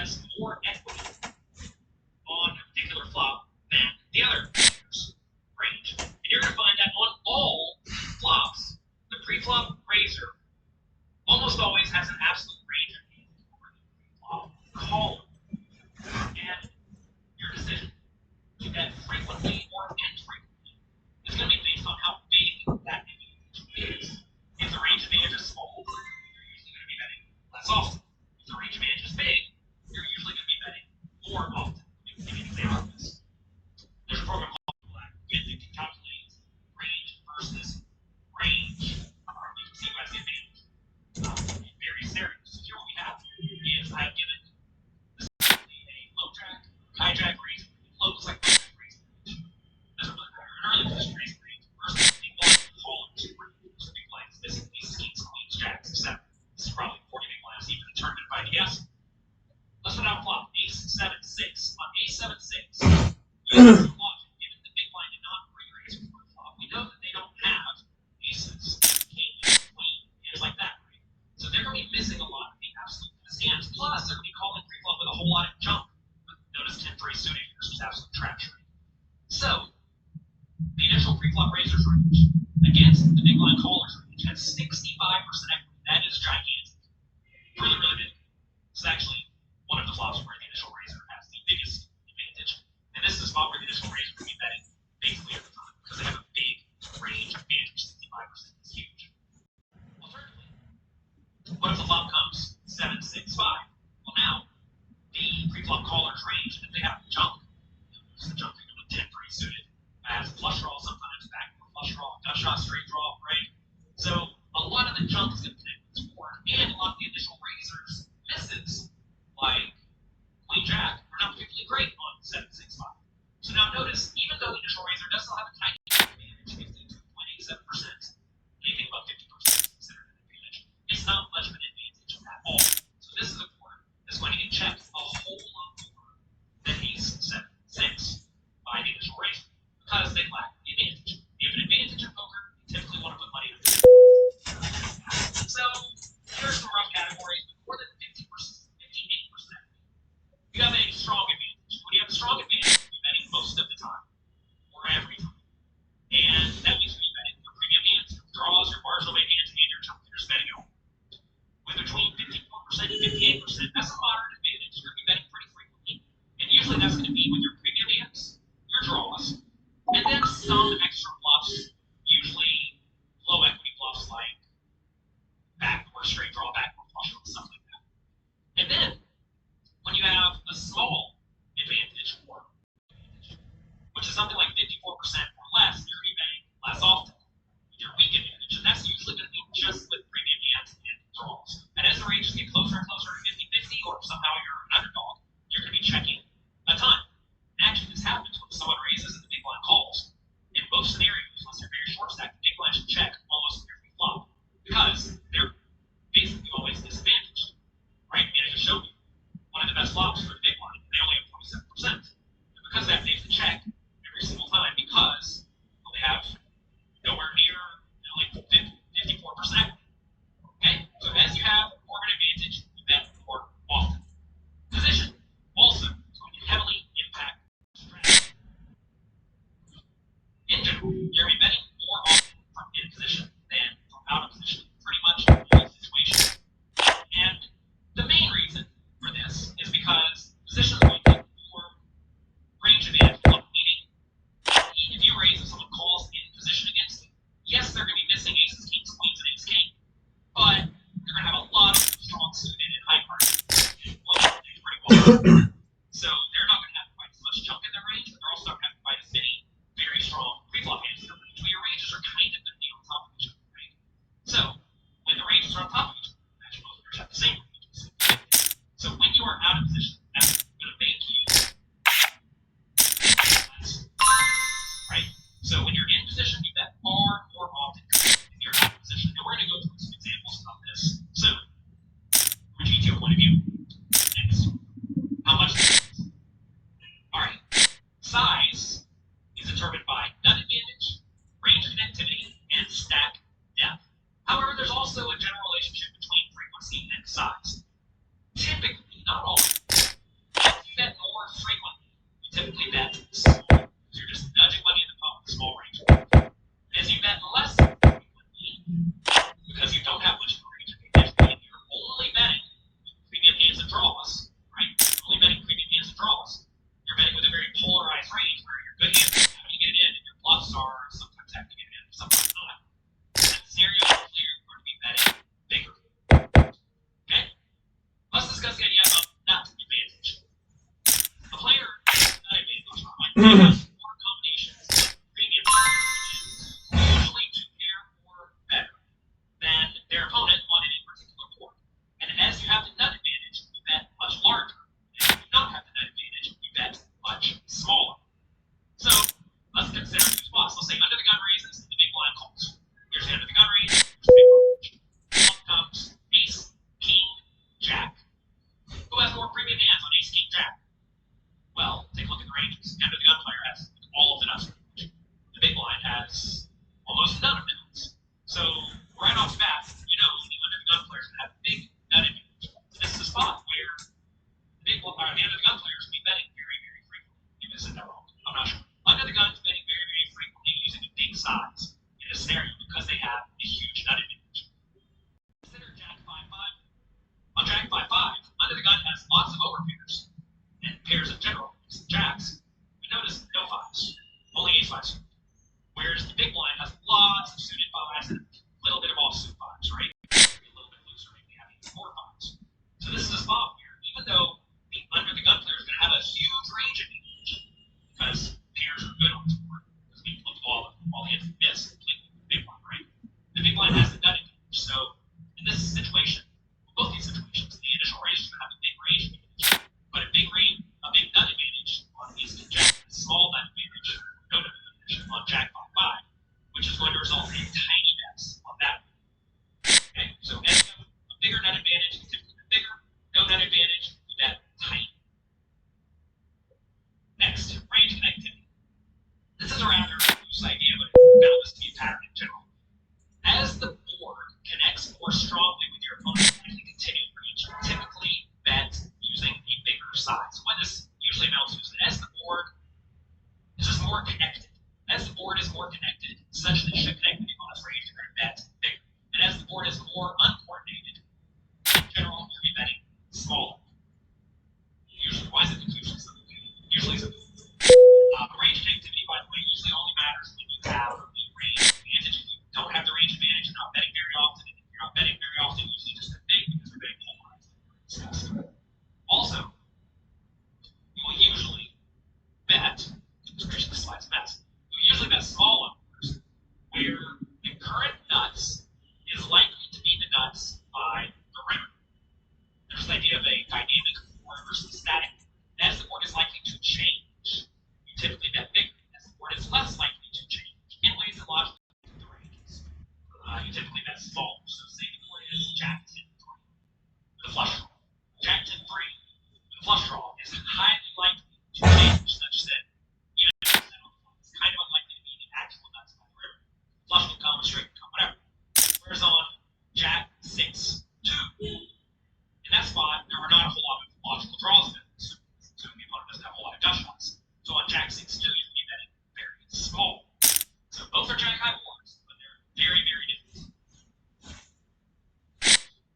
has more equity on a particular flop than the other range. And you're going to find that on all flops, the pre-flop raiser almost always has an absolute range advantage over the pre-flop caller. And your decision to bet frequently or infrequently is going to be based on how big that advantage is. If the range advantage is small, you're usually going to be betting less often. If the range advantage is big, you're usually going to be betting more often. Let me give you an example of this. There's a program called Black that calculates range versus range. You can see who has the advantage in various scenarios. So here what we have is I've given a low jack, high jack raise, low looks like low jack raise. Doesn't really matter. An early position raise range versus big blind callers range. So big blinds missing these kings, queens, jacks, etc. This is probably 40 big blinds even determined by the guess. Let's put out a flop, ace 7 6. On ace 7 6, you have some logic. Given the big blind did not re-raise before the flop, we know that they don't have aces, kings, queens, hands like that, right? So they're going to be missing a lot of the absolute hands. Plus, they're going to be calling pre-flop with a whole lot of junk. Notice 10-3 suited here, this is absolute trash, right? So, the initial pre-flop raiser's range against the big blind caller's range has 65% equity. That is gigantic. Really, really big. It's actually one of the flops where the initial raiser has the biggest advantage. And this is a spot where the initial raiser could be betting basically every time because they have a big range advantage. 65% is huge. Alternatively, what if the flop comes 7 6 5? Well, now the pre-flop caller's range, if they have junk, it's the junk with 10-3 suited, as flush draw, sometimes backdoor flush draw, gut shot, straight draw, right? So a lot of the junk is going to connect with this board, and a lot of the initial raisers misses, like queen jack, are not particularly great on 7 6 5. So now notice, even though the initial raiser does still have a tiny advantage, 52.87%, anything above 50% is considered an advantage, it's not much of an advantage at all. So this is a board that's going to get checked a whole lot more than ace 7 6 by the initial raiser because they lack the advantage. If you have an advantage in poker, you typically want to put money in it. So here's some rough categories. More than 50%, 58%. You have a strong advantage. When you have a strong advantage, you're betting most of the time, or every time. And that means you're betting your premium hands, your draws, your marginal made hands, and your jump. You're just betting it all. With between 54% and 58%, that's a moderate advantage. You're going to be betting pretty frequently. And usually that's going to be with your premium hands, your draws, and then some extra bluffs, usually low equity bluffs like backdoor straight draw, backdoor flush draw, stuff like that. And then when you have a small advantage, or advantage, which is something like 54% or less, you're going to be betting less often with your weak advantage. And that's usually going to be just with premium hands and draws. And as the ranges get closer and closer to 50-50, or somehow you're an underdog, you're going to be checking a ton. Actually, this happens when someone raises and the big blind calls. In most scenarios, unless they're very short stacked, the big blind should check almost every flop because they're basically always disadvantaged, right? And I just showed you one of the best flops for the big blind, and they only have 27%. And because of that, they have to check every single time because they have nowhere near like 54%. Okay, so as you have more of an advantage, you bet more often. Position also is going to heavily impact strategy. In general, you're going to be betting more often from in position than from out of position, pretty much in all situations. And the main reason for this is because position is going to give more range advantage. Meaning, if you raise and someone calls in position against you, yes, they're going to be missing aces, kings, queens, and ace king, but they're going to have a lot of strong suited and high cards. Pretty well. So they're not going to have quite as much junk in their range, but they're also not going to have quite as many very strong pre-flop hands in their range. But your ranges are kind of going to be on top of each other, right? So when the ranges are on top of each other, actually most players have the same ranges. So when you are out of position, that's going to make you less, right? So when you're in position, you bet far more often if you're out of position. And we're going to go through some examples of this soon. From a GTO point of view. Next. How much? All right. Size is determined by nut advantage, range connectivity, and stack depth. However, there's also a general relationship between frequency and size. Typically, not always, Four combinations premium, which is usually 2 pair or better than their opponent on any particular board. And as you have the nut advantage, you bet much larger. And if you don't have the nut advantage, you bet much smaller. So let's consider two spots. Let's say under the gun raises and the big blind calls. Here's the under the gun raise, here's the big blind. Up comes ace, king, jack. Who has more premium hands on ace, king, jack? Well, take a look at the ranges. The under the gun player has all of the nuts range. The big blind has almost none of the nuts. So right off the bat, you know the under the gun players have big nut advantage. This is a spot where the under the gun players will be betting very, very frequently. Maybe I said that wrong. I'm not sure. Under the gun is betting very, very frequently using a big size in a scenario because they have a huge nut advantage. Consider jack 5-5. On jack 5-5, under the gun has lots of overpairs and pairs in general, some jacks. But notice no fives, only ace fives. Whereas the big blind has lots of suited fives and a little bit of offsuit fives, right? Maybe a little bit looser, maybe having more fives. So this is a spot where even though the under the gun player is going to have a huge range advantage because pairs are good on this board, because we look at all the hits we miss completely with the big blind, right? The big blind has the nut advantage. So in this situation, both these situations, the initial raise is going to have a big range advantage, but a big nut advantage on ace king jack, a small nut advantage, no nut advantage on jack 5-5, which is going to result in tiny bets on that. Okay, so as you have a bigger nut advantage, you typically bet bigger. No nut advantage, you bet tiny. Next, range connectivity. This is a rather loose idea, but I found this to be a pattern in general. As the board connects more strongly with your opponent's likely continued range, you typically bet using a bigger size. What this usually amounts to is that as the board is just more connected, such that you should connect with the opponent's range, you're going to bet bigger. And as the board is more uncoordinated, in general, you're going to be betting smaller. Usually, why is it usually something? Usually something. Range connectivity, by the way, usually only matters when you have a range advantage. If you don't have the range advantage, you're not betting very often. And if you're not betting very often, you usually just bet big because you're betting polarized. Also, you will usually bet, this slide's a mess, you will usually bet small numbers where the current nuts is likely to be the nuts by the river. There's the idea of a dynamic board versus a static. As the board is likely to change, you typically bet bigger. As the board is less likely to change in ways that logically the ranges, you typically bet smaller. So say the board is jack 10-3 with a flush draw. Jack 10-3 with a flush draw is highly likely to change, such that even if it's kind of unlikely to be the actual nuts by the river. Flush will come, straight will come, whatever. Whereas on jack 6-2, in that spot, there are not a whole lot of logical draws in it. So the opponent doesn't have a whole lot of gut shots. So on jack 6-2, you can be betting very small. So both are jack high boards, but they're very, very different.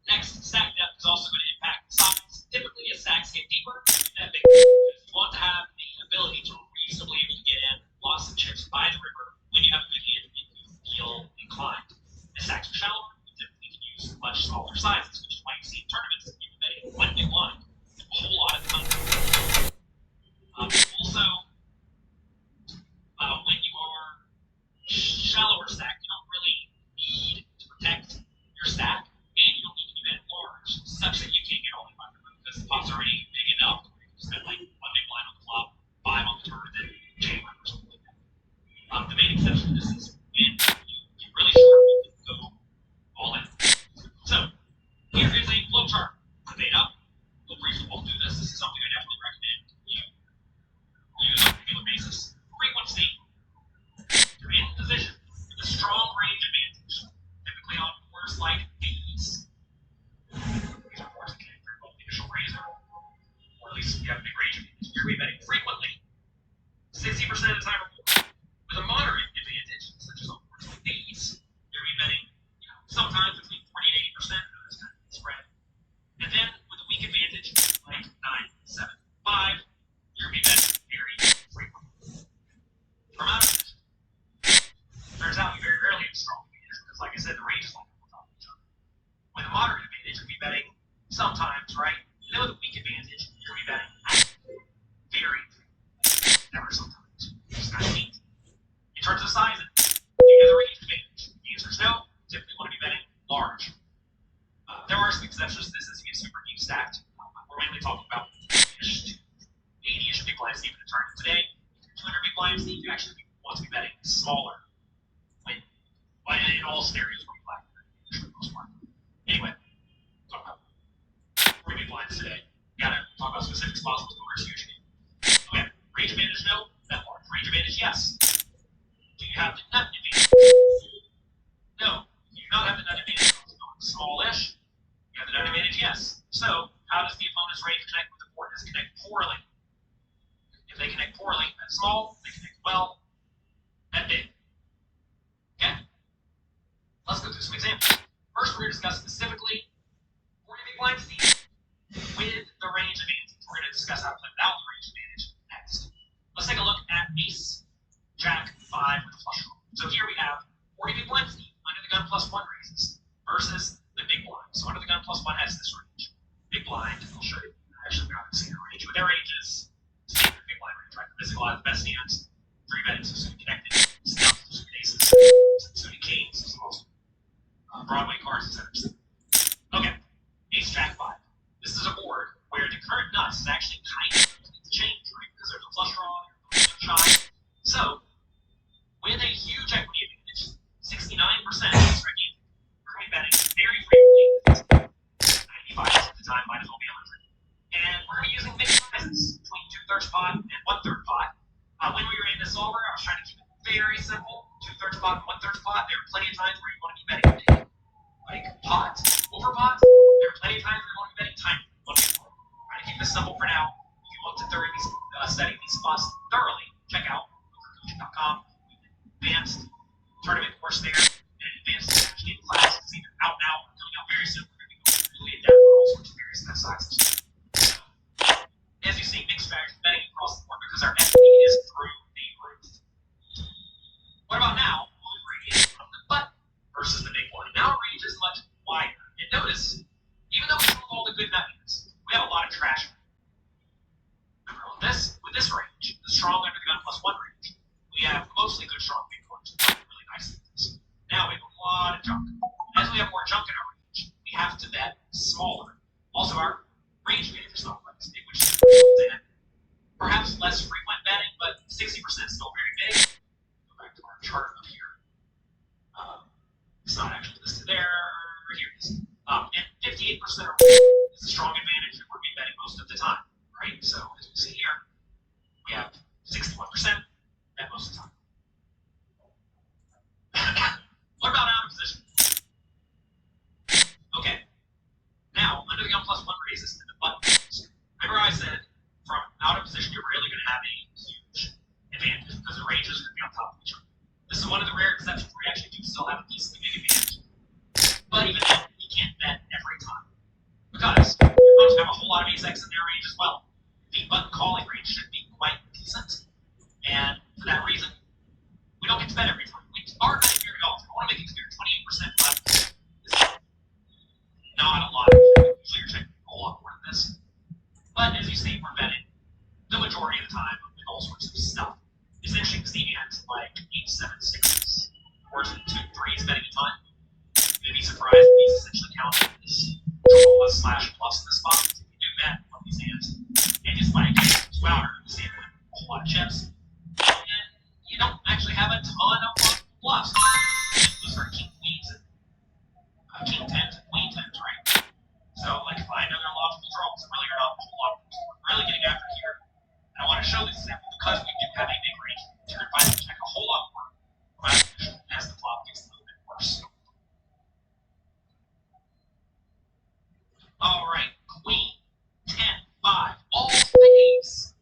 Next, stack depth is also going to impact the size. Typically, as stacks get deeper, that big. You want to have the ability to reasonably able to get in lots of chips by the river when you have a good hand if you feel inclined. As stacks are shallower, you typically can use much smaller sizes, which is why you see in tournaments that you're betting one big line a whole lot of time. Also, when you are shallower stack, you don't really need to protect your stack, and you don't need to be betting large, such that you can't get all the by the river because the pot's already big enough to where you can spend like one big line on the flop, 5 on the turn, and then jam or something like that. The main exception to this is when you really sure you can go all in. So, here is a flow chart I made up. We'll briefly walk through this. This is something I definitely recommend you use on a regular basis. Frequency. You're in position with the all scenarios where you lack advantage for the most part. Anyway, talk about 40 big blinds today. Gotta talk about specific spots with owners usually. Okay, range advantage no, bet large. Range advantage yes. Do you have the nut advantage? No. You do not have the nut advantage. Smallish. You have the nut advantage, yes. So, how does the opponent's range connect with the board? Does it connect poorly? If they connect poorly, bet small. If they connect well, bet big. Okay? Let's go through some examples. First, we're going to discuss specifically 40 big blind deep with the range advantage. We're going to discuss how to play without the range advantage next. Let's take a look at ace, jack, 5 with a flush draw. So here we have 40 big blinds deep, under the gun +1 raises, versus the big blind. So under the gun +1 has this range. Big blind, I'll show you. Actually, we haven't seen the range, but their range is standard big blind range, right? Missing a lot of the best hands, 3 betting, so suited connected, stuff, suited aces, suited kings, so most Broadway cards, etc. Okay, ace, jack, 5. This is a board where the current nuts is actually kind of the change, right? Because there's a flush draw, there's a shot. So, with a huge equity advantage, 69% is ranking. We're going to be betting very frequently, 95% of the time, might as well be 100. And we're going to be using mixed sizes between 2/3 pot and 1/3 pot. When we ran this over, I was trying to keep it very simple. 2/3 pot and 1/3 pot. There are plenty of times where you want to be betting big, like pot over pot. There are plenty of times where you want to be betting tiny. Trying to keep this simple for now. If you want to study these spots thoroughly, check out pokerbaazi.com. Advanced tournament course there, and advanced match game class. It's either out now or coming out very soon. We're going to be going really in depth on all sorts of various net sizes. So, as you see, mixed strategy betting across the board because our equity is through the roof. What about now? Only range from the button versus the big one. Now our range is much wider. And notice, even though we have all the good nut units, we have a lot of trash. Remember, with this range, the strong under the gun +1 range, we have mostly good strong big cards. Really nice things. Now we have a lot of junk. As we have more junk in our range, we have to bet smaller. Also, our range advantage is not quite as big, which is in perhaps less frequent betting, but 60% is still very big. Go back to our chart up here. It's not actually listed there. Here it is. And 58% is a strong advantage that we're going to be betting most of the time, right? So as we see here, we have 61% bet most of the time. What about out of position? Okay. Now, under the gun +1 raises and the button. Remember I said from out of position you're really going to have a huge advantage because the range is going to be on top of each other. This is one of the rare exceptions where you actually do still have a decently big advantage. But even then, you can't bet every time. Because your opponents have a whole lot of ace-x in their range as well. The button calling range should be quite decent. And for that reason, we don't get to bet every time. We are betting very often. I want to make it clear, 28% left is not a lot. Usually you're checking a whole lot more than this. But as you see, we're betting the majority of the time with all sorts of stuff. It's interesting to see hands like 8, 7, 6s, or 2, 3s betting a ton. You'd be surprised if these essentially count as draw/plus in the spot. If you do bet on these hands, and just like Swouter, you see it with a whole lot of chips. And you don't actually have a ton of bluffs. Those are king queens and king 10s and queen 10s, right? So, like, if I know they're logical draws, really are not a whole lot of them. We're really getting after here. And I want to show this example because we do have a big range. You're going to find check a whole lot more as the flop gets a little bit worse. All right, queen, 10, 5, all spades.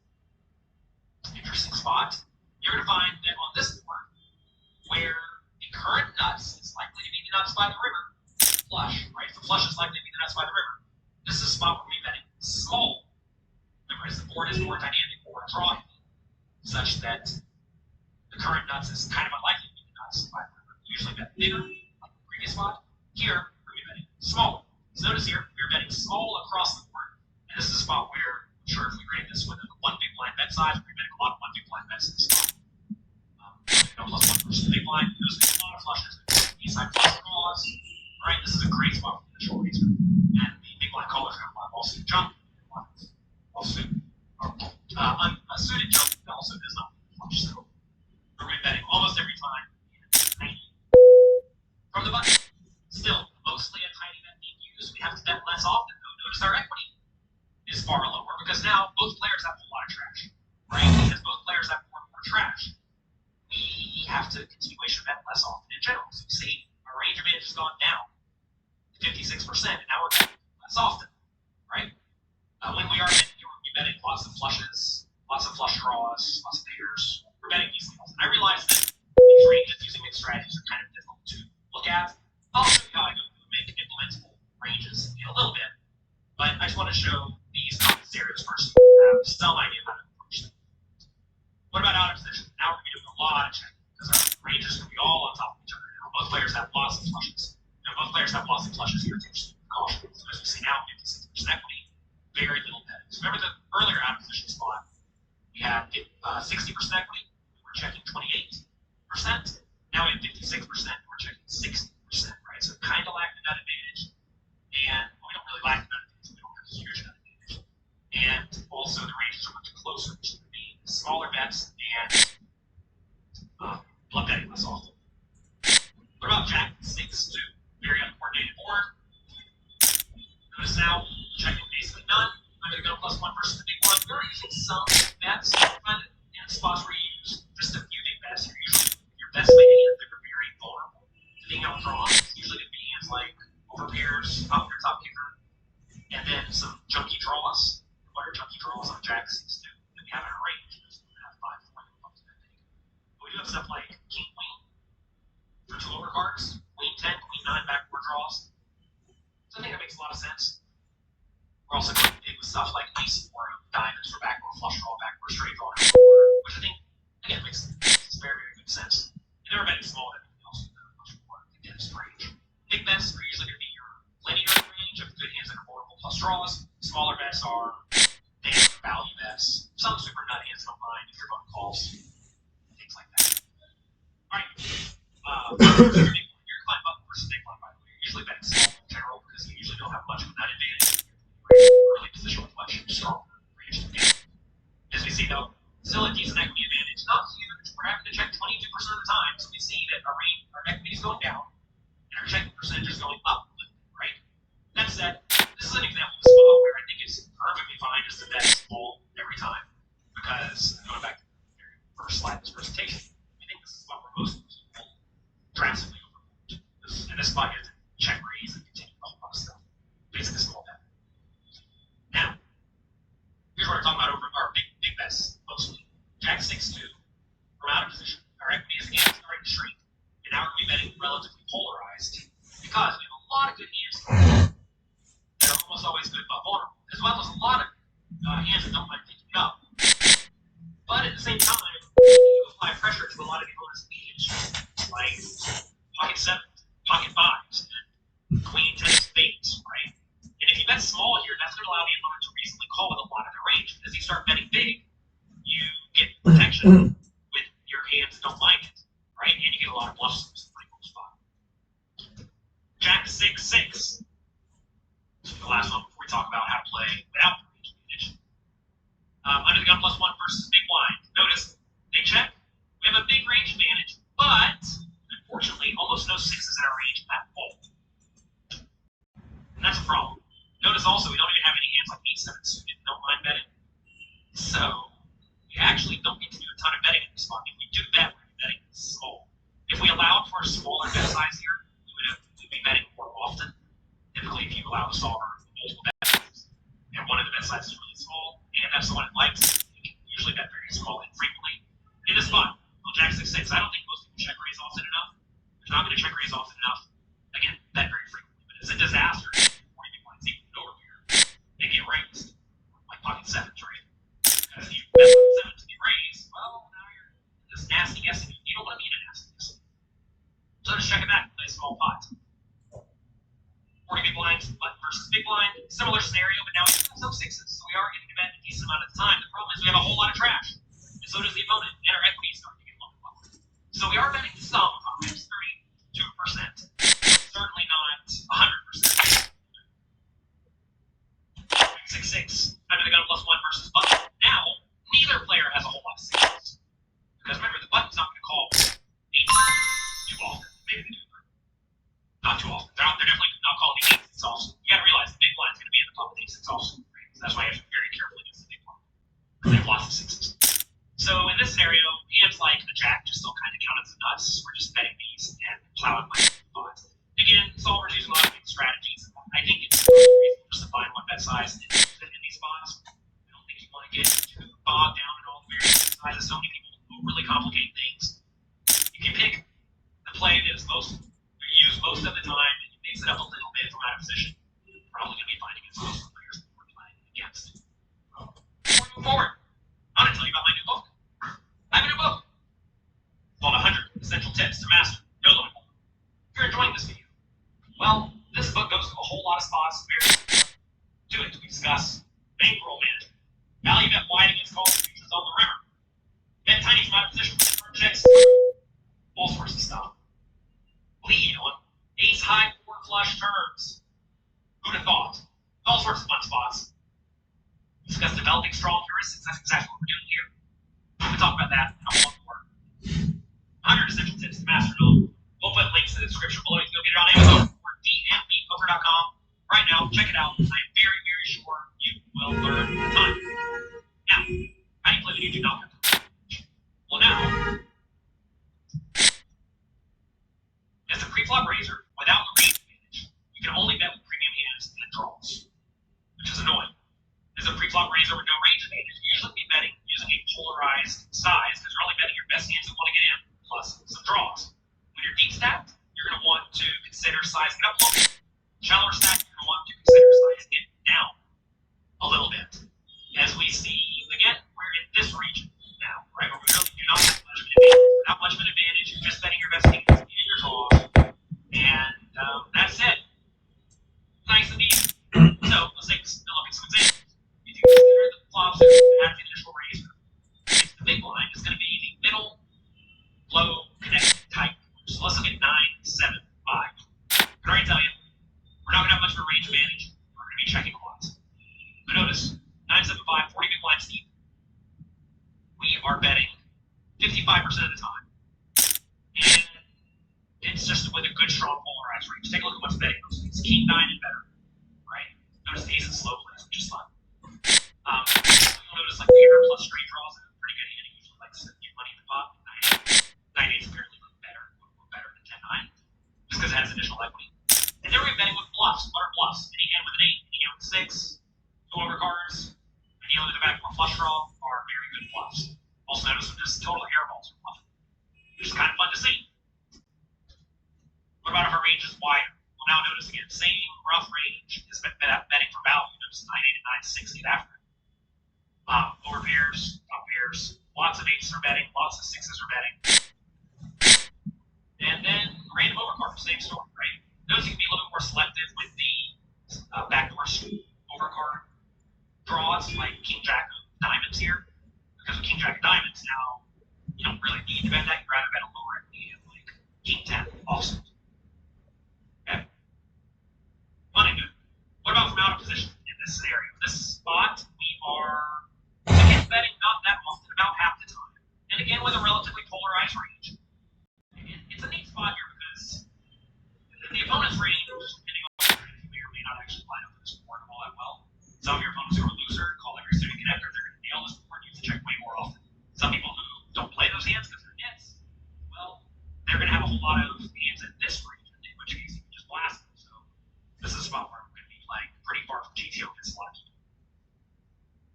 Interesting spot. You're going to find that on this board, where the current nuts is likely to be the nuts by the river, flush, right? If the flush is likely to be the nuts by the river, this is a spot where we're betting small. Remember, as the board is more dynamic or drawing, such that the current nuts is kind of unlikely to be the nuts by the river. Usually bet bigger, like the previous spot. Here, we're going to be betting smaller. So notice here, we're betting small across the board, and this is a spot where, I'm sure if we ran this with a 1 big blind bet size, we're betting a lot of 1 big blind bets in this spot. +1 versus the big blind, there's a lot of flushes, B-side flush draws, right? This is a great spot for the short raiser. And the big blind callers have a lot of all-suited jump, suited jump that also does not flush. So we're betting almost every time. From Ignore the button. Still, mostly a tiny bet being used. We have to bet less often, though. Notice our equity is far lower because now both players have a whole lot of trash, right? Because both players have more and more trash, we have to continuation bet less often in general. So you see, our range advantage has gone down to 56%, and now we're betting less often, right? When we are betting lots of flushes, lots of flush draws, lots of pairs, we're betting easily. I realize that these ranges using mixed strategies are kind of difficult to look at. I'll show you how I make implementable ranges in a little bit, but I just want to show these scenarios first so you have some idea of how to approach them. What about out of position? Now we're going to be doing a lot of checking because our ranges can be all on top of each other now. Both players have lots of flushes. Both players have lots of flushes here. Caution. So as we see now, 56% equity, very little betting. So remember the earlier out of position spot, we had 60% equity, we were checking 28%. Now we have 56%, we're checking 60%, right? So kind of lack the nut advantage, and we don't really lack the nut advantage, we don't have a huge nut advantage. And also the ranges are much closer to the smaller bets and blood betting less often. What about Jack 6-2? Very uncoordinated board. Notice now, checking basically none. I'm going to go +1 versus the big one. We're using some bets, but in spots where you use just a few big bets, you're usually your best way hands that are very vulnerable to being outdrawn. It's usually going to be hands like over pairs, top pair, top kicker, and then some junky draws. What are junky draws on Jack 6-2 that we have in our range? We have 5-4 that comes to that big. But we do have stuff like King Queen for 2 lower cards, Queen 10, Queen 9 backboard draws. So I think that makes a lot of sense. We're also going big with stuff like ace 4 of diamonds for backboard flush draw, backboard straight draw, which I think, again, makes very, very good sense. And never betting small that we can also do much more against range. Big bets are usually going to be your linear range of good hands that are vulnerable plus draws. Smaller bets are value bets. Some super nut hands don't mind if you're going calls. Things like that. Alright. Your decline button versus big blind, by the way. You're usually betting small in general because you usually don't have much of a nut advantage. Early position with much stronger range to the game. As we see though, still a decent equity advantage. Not huge. We're having to check 22% of the time, so we see that our equity is going down and our checking percentage is going up, right? That said, this is an example of a spot where I think it's perfectly fine just to bet small every time. Because going back to the very first slide of this presentation, I think this is a spot where most people drastically overlooked. And this spot is check raise and continue a whole lot of stuff. Basically small bet. Now, here's what we're talking about over our big bets mostly. Jack 6-2, from out of position. Our equity is again starting to shrink. And now we're going to be betting relatively polarized because we have a lot of good hands that are almost always good but vulnerable, as well as a lot of hands that don't mind picking it up. But at the same time, you apply pressure to a lot of the opponent's advantage, like pocket 7, pocket 5s, and queen 10 spades, right? And if you bet small here, that's going to allow the opponent to reasonably call with a lot of their range. As you start betting big, you get protection with your hands that don't mind it, right? And you get a lot of bluffs. It's a pretty cool spot. Jack 6-6. The last one before we talk about how to play without the range advantage. Under the gun +1 versus big blind. Notice they check. We have a big range advantage, but unfortunately, almost no 6s in our range at all. And that's a problem. Notice also we don't even have any hands like 8-7 suited that don't mind betting. So we actually don't get to do a ton of betting in this spot. If we do bet, we're betting small. If we allowed for a smaller bet size here, we'd be betting more often. Typically, if you allow the solver multiple bet sizes, and one of the bet sizes is really small, and that's the one it likes, you can usually bet very small infrequently. In this spot, on Jack 6-6, I don't think most people check raise often enough. If you're not going to check raise often enough, again, bet very frequently. But it's a disaster. 40 big blinds even over here. They get raised, like pocket 7s, right? Because if you bet pocket 7 to be raised, well, now you're just nasty guessing. You don't want to be in a nasty guessing. So just check it back, play a small pot. 40 big blinds, button versus big blind. Similar scenario, but now we have some 6s, so we are getting to bet a decent amount of the time. The problem is we have a whole lot of trash, and so does the opponent, and our equity is starting to get low. So we are betting some 32%. Certainly not 100%. 6-6, under the gun +1 versus button. Now, neither player has a whole lot of 6s. Because remember, the button's not going to call 8 too often. Maybe they do. Not too often. They're definitely not calling the 8-6 offsuit. You gotta realize the big blind's gonna be in the top of the 8-6 offsuit. Right? So that's why you have to be very careful against the big blind. Because they have lots of sixes. So in this scenario, hands like the jack just still kind of count as the nuts. We're just betting these and plowing my spots. Again, solvers using a lot of strategies. I think it's reasonable just to find one bet size and use it in these spots. I don't think you want to get too bogged down in all the various sizes. So many people overly complicate things. If you pick the play that is most used most of the time and you mix it up a little bit from out of position, you're probably going to be fine against most of the players that we're playing against. Before we move forward, I'm going to tell you about my new book. I have a new book called 100 Essential Tips to Master Your Limit Poker. If you're enjoying this video, well, this book goes to a whole lot of spots. To it, we discuss bankroll management, value bet wide against calls and futures on the river, bet tiny from out of position with turn checks, all sorts of stuff. Lead on ace high 4 flush turns. Who'd have thought? All sorts of fun spots. Discuss developing strong heuristics. That's exactly what we're doing here. We'll talk about that in a whole lot more. 100 Essential Tips to Master Your Limit. We'll put links in the description below. You can go get it on Amazon or dmbpoker.com. Right now, check it out. I'm very, very sure you will learn a ton. Now, how do you play when you do not have to? Well, now, as a pre-flop raiser, without the range advantage, you can only bet with premium hands and draws, which is annoying. As a pre-flop raiser with no range advantage, you usually be betting using a polarized size because you're only betting your best hands that want to get in, plus some draws. When you're deep stacked, you're going to want to consider sizing up a little bit. Shallower stacked, you're going to want to consider sizing it down a little bit. As we see, again, we're in this region now, right? Where we really do not have much of an advantage. Without much of an advantage, you're just betting your best hands and your draws. And that's it. Nice and easy. So let's take a look at some examples. If you consider the flops as an initial raiser, the big blind is going to be the middle, low, connected type. So let's look at 9, 7, 5. I can already tell you, we're not going to have much of a range advantage. We're going to be checking quads. But notice, 9, 7, 5, 40 big blinds deep. We are betting 55% of the time. And it's just with a good, strong polarized range. Take a look at what's betting those things. King 9 and better, right? Notice the ace and slow plays, which is fun. You'll notice like pair plus straight draws is a pretty good hand. It usually likes to get money in the pot. 9-8 is apparently a little better than 10-9, just because it has additional equity. And then we're betting with bluffs. What are bluffs? Any hand with an 8, any hand with 6, 2 overcards, any hand with a backdoor flush draw are very good bluffs. Also notice with this total airballs are bluffing, which is kind of fun to see. What about if our range is wider? Well, now notice again, same rough range is betting for value. Notice 9-8 and 9-6 get after it. Lower pairs, top pairs, lots of 8s are betting, lots of 6s are betting. And then random overcards, same story, right? Notice you can be a little bit more selective with the backdoor overcard draws, like King Jack of Diamonds here. Because with King Jack of Diamonds, now you don't really need to bet that. You'd rather bet a lower equity hand like King 10 offsuit. Okay? Fun and good. What about from out of position in this scenario? This spot, we are again betting not that often, about half the time. And again, with a relatively polarized range. It's a neat spot here because the opponent's range, depending on what strategy, may or may not actually line up with this board all that well. Some of your opponents who are looser, call every student connector, they're going to nail this board, use the check way more often. Some people who don't play those hands because they're nits, well, they're going to have a whole lot of hands in this region, in which case you can just blast them. So this is a spot where we're going to be playing pretty far from GTO against a lot of people.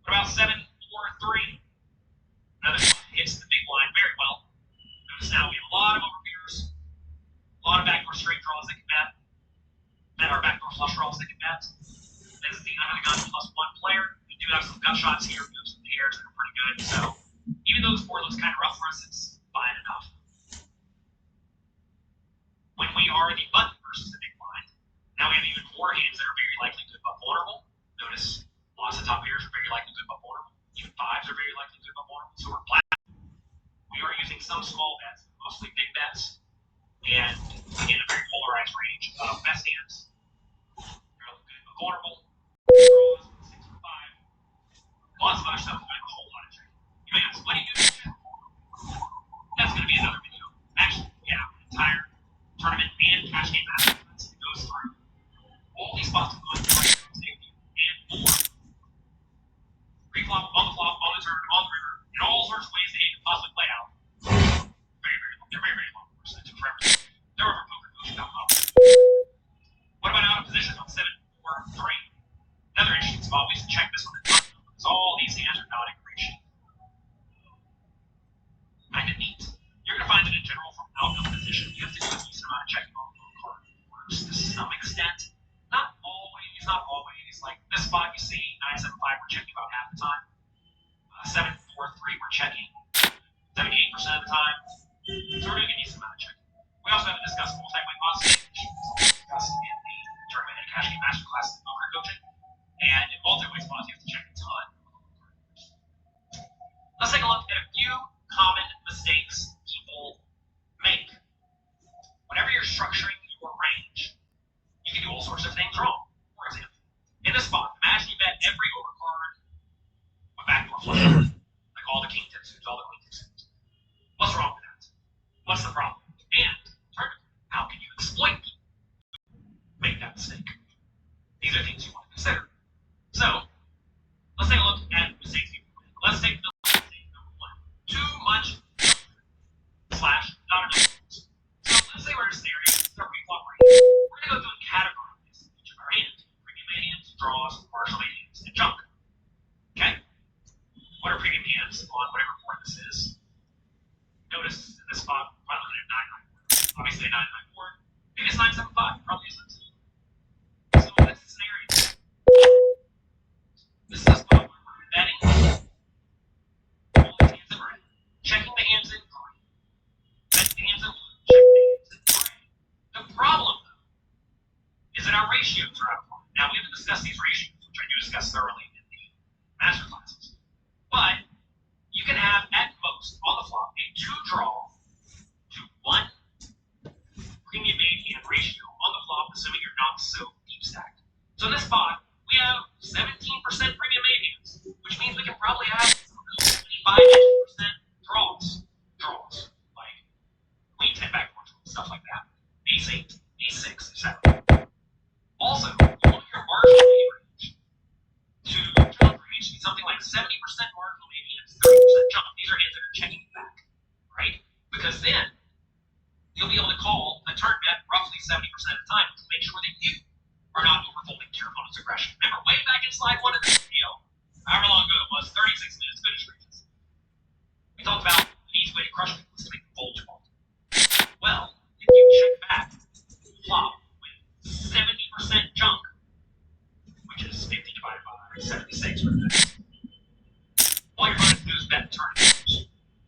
What about 7, 4, 3? Another one hits the big line very well. Notice now we have a lot of overpairs, a lot of backdoor straight draws that can bet, and our backdoor flush draws that can bet. This is the under the gun +1 player. We do have some gut shots here. We have some pairs that are pretty good. So even though this board looks kind of rough for us, it's fine enough. When we are the button versus the big blind, now we have even more hands that are very likely good but vulnerable. Notice lots of top pairs are very likely good but vulnerable. Even 5s are very likely good but vulnerable. So we're black. We are using some small bets, mostly big bets, and again, a very polarized range of best hands. Fairly good but vulnerable. Draws, 6 or 5. Lots of other stuff. We have a whole lot of trade. You may ask, what do you do? That's going to be another video. Actually, yeah, an entire tournament and cash game masterclass these spots have gone safety and more. Pre-flop, on the flop, on the turn, on the river, in all sorts of ways the hand can possibly play out. They're very, very long. So it's forever. They're over pokerbaazi.com. What about out of position on 7, 4, 3? Another interesting spot. We should check this one because all these hands are not in great shape. Kind of neat. You're going to find that in general from out of position, you have to do a decent amount of checking on the card to some extent. Not always, not always. Like this spot you see, 9, 7, 5, we're checking about half the time. 7, 4, 3, we're checking 78% of the time. So we're doing a decent amount of checking. We also haven't discussed multi-way pots, which we discussed in the tournament and cash game masterclass in poker coaching. And in multi-way spots, you have to check a ton. Let's take a look at a few common mistakes people make. Whenever you're structuring your range, you can do all sorts of things wrong. For example, in this spot, imagine you bet every overcard with backdoor flush, like all the king tip suits, all the queen tip suits. What's wrong with that? What's the problem? And how can you exploit people who make that mistake? These are things you want to consider. So, let's take a look at mistakes people make. Let's take the mistake number 1. Too much / not enough. So, let's say we're in a scenario, this is our pre-flop range. We're going to go through and categorize each of our hands. Premium hands, draws, marginal hands, and junk. Okay? What are premium hands on whatever board this is? Notice in this spot, we're probably looking at 9-9. Obviously a 9-9 board. Maybe it's 9-7-5. Probably isn't. So that's the scenario. This is a spot where we're betting all the hands in red, checking the hands in green, betting the hands in blue, checking the hands in gray. The problem, though, is that our ratios are out of line. Now, we haven't discussed these ratios, which I do discuss thoroughly in the master classes. But you can have, at most, on the flop, a 2-draw to 1 premium made hand ratio on the flop, assuming you're not so deep stacked. So in this spot, we have 17% premium made hands, which means we can probably have 25% draws. Draws, like queen 10 backboard, stuff like that. Ace 8, Ace 6, etc. Also, you want your marginal made range to junk range to be something like 70% marginal made hands, 30% junk. These are hands that are checking it back, right? Because then you'll be able to call a turn bet roughly 70% of the time to make sure that you are not overfolding to your opponent's aggression. Remember, way back in slide 1 of this video, however long ago it was, 36 minutes finish ranges, we talked about the easy way to crush people is to make them fold too often. Well, if you check back flop with 70% junk, which is 50 divided by 76 for the next, all you're going to do is bet the turn.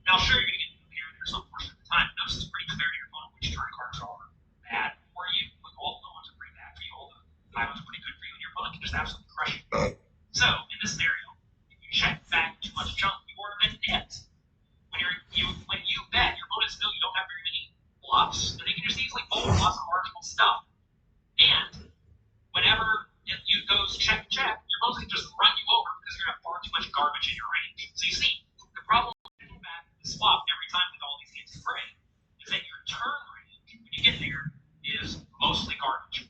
Now, sure, you're going to get here and there some portion of the time. Notice it's pretty clear to your opponent which turn cards are bad for you. Like all the ones are pretty bad for you. All the high ones are pretty good for you, and your opponent can just absolutely crush you. So, in this scenario, if you check back too much junk, you are in debt. When you bet, your opponents know you don't have very many bluffs, and they can just easily fold lots of marginal stuff. And whenever it goes check, your opponents can just run you over because you're going to have far too much garbage in your range. So you see, the problem with checking back the swap every time with all these hands in gray is that your turn range, when you get there, is mostly garbage.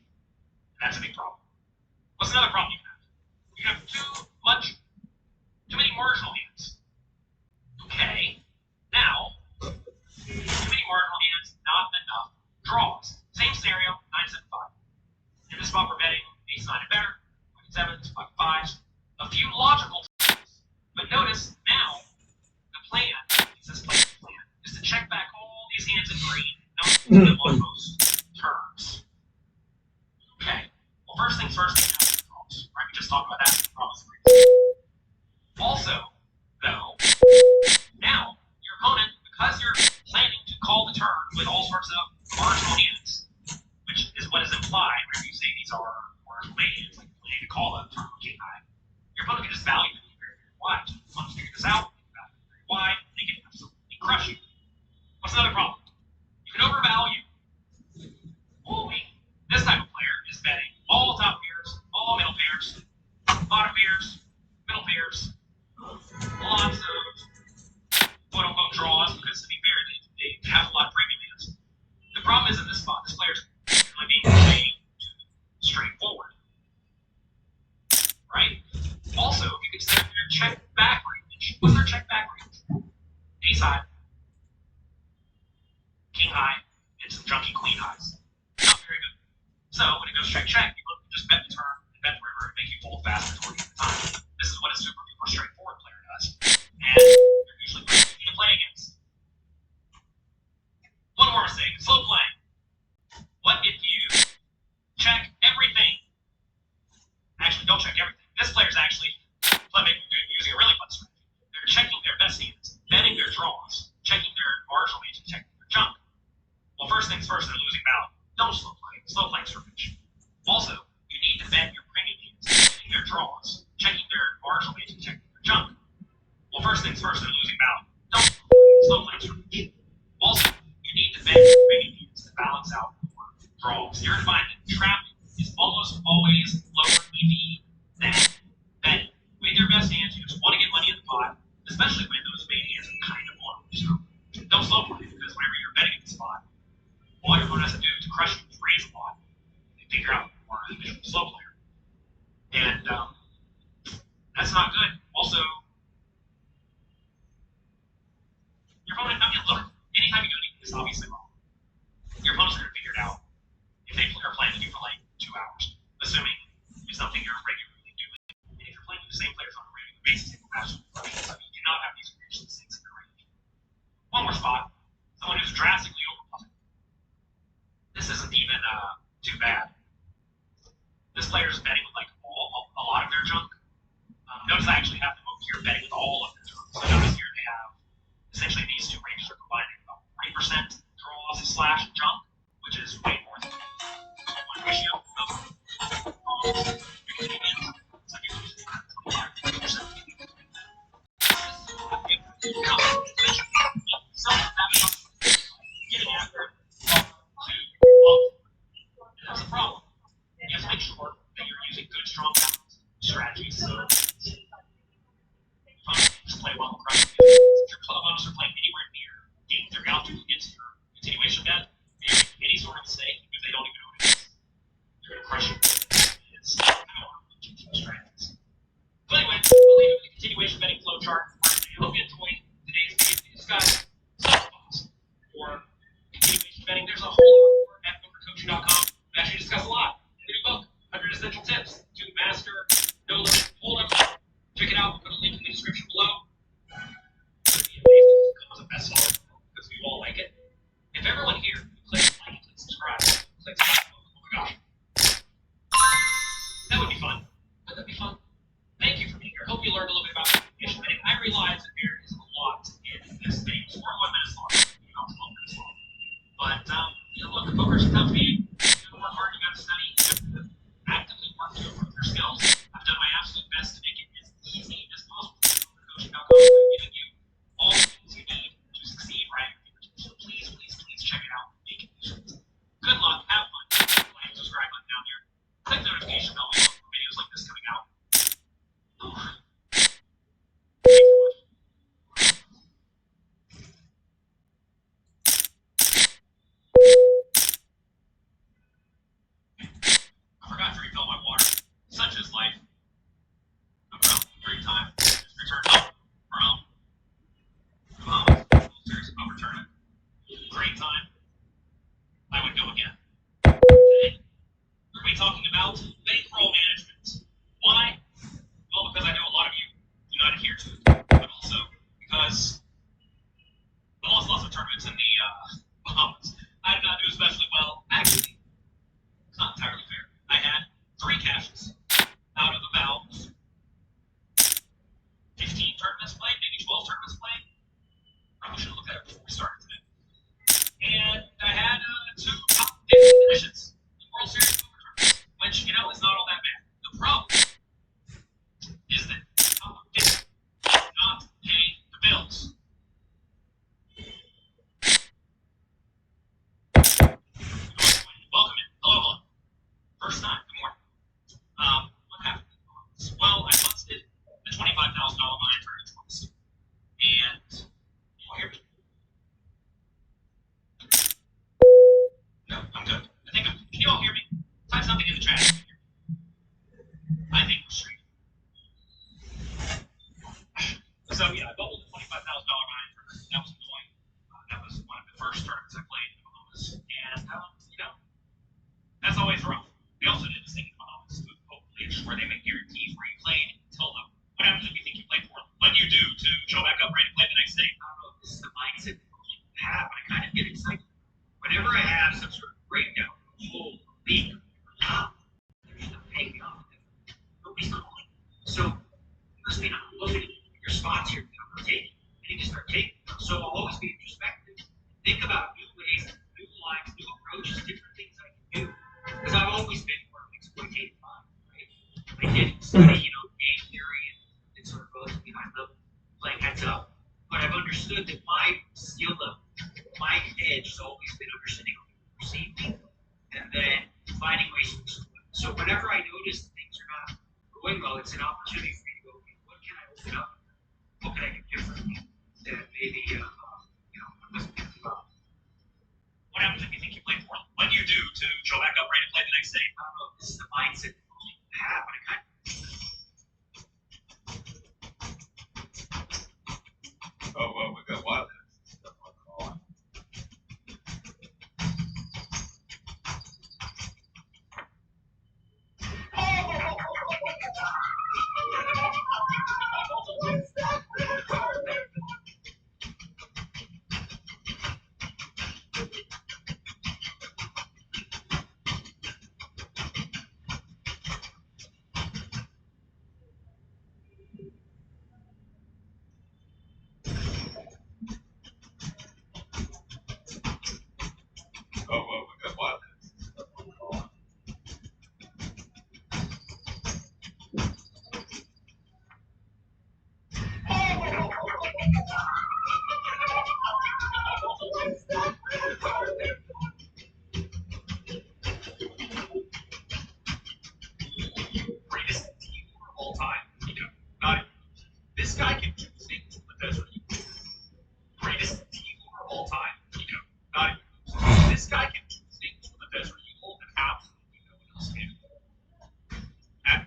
And that's a big problem. What's another problem you can have? You can have too many marginal hands. Okay. Now, too many marginal hands, not enough draws. Same scenario, 9-7-5. In this spot, we're betting ace 9 and better, pocket 7s, pocket 5s, a few logical tricks. But notice now, the plan, it says plan, is to check back all these hands in green and them on most turns. Okay. Well, first things first, we have the draws. Right? We just talked about that. Also, though, now, your opponent, because you're planning to call the turn with all sorts of marginal hands, which is what is implied when you say these are marginal made hands, like planning to call a turn with king high, your opponent can just value them very, very wide. Once you figure this out, they can value them very wide, they can absolutely crush you. What's another problem? You can overvalue. Holy, this type of player is betting all top pairs, all middle pairs, bottom pairs, middle pairs, lots of quote-unquote draws, because to be fair, they have a lot of premium hands. The problem is in this spot, this player's really being way too 20 dice. Not very good. So when it goes check, you just bet the turn and bet the river and make you fold fast majority of the time. This is what a super duper straightforward player does. And they're usually pretty easy to play against. One more mistake, slow playing. What if you check everything? Actually, don't check everything. This player's actually using a really fun strategy. They're checking their best hands, betting their draws, checking their marginal range, and checking their junk. Well, first things first, they're losing value. Don't slow play. Slow playing's for bitch. Also, you need to bet your premium hands, checking their draws, checking their marginal range, and checking their junk. Well, first things first, they're losing value. Don't slow playing's for bitch. Also, you need to bet your premium hands to balance out your draws. You're going to find that trapping is almost always lower EV than betting. With your best hands, you just want to get money in the pot, especially when those main hands are kind of on. So don't slow play, because whenever you're betting in the spot, all your opponent has to do to crush you is raise a lot and figure out you are an efficient slow player. And that's not good. Also, your opponent, look, anytime you do anything, it's obviously wrong. Your opponent's going to figure it out if they are playing with you for like 2 hours, assuming it's something you're regularly doing. And if you're playing with the same players on a regular basis, it will absolutely crush you. So you do not have these creations things in your range. One more spot, someone who's drastically overbluffing. This isn't even too bad. This player's betting with like a lot of their junk. Notice I actually have them over here betting with all of their junk. So notice here they have essentially these two ranges are combining about 40% draws / junk, which is way more than one ratio of draws. So usually 25%. Getting after that's a problem. You have to make sure that you're using good, strong strategies. So just play well across. If your opponents are playing anywhere near game their altitude against your continuation bet, any sort of mistake, if they don't even know what it is, you're going to crush it. It's power strategies. So anyway, we'll leave it with the continuation betting flow chart. I hope you enjoyed today's video. We discussed some spots for continuation betting. There's a whole lot more at pokercoaching.com. We actually discuss a lot in the new book, 100 Essential Tips to Master No Limit Hold'em. Check it out. Put a link in the description below. It would be amazing to become a bestseller because we all like it. If everyone here clicks like, click subscribe, click like, oh my gosh, that would be fun. Wouldn't that be fun? Thank you for being here. Hope you learned a little bit about continuation betting. I realize that there is a lot in this video. It's 41 minutes long, about 12 minutes long. But look, the poker's a tough game. Work hard, you gotta study, you have to actively work to improve your skills. I've done my absolute best to make it as easy as possible for coaching.com by giving you all the things you need to succeed right at your fingertips. So please check it out and make it useful. Good luck, have fun, like, subscribe button down here, click the notification bell for videos like this coming out. Thanks for watching. I forgot to refill my water. Such is life. Every time. Just return home. Serious about returning. Great time. I would go again. Today, we're going to be talking about bankroll management. Why? Well, because I know a lot of you do not adhere to it, but also because I lost lots of tournaments in the Bahamas. I did not do especially well. Actually, it's not entirely fair. I had 3 cashes out of about 15 tournaments played, maybe 12 tournaments played. Probably should have looked at it before we started today. And I had 2 top 50 finishes in World Series poker tournaments. Went resource. So whenever I notice things are not going well, it's an opportunity for me to go, okay, what can I open up? What can I do differently that maybe I wasn't thinking about? What happens if you think you played poorly? What do you do to show back up, ready to play the next day? I don't know. This is the mindset you have when it kind of. Oh, well, we got wild. Oh, well, we got wild. Greatest team of all time. Not even. This guy can do things in the desert. Greatest team of all time. Not even. This guy can do things with the desert eagle that absolutely no one else can.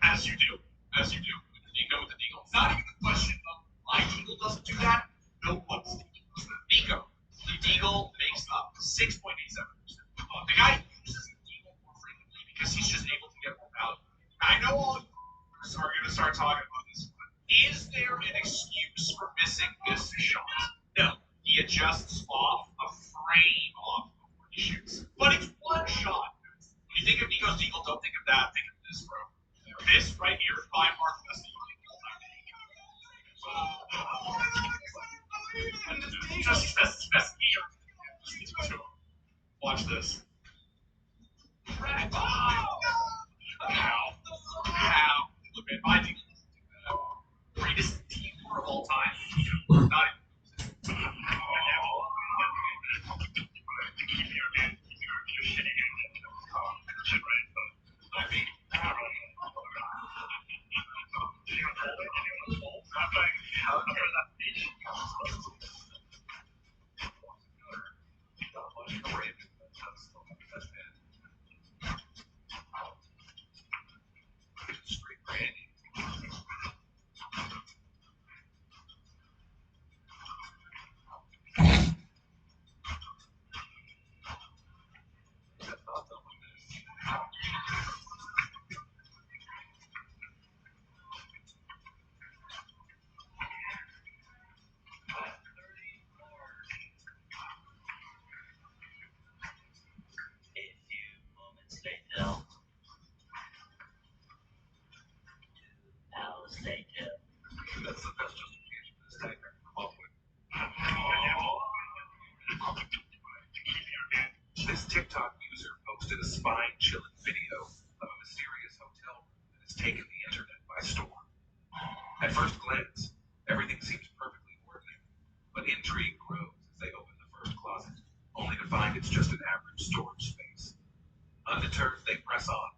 As you do. As you do. You go with the eagle. It's not even the question of my eagle doesn't do that. No one's eagle does that. Nico. The eagle makes up 6.87%. The guy uses the eagle more frequently because he's just able to get more value. I know all you are going to start talking about this, but is there an excuse for missing this shot? No. He adjusts off a frame off before he shoots. But it's one shot. When you think of Nico's eagle, don't think of that. Think of this, bro. This right here is by far the best eagle of all time. Just best eagle. Watch this. How? Look at my team. Greatest team of all time. Not even. That's the best justification for this tag I can come up with. This TikTok user posted a spine-chilling video of a mysterious hotel room that has taken the internet by storm. At first glance, everything seems perfectly ordinary, but intrigue grows as they open the first closet, only to find it's just an average storage space. Undeterred, they press on,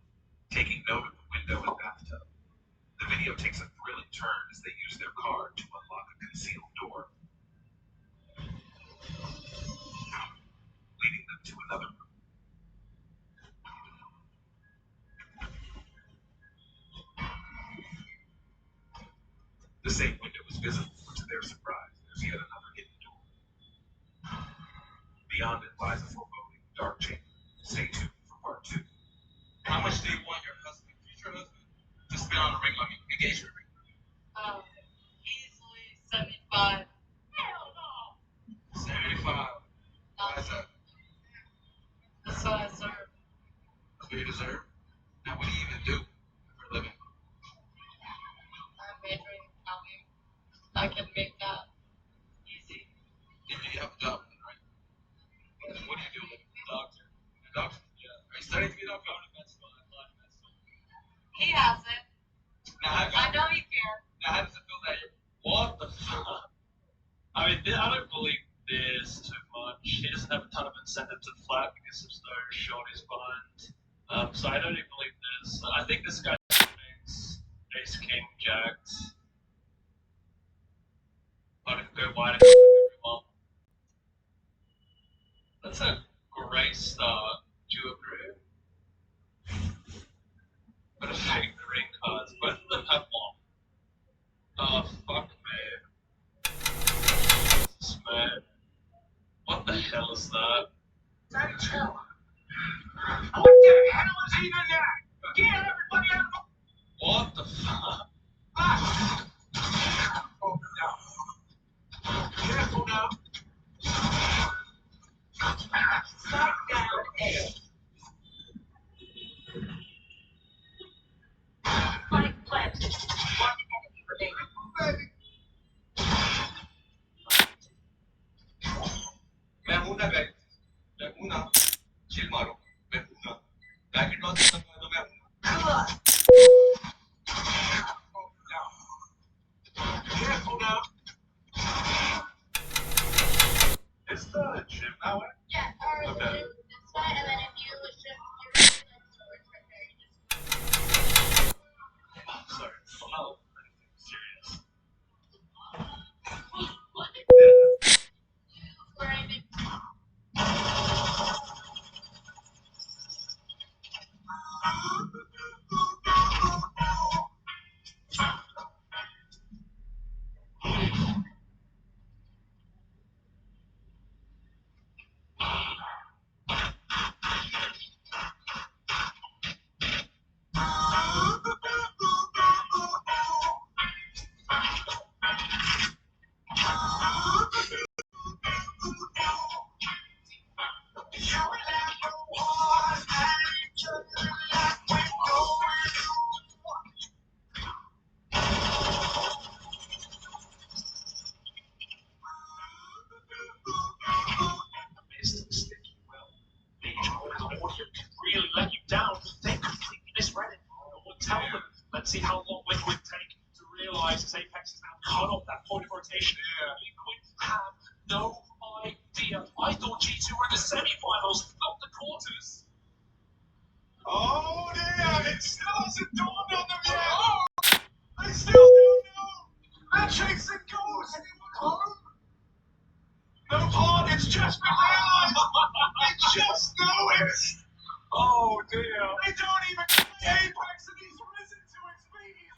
taking note of the window and bathtub. The video takes a thrilling turn as they use their card to unlock a concealed door, leading them to another room. The same window is visible, but to their surprise, there's yet another hidden door. Beyond it lies a foreboding dark chamber. Stay tuned for part 2. How much do you want your husband, future husband, to spend on a ring, like an engagement ring? Easily 75. Hell no! 75. Why is that? That's what I serve. That's what you deserve? Now, what do you even do for a living? I'm majoring in accounting. I can make that easy. You have a job, right? What do you do? Doctor. Doctor? Yeah. Are you studying to be a doctor? I'm in med school. I applied to med school. He has it. Now, I know you can. now, how does it feel that you're... What the fuck? I mean, I don't believe there's too much. He doesn't have a ton of incentive to flat because of those shorties behind So I don't even believe this. I think this guy makes ace, king, jacks. I can go wide and everyone. That's a great start. Do you agree? But a fake green cards. Both of them have one. Oh, fuck me. Jesus, man. What the hell is that? Daddy, chill. What the hell is even that? Get everybody out of the... What the fuck? Ah! Oh, no. Careful now. Stop down. Fight plant. One enemy remaining. मैं हूं ना guys, मैं हूं ना, chill मारो, मैं हूं ना, बैक इट लॉस खत्म कर दो, मैं हूं ना। Oh, no. Careful now. Is the gym that way? Yeah, or Okay. this way, and then if you was just your swords right there, you just Oh, sorry. I'm not anything serious. what? Yeah. Or anything. Mr. Sticky Will. These audio can really let you down. They completely misread it. No one tell them. Let's see how long Liquid take to realize his apex is now cut off that point of rotation. Liquid have no idea. I thought G2 were in the semifinals, not the quarters. Oh dear, it still hasn't dawned on them yet. They still don't know. They're chasing ghosts. Anyone home? No part, it's just been realized. They just know it. Oh dear. They don't even know the apex and he's risen to his feet.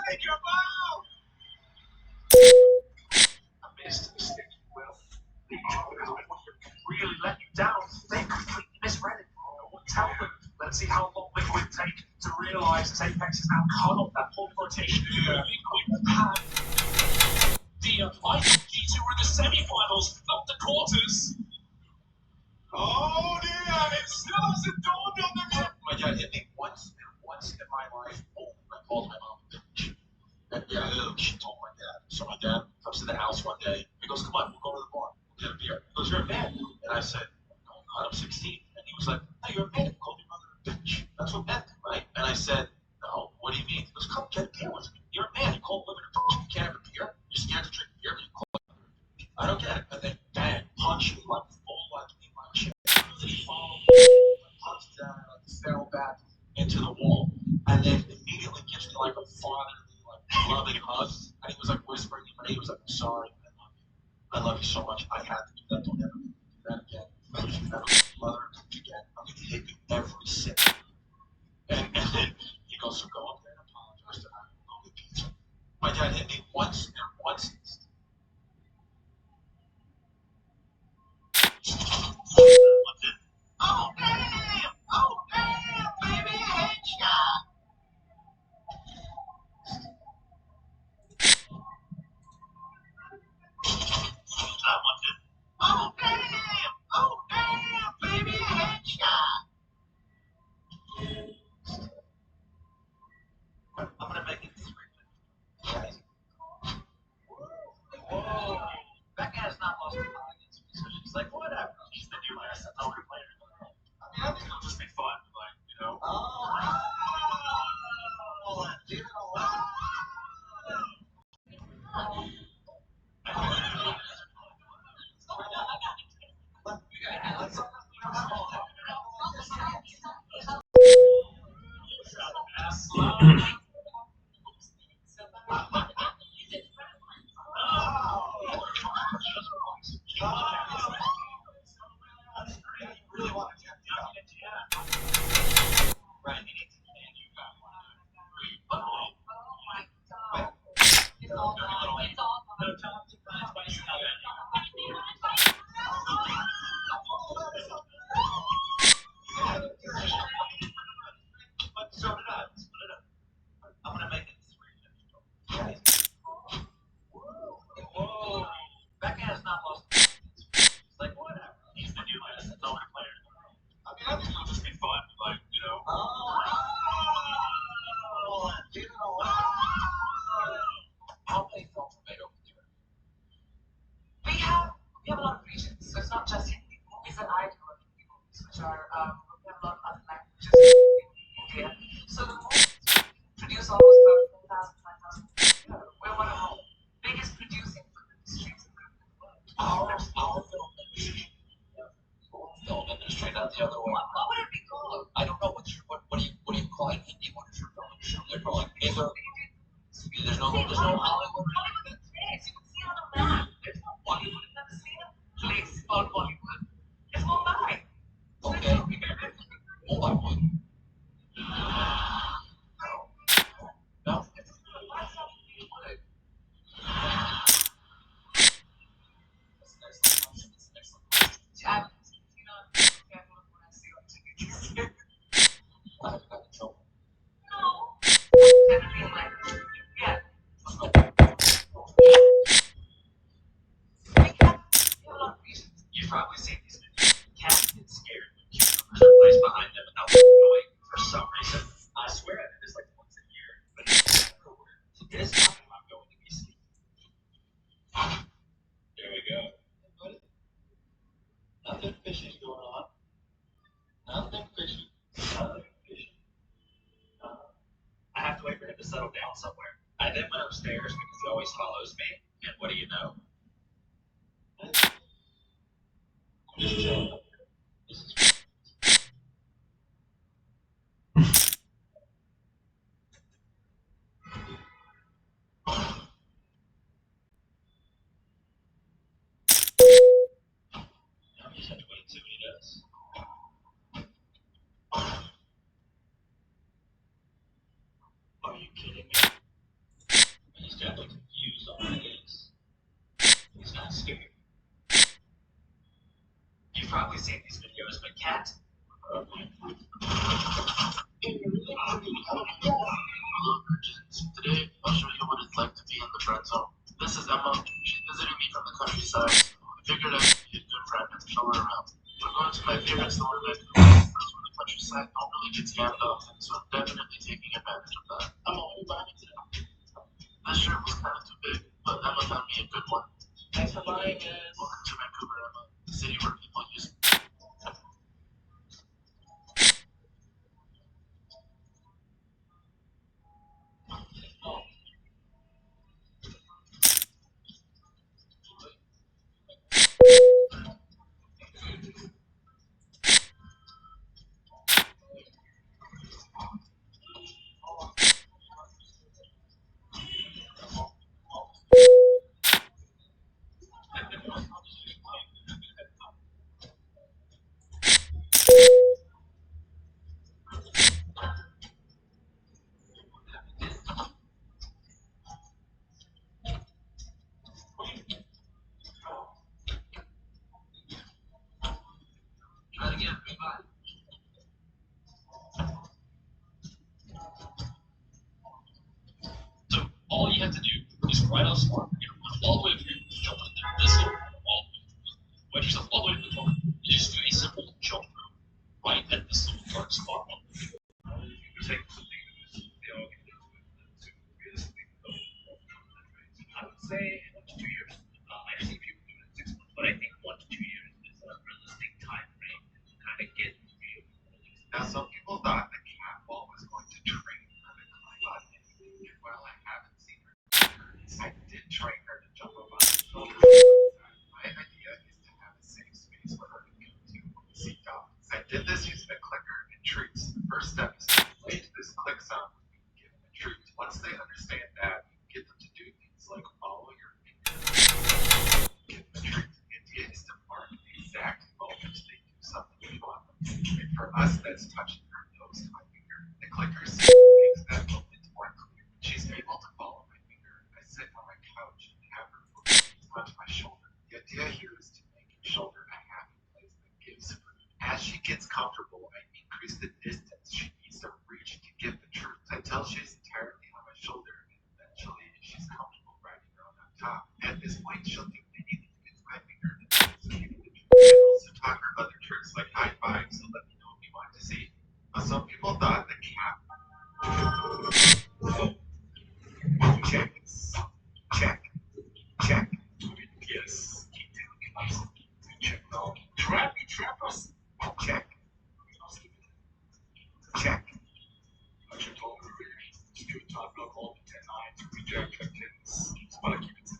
Take him out. Mr. Sticky Will. These audio can really let you down. They completely misread it. No one tell them. Let's see how long Liquid take to realize his apex is now cut off that point of rotation. Liquid have I thought G2 were in the semifinals, not the quarters. Oh dear, it still hasn't dawned on them yet. My dad hit me once in my life. Oh, I called my mom a bitch. And she told my dad. So my dad comes to the house one day. He goes, "Come on, we'll go to the bar. We'll get a beer." He goes, "You're a man." And I said, "No, I'm not. I'm 16." And he was like, "Hey, you're a man. Call your mother a bitch. That's what men do, right?" And I said, "No, what do you mean?" He goes, "Come get a beer with me. You're a man. You call women a bitch. You can't have a beer. You're scared to drink beer, but you call it a bitch. I don't get it." And then bang, punch me like full like in my chest. He followed me, punched down, and I fell back into the wall. And then immediately gives me like a fatherly, like loving hug. And he was like whispering in my ear. He was like, "I'm sorry, I love you so much. I had to do that. Don't ever do that again. If you ever mother again, I'm gonna hit you every single." And then he goes, "So go up there and apologize to her. Go get pizza." My dad hit me once and once. Oh damn! Oh damn, baby, headshot! That one did. Really want to I'm gonna make it 3. Whoa. Becca has not lost. It's like, whatever. He's been doing this. It's over to players. I mean, I think it'll just be fun. Like, you know. How many films are made over there? We have a lot of regions, so it's not just Hindi movies that I do, are Hindi movies, which are we have a lot of other languages in India. So the movies produce almost about 4,000, 5,000 a year. We're one of the biggest producing film industries in the world. Our film industry. Film industry, not the other way. What would it be called? I don't know. What do you call it? Hindi? What is your film industry? They're calling either. There's no Hollywood. Hollywood is place. You can see on the map. There's no Bollywood. You've never seen a place called Bollywood. It's Mumbai. Okay. Bollywood. No. You've probably seen these videos. Cats get scared when cucumbers are placed behind them without knowing for some reason. I swear I do this like once a year, but it's everywhere. It is time I'm going to be sneaky. There we go. Nothing fishy's going on. Nothing fishy. Nothing fishy. I have to wait for him to settle down somewhere. I then went upstairs because he always follows me, and what do you know? Just chilling. This is I just have to wait and see what he does. Are you kidding me? He's definitely confused on what it is. He's not scared. You've probably seen these videos, but Cat. Today, I'll show you what it's like to be in the friend zone. This is Emma. She's visiting me from the countryside. I figured I'd be a good friend and show her around. We're going to my favorite store in Vancouver. Those from the countryside don't really get scammed often, so I'm definitely taking advantage of that. I'm only buying it today. This shirt was kind of too big, but Emma found me a good one. Thanks for buying it. Welcome to Vancouver, Emma, the city where people use. try it again. Goodbye. So all you have to do is ride on smart. You're gonna run all the way through, jump in there, this little, all the way through. Wedge yourself all the way to the top. You just do a simple jump through right at this little dark spot. I would say 1 to 2 years. I've seen people do it in 6 months, but I think 1 to 2 years is a realistic time frame to kind of get real. Now, some people thought the catwalk was going to train her to climb up. And while I haven't seen her, I did train her to jump up on the shoulder. My idea is to have a safe space for her to go to when we see dogs. I did this using a clicker and treats. The first step is to wait this click sound. For us, that's touching her nose to my finger. The clicker makes that movement more clear. She's able to follow my finger. I sit on my couch and have her move onto my shoulder. The idea here is to make her shoulder a happy place that gives her. As she gets comfortable, I increase the distance she needs to reach to get the truth. Until she's entirely on my shoulder, and eventually she's comfortable riding around on top. At this point, she'll do anything to get to my finger. I also taught her other tricks like high fives, so let me know if you want to see. Some people thought the cat. Check. Check. Check. Yes. Keep doing it. Check. No. Trap me, trappers. Check. Check. I should talk to her. Just do a top block all the 10 9 to reject her tens. Just want to keep it simple.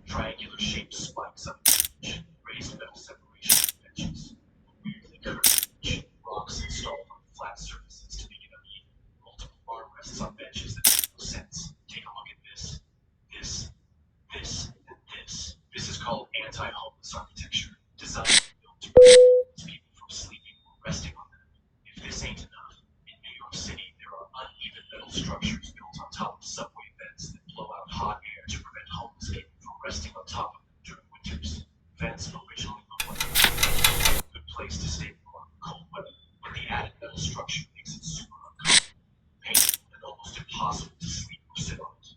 Triangular shaped spikes on the edge, raised metal separation benches, weirdly curved rocks installed on flat surfaces to make it uneven, multiple armrests on benches that make no sense. Take a look at this, and this. This is called anti-homeless architecture, designed and built to prevent people from sleeping or resting on them. If this ain't enough, in New York City there are uneven metal structures built on top of subway vents that blow out hot air to prevent homeless people from resting on top of them during winters. Vents originally looked like a good place to stay warm in cold weather, but the added metal structure makes it super uncomfortable, painful, and almost impossible to sleep or sit on it.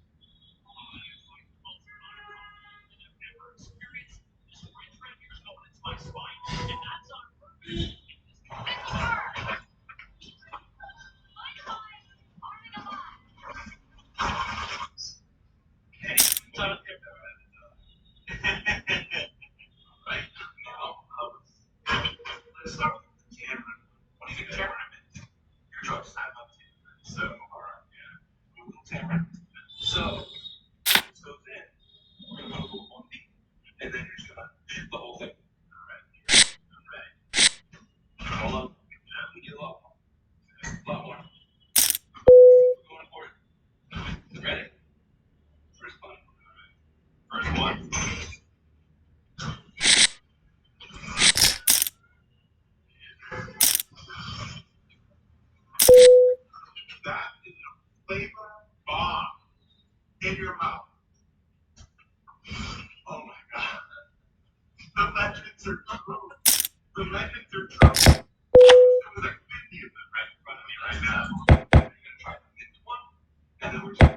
My spine, and that's on purpose. Right now, let's start with Cameron. What do you think Cameron meant? Your drugs time up to so, alright, yeah. Google Cameron. So, this goes in. We're gonna go one deep, and then you're just gonna hit the whole thing. Alright, ready. Hold on. Gently get low. A lot more. We're going for it. Ready? First one. Alright. First one. That is a flavor bomb in your mouth. Oh my god. The legends are true. The legends are true. There's like 50 of them right in front of me right now. You're gonna try to get to one, and then we're just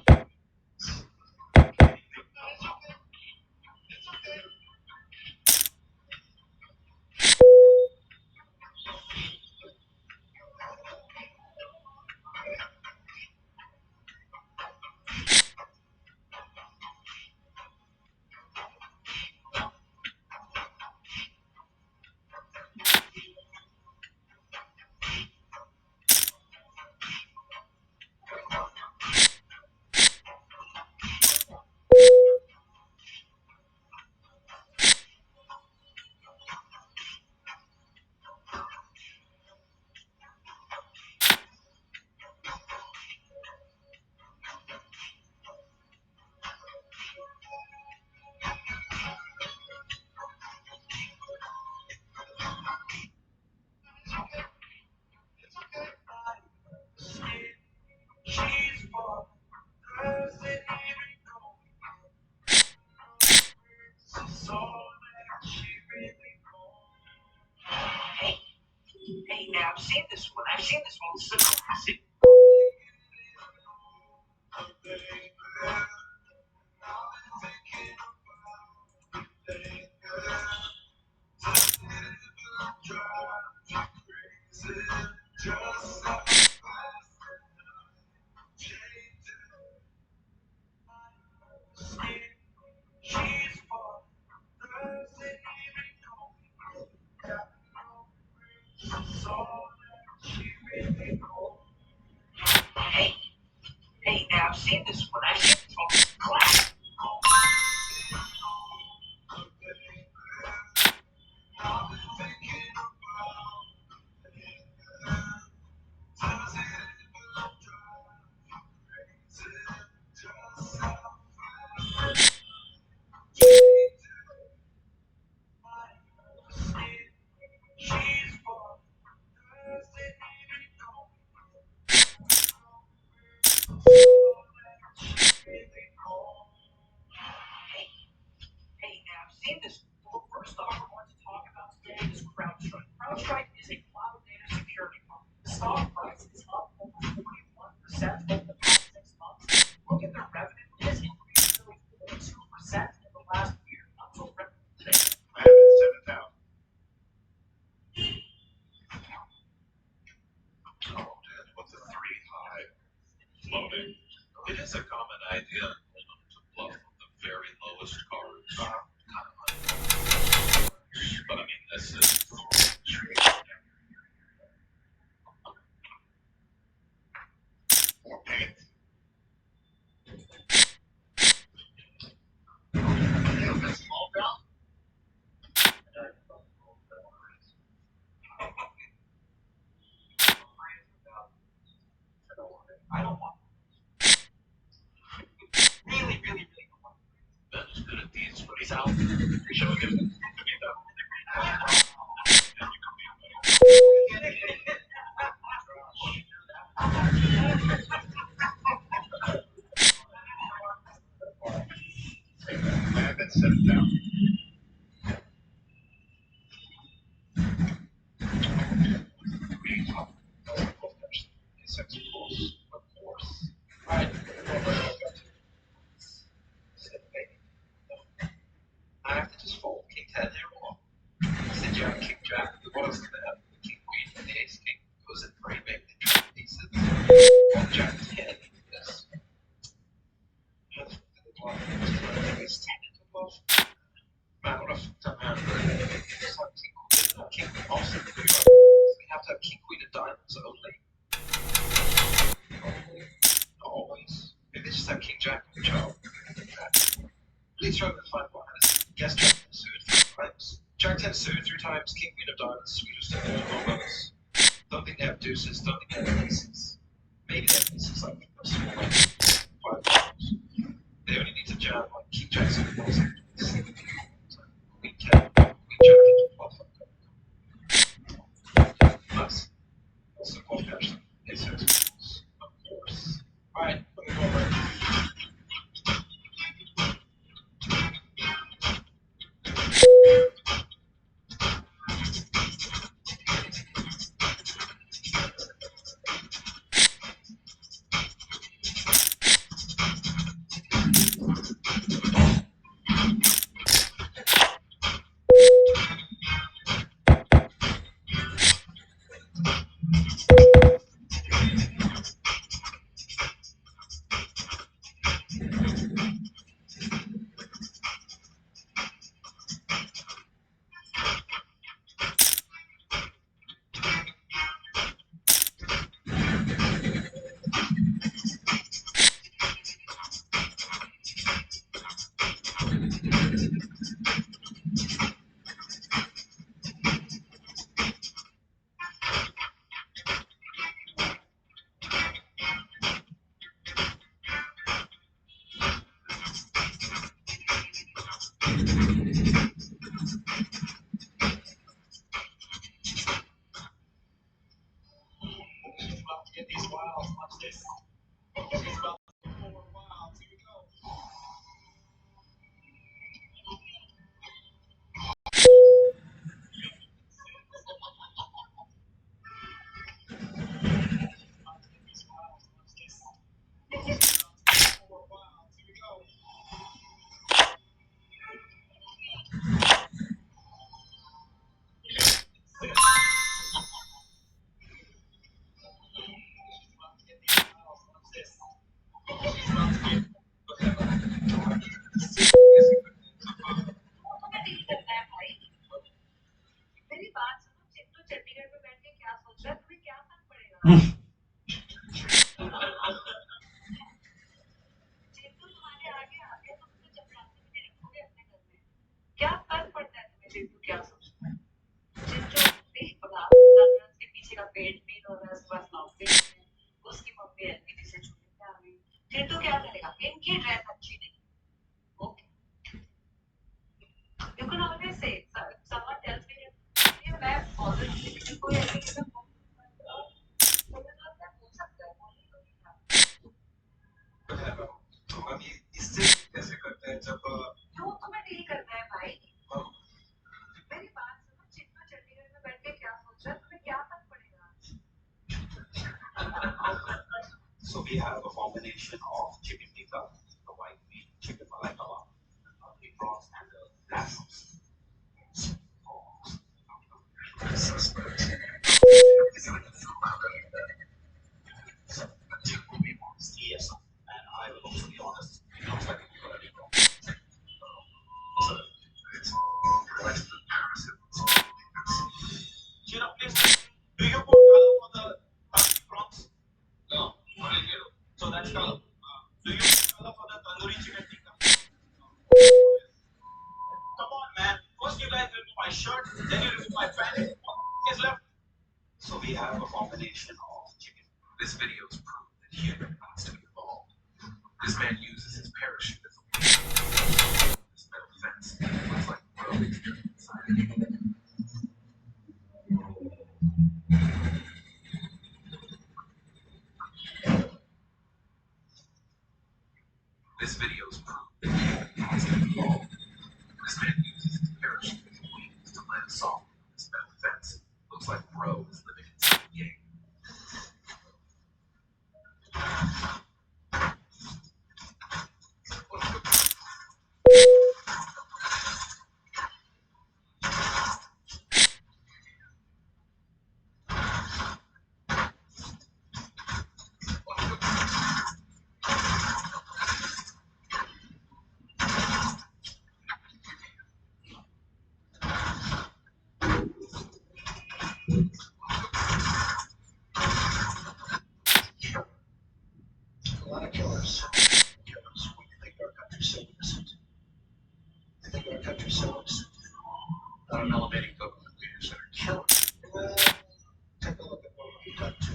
Hey, now I've seen this one. This is a classic. seen this one. I came from class. Hey, now I've seen this. Well, first off, I want to talk about today is CrowdStrike. CrowdStrike is a cloud data security company. The stock price is up over 41% over the past 6 months. Look at their revenue. It has increased nearly 42% in the last year. Until revenue today. I have it 7,000. Oh, Dad, what's a 3 high? Floating. It is a common idea to bluff the very lowest cards. But I mean, this is. More pain. Small bell? I don't want. Really don't want. Ben is good at these when he's out. Showing him to be that. I have it 7,000. Of course. Alright. I have to just fold king 10 here or sit you have king jack. What else do they have? The king queen and the ace king goes in very big and try pieces. Or jack 10. Yes. It's 10 into bluff. Man, what a fucked up hand. Just have king queen. King queen also. We have to have king queen and diamonds only. Always. Maybe they just have king jack and child. Please try to find one. Guess jack 10 suited 3 times. Jack 10 suited 3 times. King queen of diamonds. Sweetest of all bonus. Don't think they have deuces. Don't think they have aces. Maybe they have aces like this. 5 times. They only need to jam like king jack suited 1 second. Queen 10. Queen jack into 12. Nice. Also called cash. Ace X. Of course. Alright, let me go over. Get these wilds, watch this. He's about to 4 wilds. Here we go. These wilds, watch this. He's about to 4 wilds. Here we go. मेरी बात सुनो चित्तू चंडीगढ़ में बैठ के क्या सोच रहा है तुम्हें क्या फर्क पड़ेगा combination of chicken tikka, the white meat, chicken malai beef broth, and the naturals. Yes, and I will also be honest. It looks like a good idea. Please, do you put color for the prawns? No. What did you? So that's color. Do you put color for the tandoori chicken tikka? Come on, man. First you guys remove my shirt, then you remove my pants. What is left? So we have a combination of chicken. This video is proof that human needs to be involved. This man uses his parachute as a weapon. This metal fence looks like road inside. This video is proof that human needs to be involved. This man uses his parachute as a wings to land soft on this metal fence. Looks like bro is living inside the game. A lot of killers. Killers. What do you think our country's so innocent? You think our country's so innocent? Not an elevating government leaders that are killers. Well, take a look at what we've done to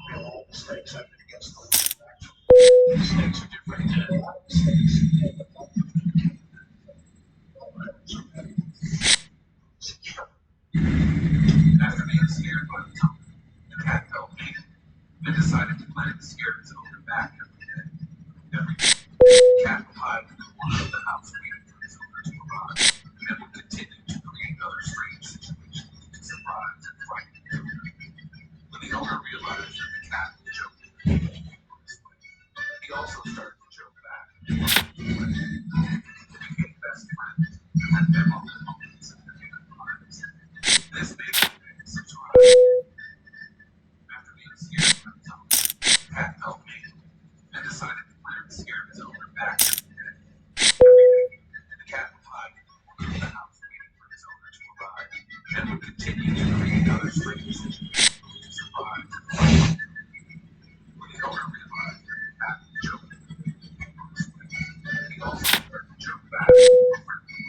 real all mistakes have been against the law. Mistakes are different. A lot of mistakes. After being scared by the tongue, the cat felt pain and decided to plant the scared zone in the back of the head. Every day, the cat would hide in the corner of the house waiting for his owner to arrive, and would continue to create other strange situations to surprise and frighten him. When the owner realized that the cat was joking, he also started to joke back. They became best friends and had memorable moments in their human lives. This made them surprised. After being scared by the tongue, the cat felt pain and decided to plant the scared owner back in the head. Every day, the cat would hide in the corner of the house waiting for his owner to arrive, and would continue to create other strange situations to survive and fight. When the owner realized that the cat was joking, he also started to joke back in a friendly way.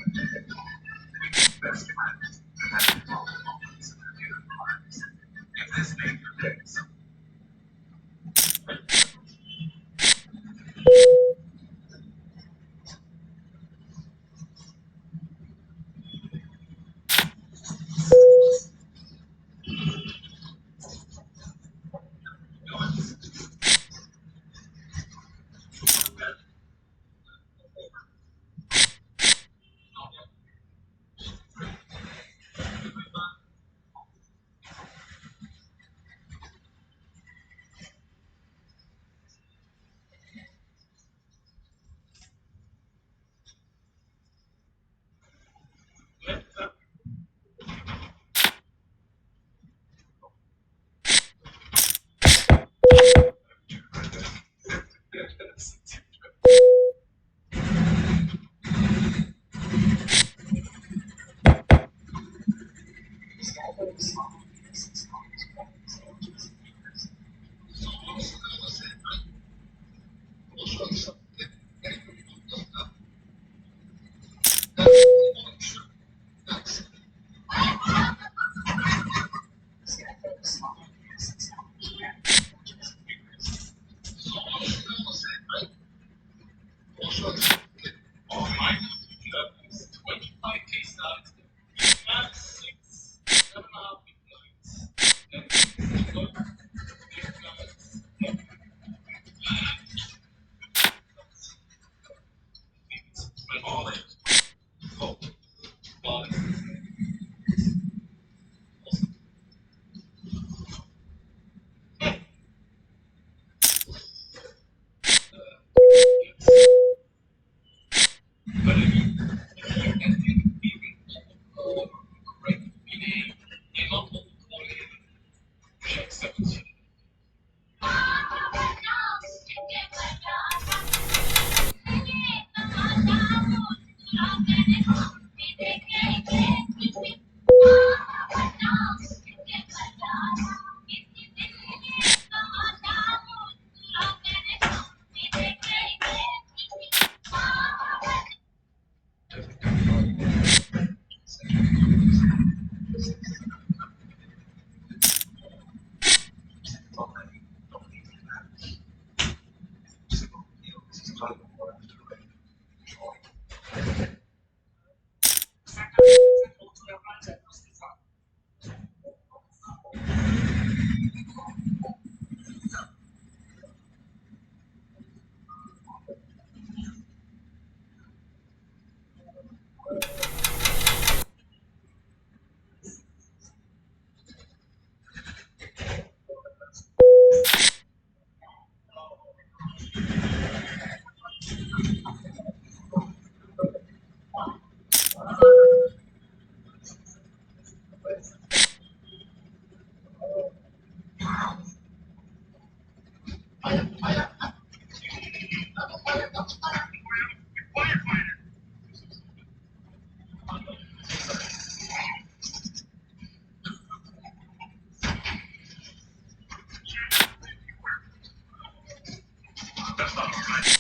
That's not alright.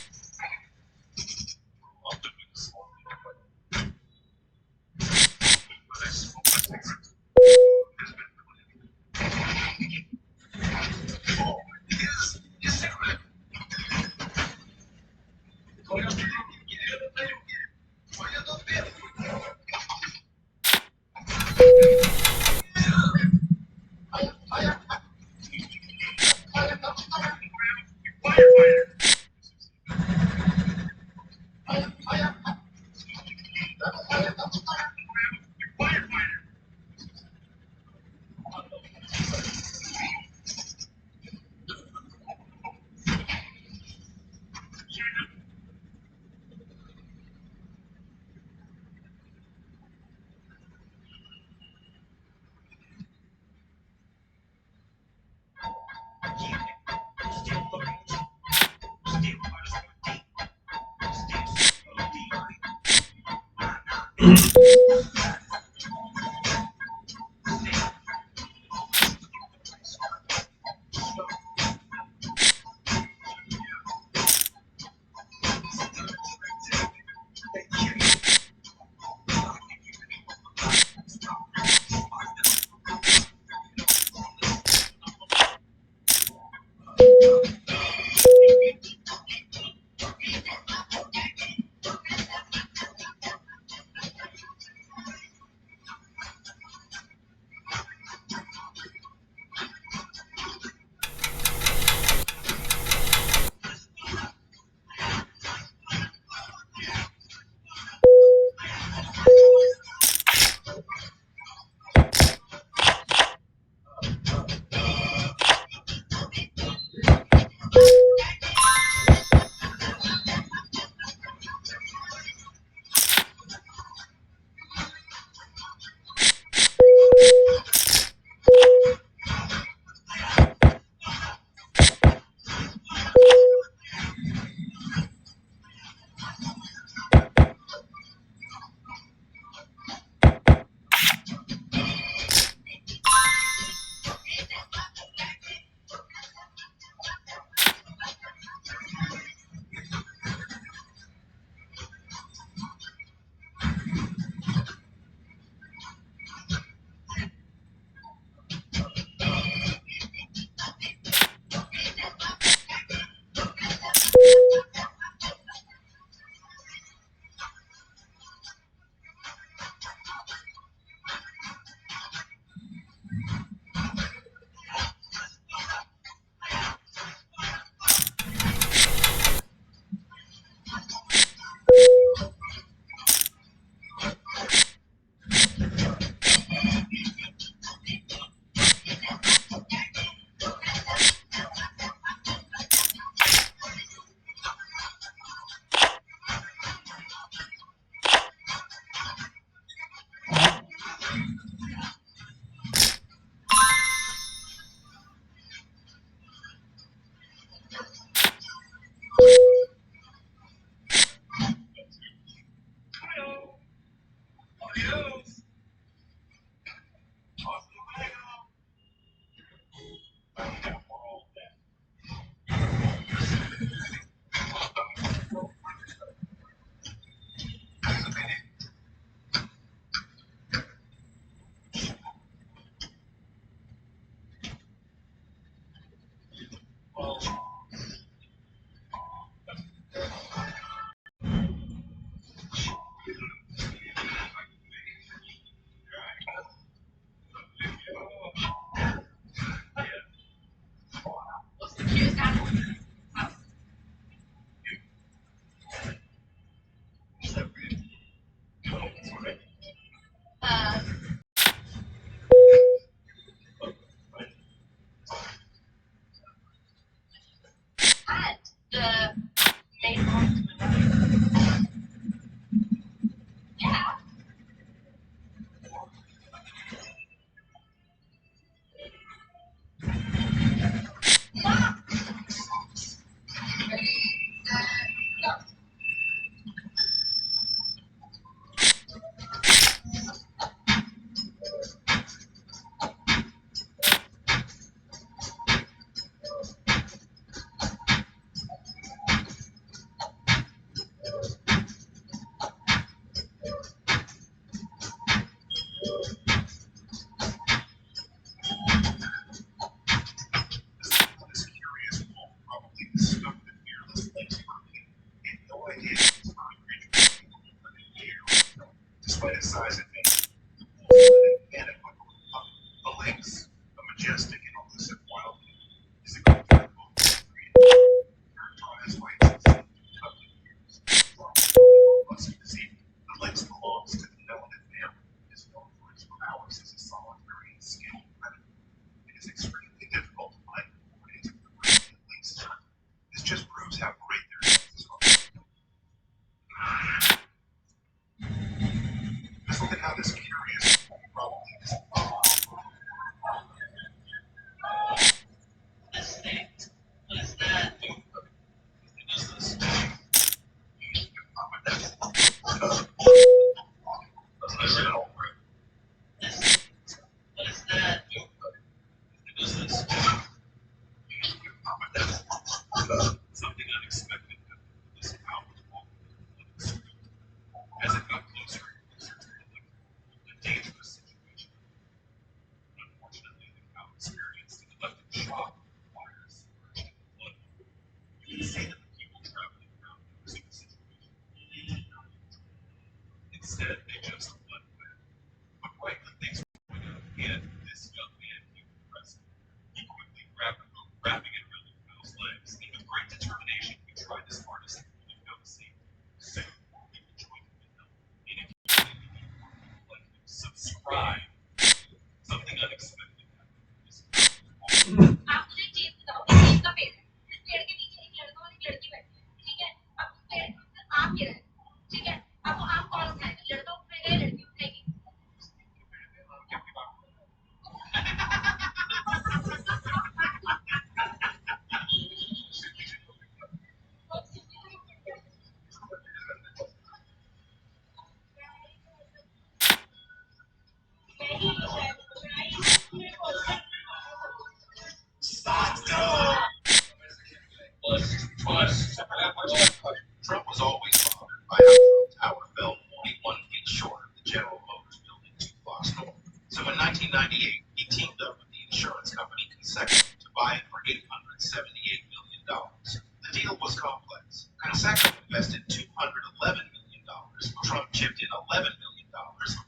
I'll do it this morning. But I smoke my cigarette. Has been oh, his cigarette. Adios. Hasta luego. Yeah, we're all dead. Well, What's the cutest animal? Uh, cat. The main one. Yeah. This curious wolf probably discovered the fearless lakes mermaid. He had no idea it was a creature for a year. Despite its size and nature, the wolf led in panic like a little puppy. The lynx, a majestic and elusive wild animal, is a great friend of both characterized by its distinct tugging ears. Musky disease. The lynx belongs to the elephant family and is known for its powers as a solitary and skilled predator. It is extremely difficult to find coordinated groups that lynxes hunt. This just proves how great their senses are. Just look at how this curious wolf probably is. This thing. What is that? What is this? Doesn't it all work? This. What is that? What is this? Something unexpected happened to this powerful wolf. As it got closer and closer to the lake, a dangerous situation. Unfortunately, the cow experienced an electric shock from the wires surged in the blood. You can see that the people traveling around noticing the situation. They did not control it. Instead, they just fled away. But right when things were going out of hand, this young man came to the rescue. He quickly grabbed a rope, wrapping it around the cow's legs, and with great determination, he tried his hardest to pull the cow to safety. Soon, people joined him in help. And if you really need more people like him, subscribe. Something unexpected happened to this powerful wolf. आप मुझे चीज बताओ चीज का पेड़ है इस पेड़ के नीचे एक लड़का और एक लड़की बैठी है ठीक है अब पेड़ आम गिरा है ठीक है अब वो आम कौन उठाएगा लड़का उठाएगा या लड़की उठाएगी Trump was always bothered by how Trump Tower fell only 1 feet short of the General Motors building 2 blocks north. So in 1998, he teamed up with the insurance company Conseco to buy it for $878 million. The deal was complex. Conseco invested $211 million. Trump chipped in $11 million,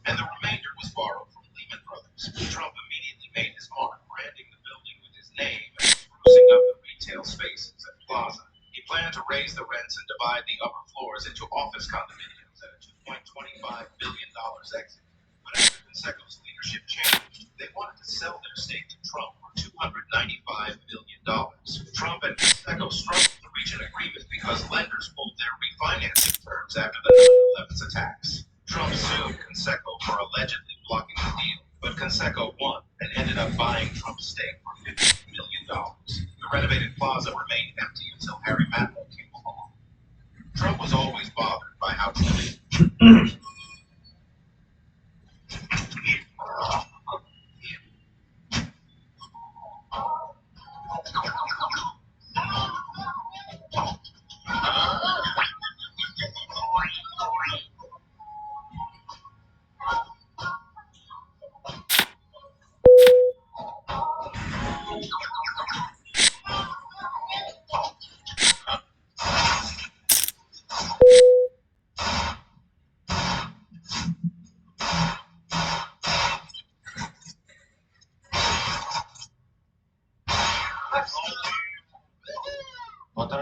and the remainder was borrowed from Lehman Brothers. Trump immediately made his mark, branding the building with his name and sprucing up the retail spaces and plaza. He planned to raise the rents and divide the upper floors into office condominiums at a $2.25 billion exit. But after Conseco's leadership changed, they wanted to sell their stake to Trump for $295 million. Trump and Conseco struggled to reach an agreement because lenders pulled their refinancing terms after the 9/11 attacks. Trump sued Conseco for allegedly blocking the deal, but Conseco won and ended up buying Trump's stake for $50 million. The renovated plaza remained empty until Harry Matlow came along. Trump was always bothered by how Trump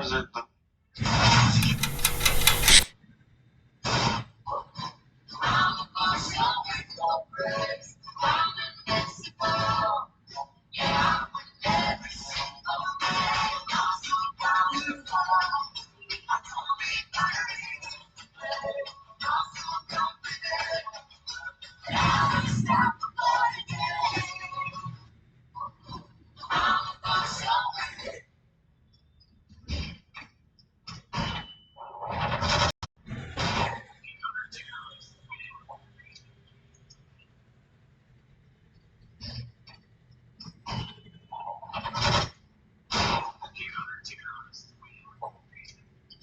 is it the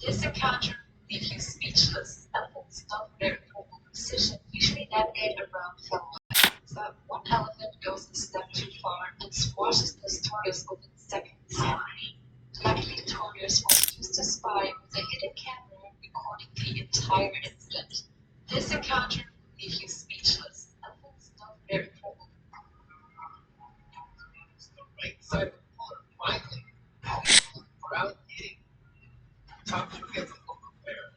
This encounter will leave you speechless. Elephants don't very vocal precision usually navigate around fellow elephants. But one elephant goes a step too far and squashes this tortoise within seconds. Luckily, the tortoise was used to spy with a hidden camera recording the entire incident. This encounter will leave you speechless. Elephants don't very vocal. The right side of the water, finally. We're out eating. Time to get the book prepared.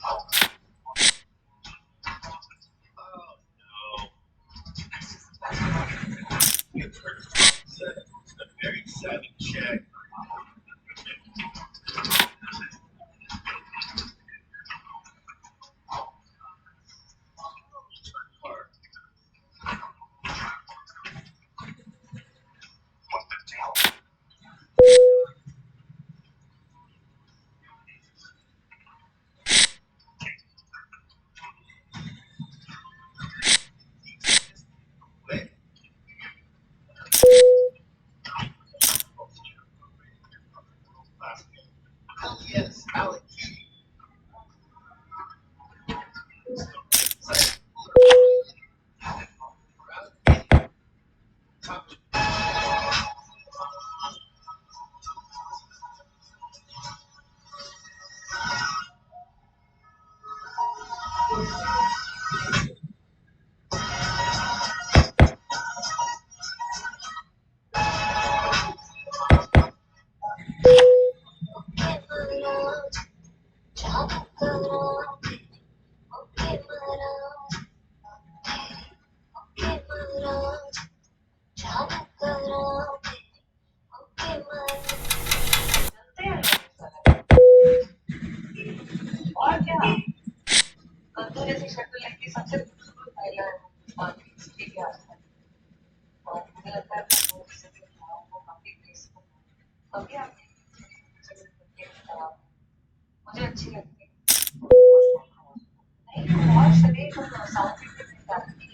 Oh no. It's a very savvy check. What the hell? Wait. Hell yes, Alex. और क्या बंदर जैसी शक्ल की सबसे खूबसूरत महिला है बाकी किसी के आसपास और मुझे लगता है वो किसी को काफी ग्रेसफुल है कभी आप मुझे अच्छी लगती है नहीं बहुत शरीर को साउथ इंडियन डालती है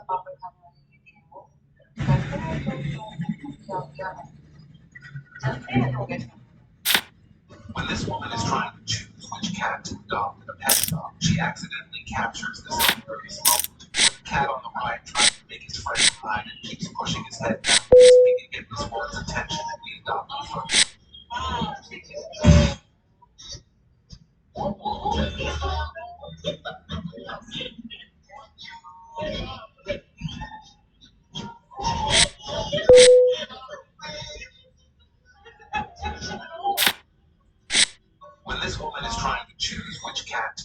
पापड़ खाने वाली लेती है वो करते हैं तो क्या है चलते हैं लोग ऐसा When this woman is trying to choose which cat to adopt in a pet shop, she accidentally captures this hilarious moment with the cat on the right trying to make his friend hide and keeps pushing his head down, speaking to get this woman's attention that we adopted from her. When this woman is trying to choose which cat.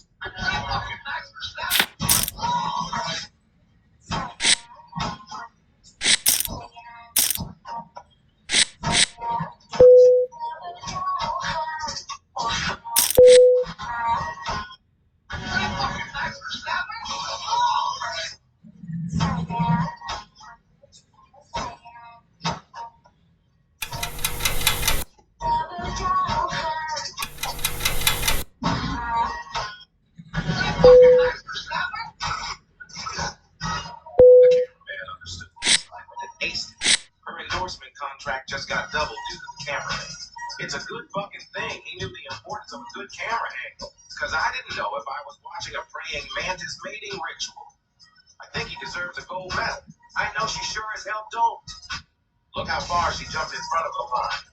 Her endorsement contract just got doubled due to the camera angle. It's a good fucking thing he knew the importance of a good camera angle. Because I didn't know if I was watching a praying mantis mating ritual. I think he deserves a gold medal. I know she sure as hell don't. Look how far she jumped in front of the line.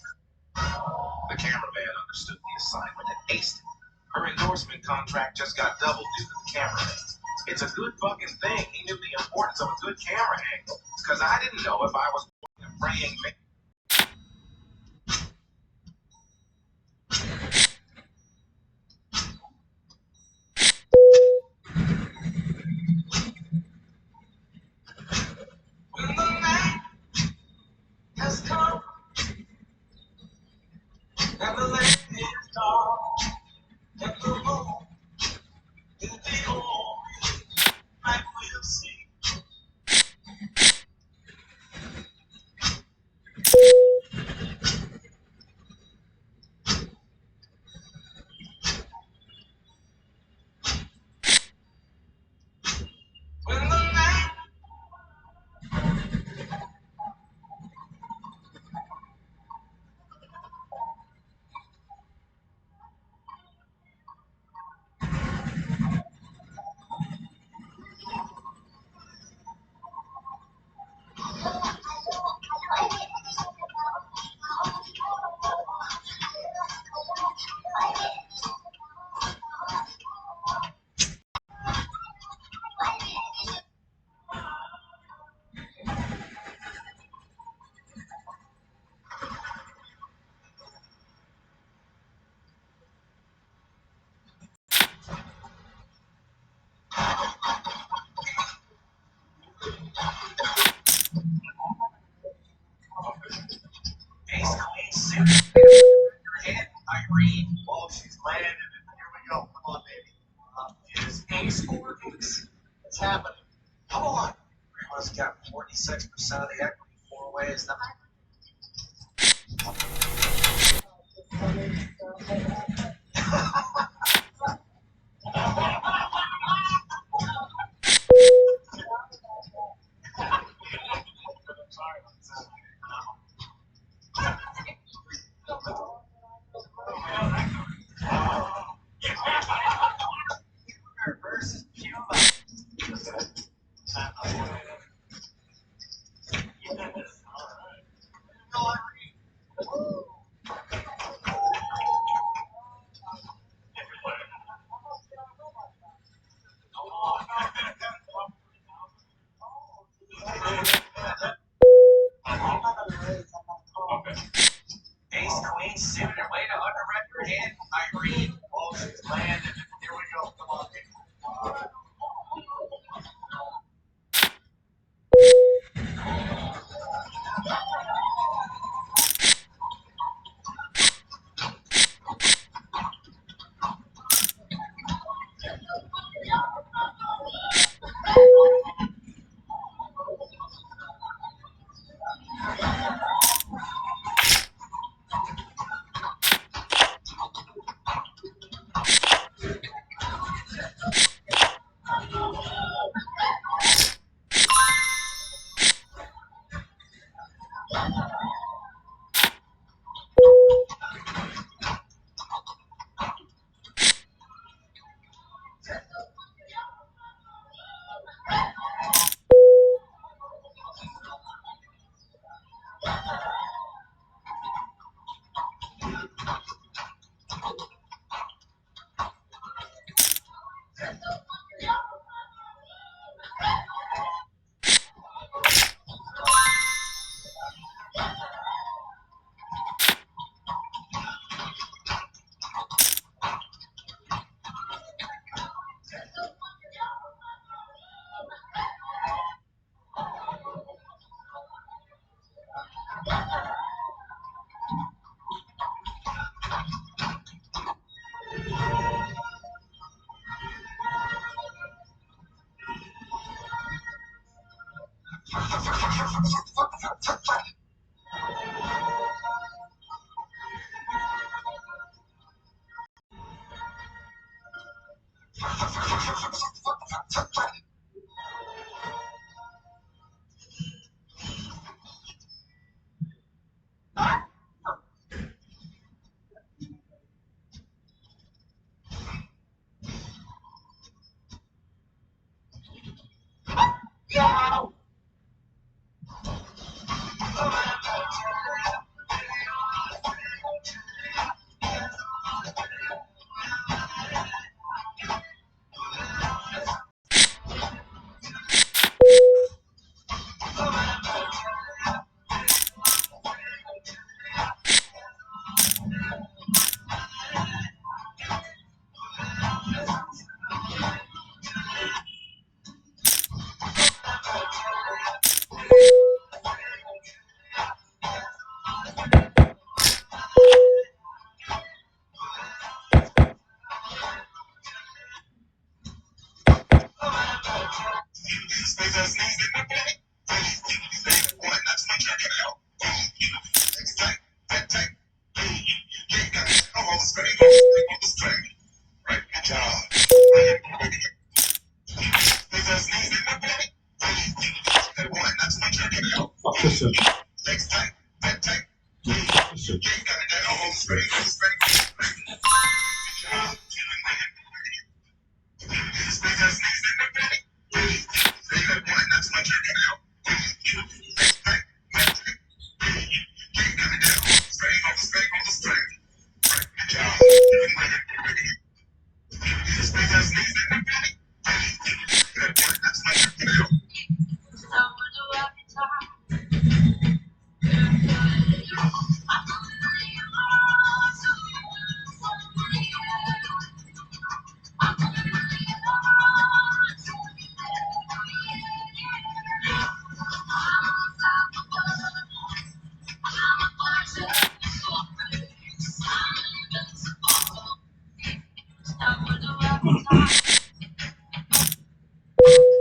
The cameraman understood the assignment and aced it. Her endorsement contract just got doubled due to the camera angle. It's a good fucking thing he knew the importance importance of a good camera angle, because I didn't know if I was praying. When the night has come and the land is dark and the moon is the only light we'll see. When the night Ace Queen suit. Her head, Irene. Oh, she's landed. Here we go. Come on, baby. Is Ace or Ace? It's happening. Come on. Grandma's got 46% of the equity. 4 ways. Versus Cuba. Ace Queen suited her way to under record hand. Irene. Oh, she's landed. Here we go. Come on, baby.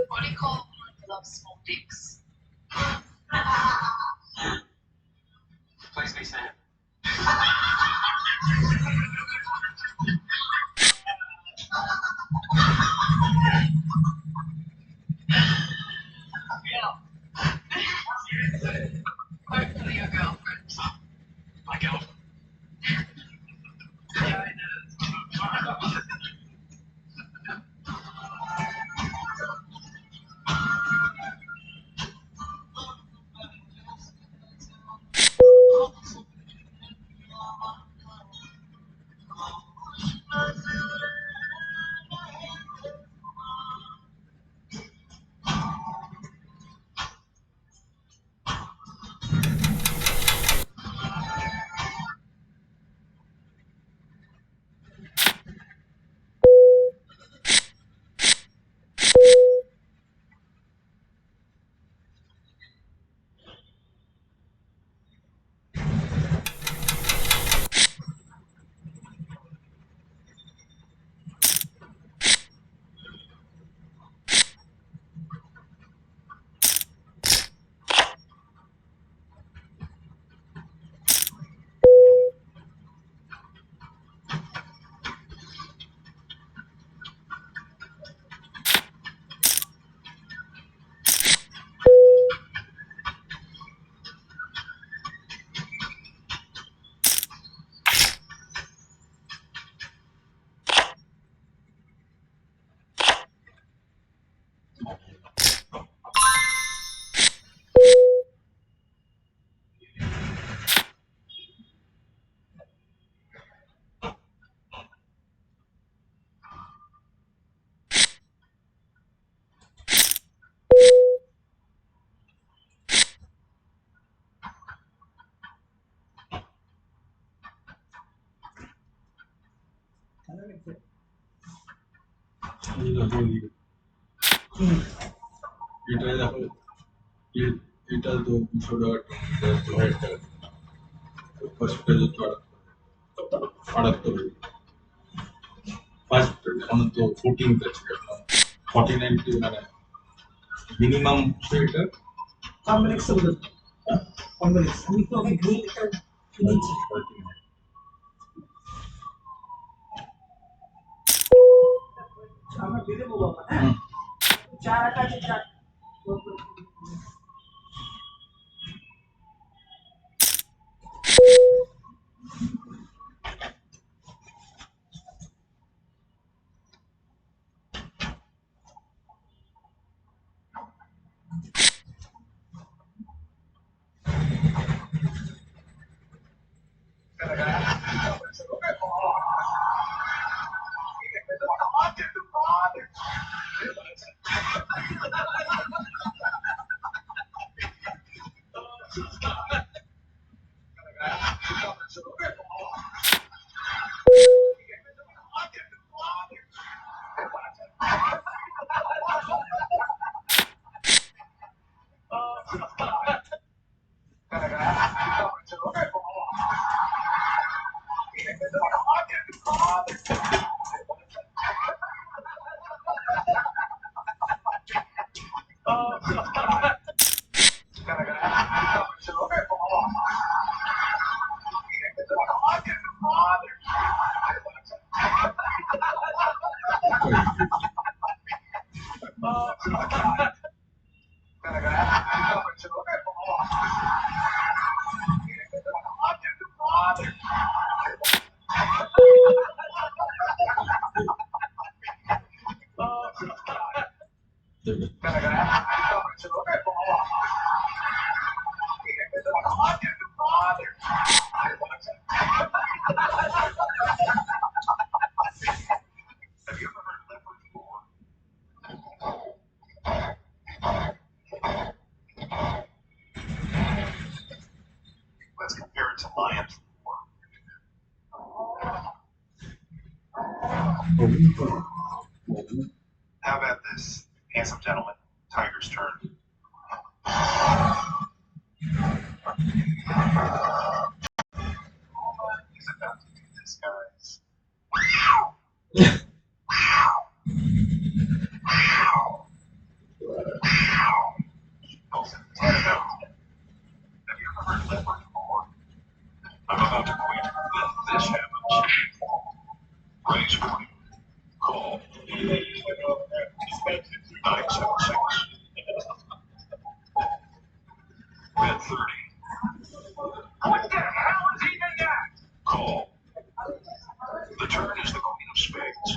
What do you call a woman who loves small dicks? Please be sad. Hopefully your girlfriend. My girlfriend. Yeah, I know. এটা তো 200 টাকা first পেজে তো 78 first এখন তো 14 আছে এখন 49 মানে মিনিমাম সেটা কমপ্লেক্স বলে কমপ্লেক্স আমি তো আমি গ্রুপটা কিনেছি আমরা বেরে বলবো হ্যাঁ চারটা আছে চার How about this, handsome gentleman? Tiger's turn. He's about to do this, guys. Have you ever heard leopard before? I'm about to quit. Then this happens. Raise 40. Call 976. Bet 30. What the hell is he doing that? Call. The turn is the queen of spades.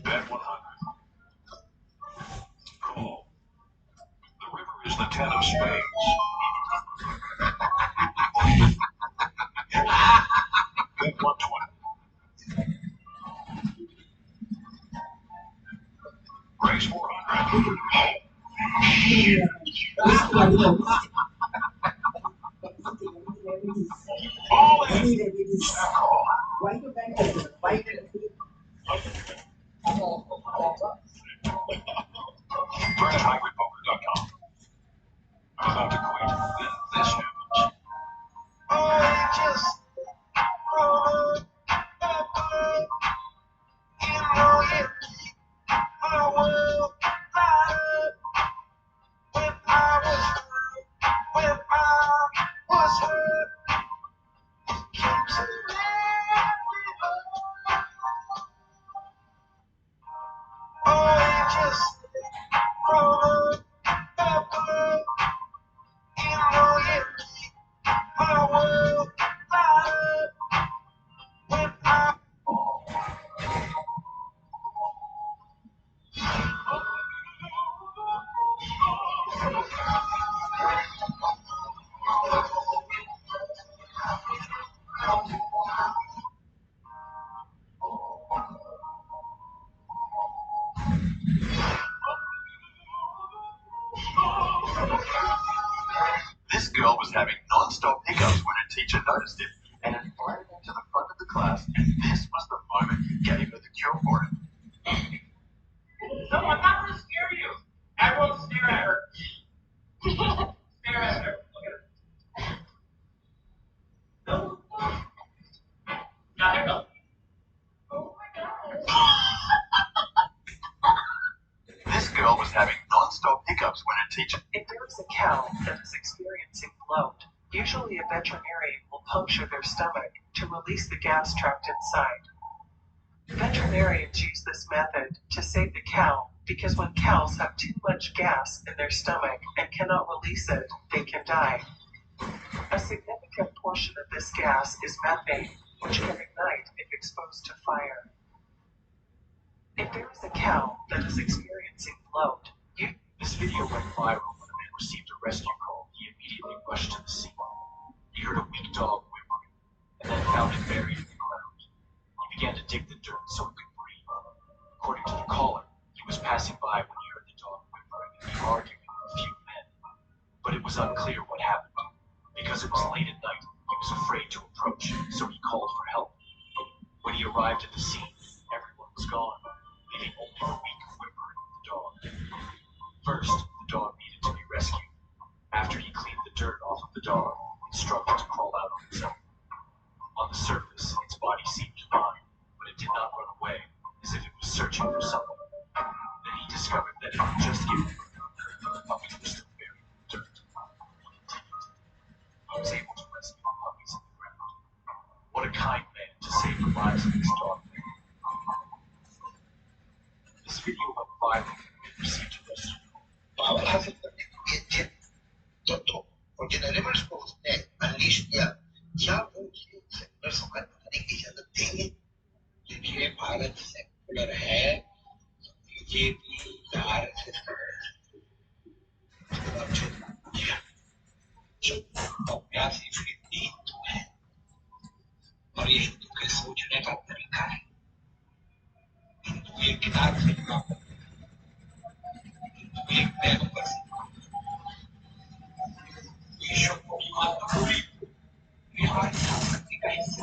Bet 100. Call. The river is the 10 of spades. Bet 120. Raise 400. All in. Snap call. TourneyPoker.com. I'm about to quit. Then this happens. Oh, he just rolled up, you know it. My world light up when I was hurt. Came to let me oh, he just rolled up, you know it. My world light up when I This girl was having non-stop hiccups when her teacher noticed it and invited her to the front of the class, and this was the moment he gave her the cure for it. No, I'm not going to scare you. Everyone stare at her. Stare at her. Look at her. No. Got hiccup. Oh my god. This girl was having non-stop hiccups when her teacher... If there is a cow that is experiencing bloat, usually a veterinarian will puncture their stomach to release the gas trapped inside. Veterinarians use this method to save the cow because when cows have too much gas in their stomach and cannot release it, they can die. A significant portion of this gas is methane, which can ignite if exposed to fire. If there is a cow that is experiencing bloat, This video went viral when a man received a rescue call. He immediately rushed to the scene. He heard a weak dog whimpering, and then found it buried in the ground. He began to dig the dirt so it could breathe. According to the caller, he was passing by when he heard the dog whimpering and be arguing with a few men. But it was unclear what happened. Because it was late at night, he was afraid to approach, so he called for help. When he arrived at the scene, everyone was gone, leaving only the weak whimpering of the dog. First, the dog needed to be rescued. After he cleaned the dirt off of the dog, it struggled to crawl out on its own. On the surface, its body seemed fine, but it did not run away, as if it was searching for something. Then he discovered that it had just given birth. The puppy was still buried in the dirt. He was able to rescue the puppies in the ground. What a kind man to save the lives of his dog. This video went viral and received a rescue. Power has a Toto, porque tenemos unleashed क्या वो secular सरकार बनाने की इजाजत देंगे? देखिए Bharat secular है, BJP RSS जो अभ्यासी फिरती है और ये हिंदू के सोचने का तरीका है। हिंदू एक किताब से एक पैगंबर से विश्व को मात्र पूरी बिहार की संस्कृति का हिस्सा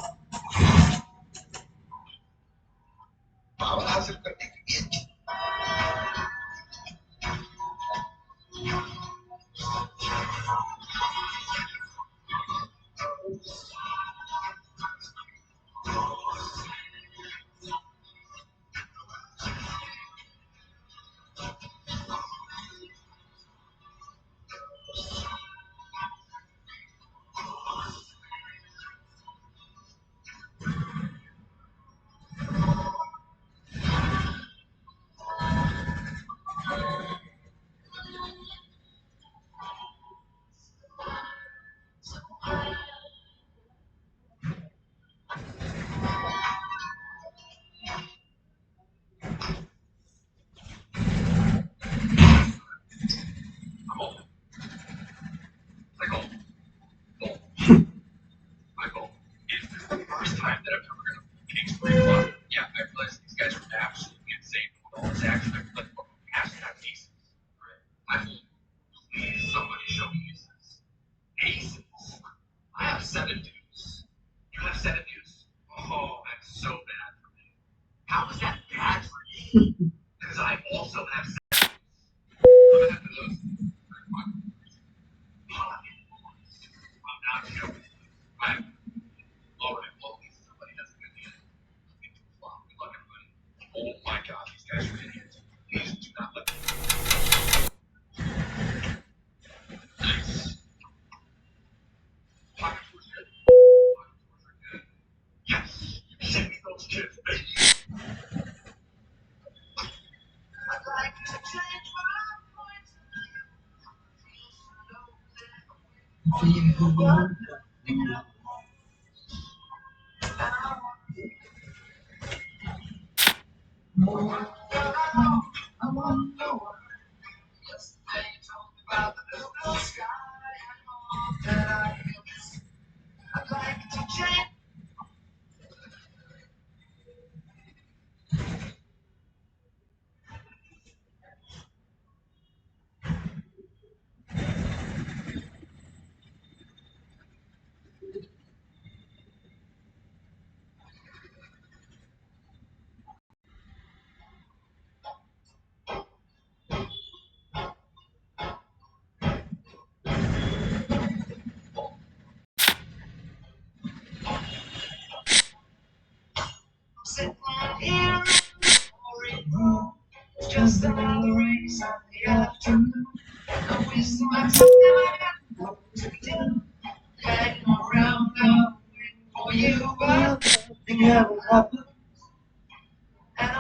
have 7 dudes. You have 7 dudes. Oh, that's so bad for me. How is that bad for you? Because I also have 7 dudes. I'm gonna have to lose. I'm not joking. I'm alright. Well, at least somebody has a good hand. Into a flop. Good luck, everybody. Oh my god, these guys are idiots. Please do not let them. Nice. Pocket fours good. Pocket fours are good. Yes. Send me those chips, baby. I'd like to change my point of view. For you, but nothing else. More. I want no one. Yesterday you told me about the blue sky and all that I miss. I'd like to change. Sitting here in the pouring room. It's just another race of the afternoon. I wish my time I got what to do. Hanging around now waiting for you, but nothing ever happened. And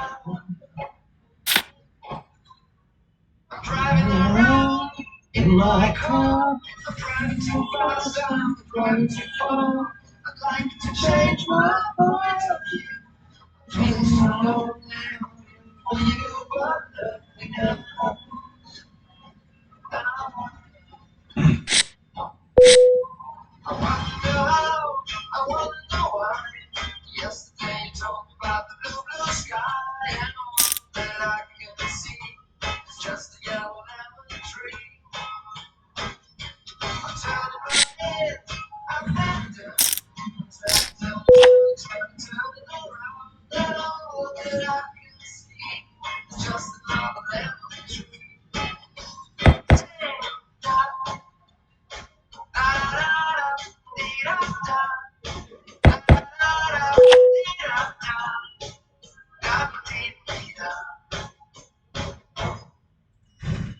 I'm driving around in my car. I'm driving too fast, I'm driving too far. I'd like to change my point of view. Feeling so lonely for you, but nothing ever happened. And I wonder how, I wonder why. Yesterday you told me about the blue sky and all that I can see is just a yellow lemon tree. I'm turning my head, I'm back down. I'm turning around, and all that I can see is just another lemon tree.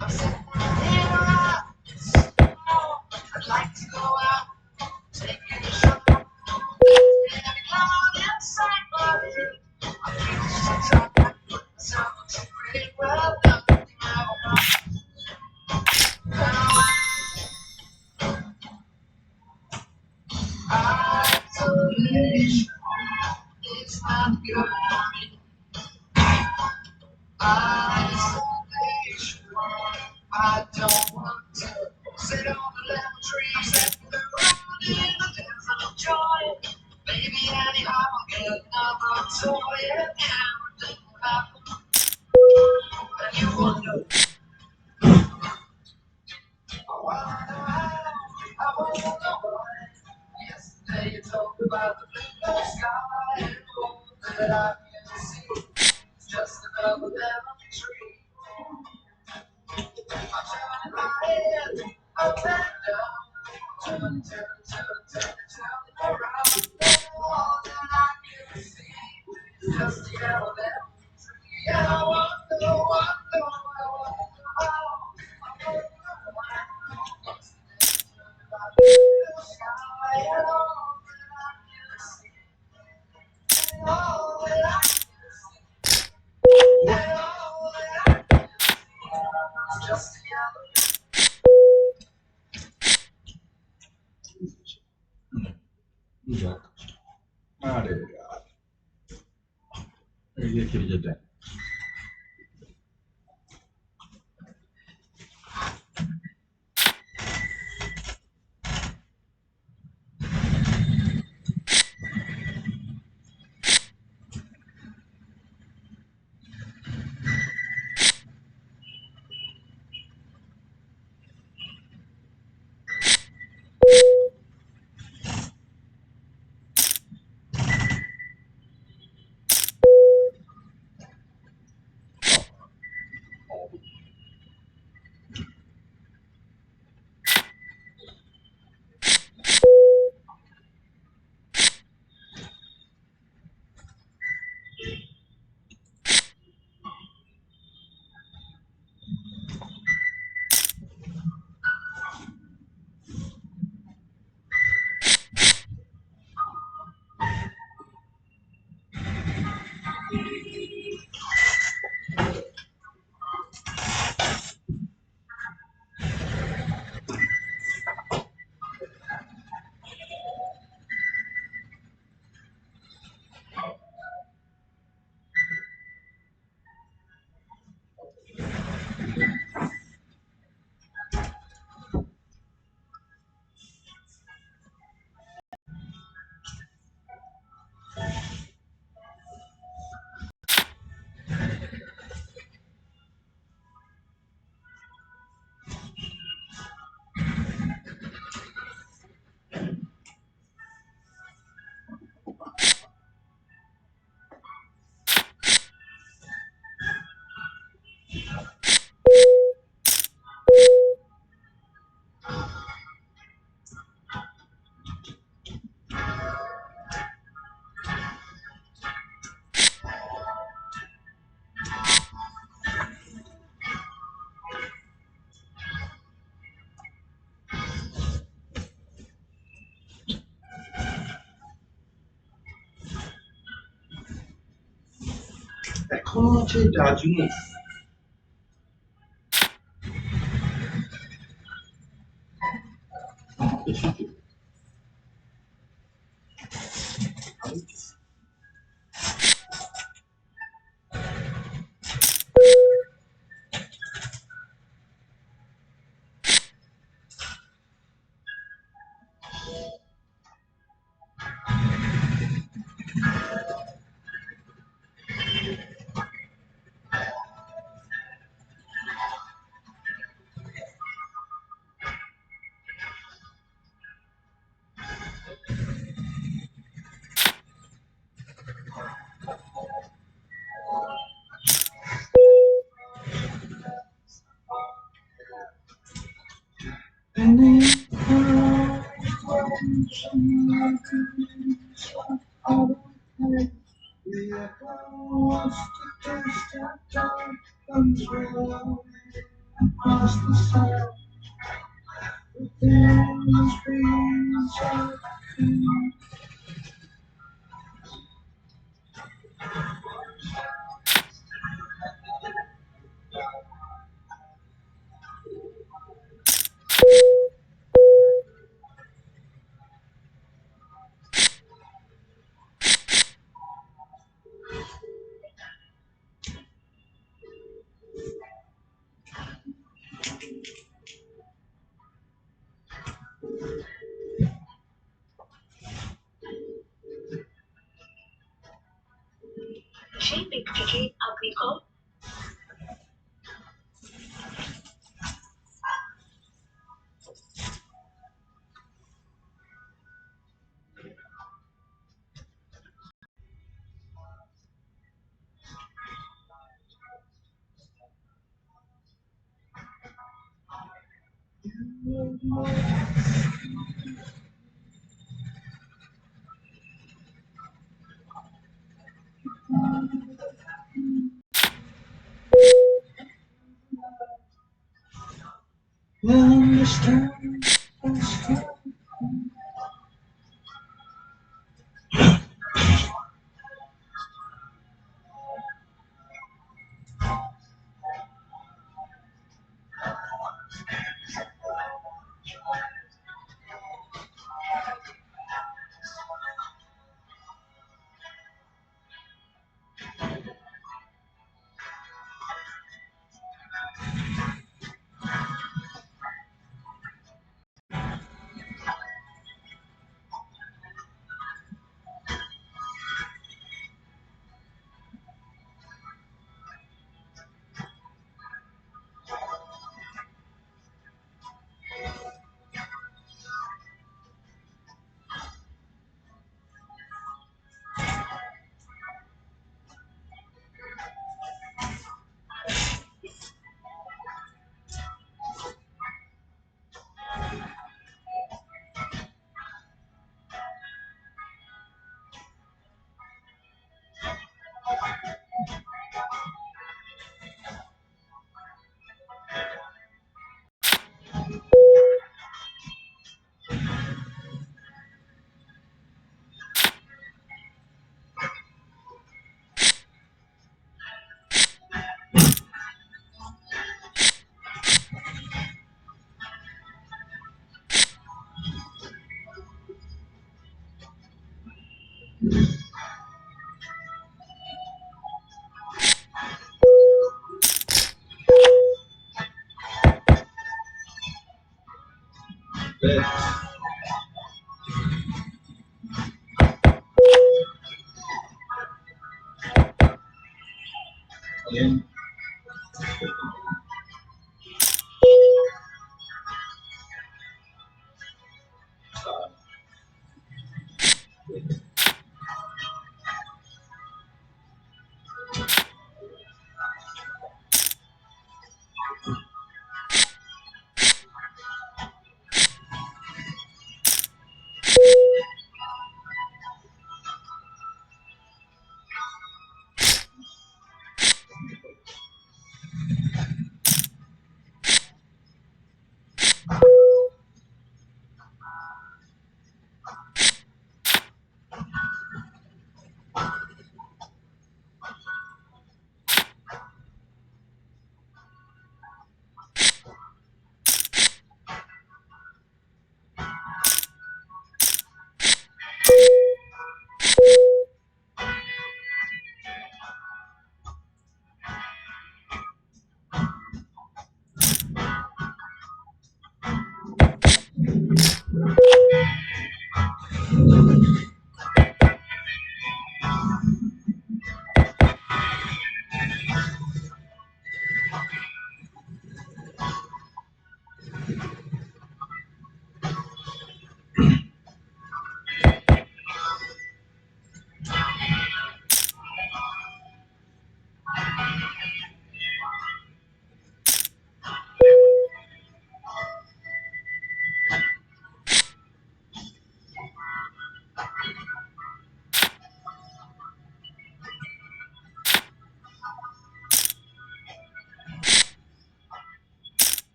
I'm sitting here I'd like to go out, take a shot, and cloud inside my head. I feel so tired, put myself to pretty well, nothing ever isolation is not good for me. Isolation, I don't want to sit on the lemon tree, sit around in the desert of joy. Maybe anyhow I'll get another toy and everything will happen. And you will know. I wonder how, I wonder why. Yesterday you talked about the blue sky and all that I can see. It's just another lemon tree. I'm turning my head up and down, turning around. All that I can see is just a yellow lemon tree. And I wonder how, I wonder why. About the blue sky and all that I can see, and all that I can see, and all that I can see is just a yellow. अरे यार ये cricket है এখনো আছে এটা আজও। সেই ব্যক্তিকে আপনি call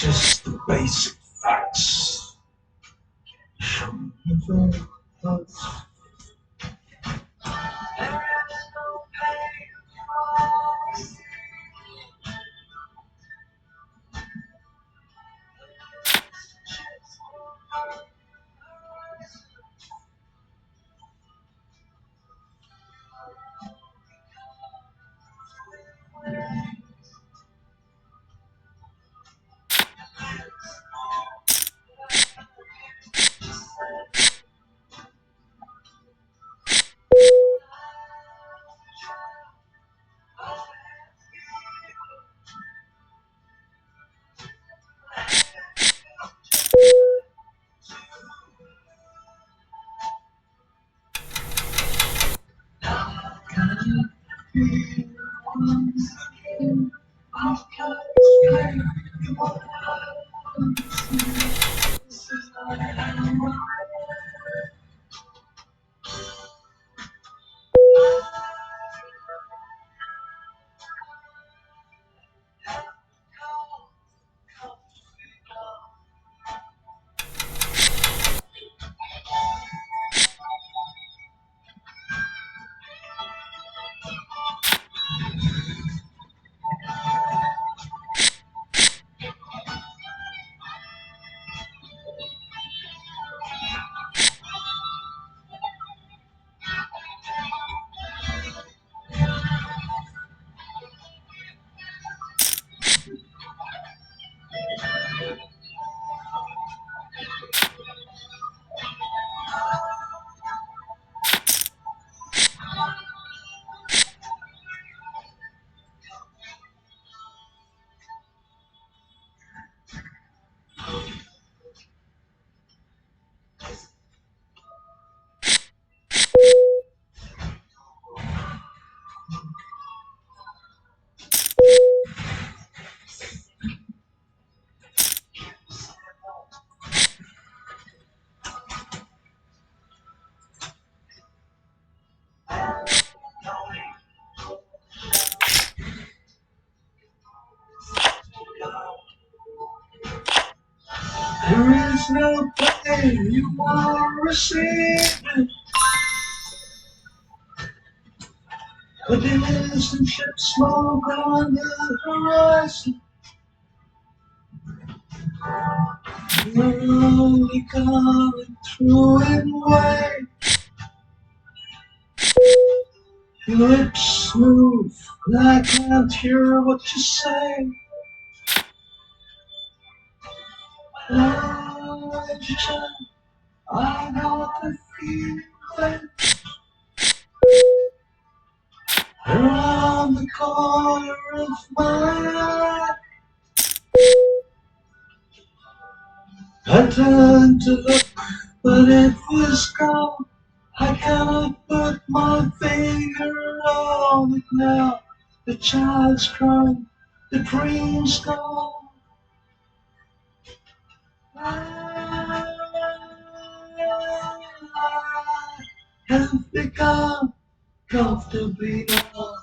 Just the basic facts. Show me the thoughts. There is no pain you won't receive. A distant ship smoke on the horizon. You're only coming through in white. Your lips move, and I can't hear what you say. I got the feeling around the corner of my eye. I turned to look, but it was gone. I cannot put my finger on it now. The child's crying, the dream's gone. I have become comfortably numb.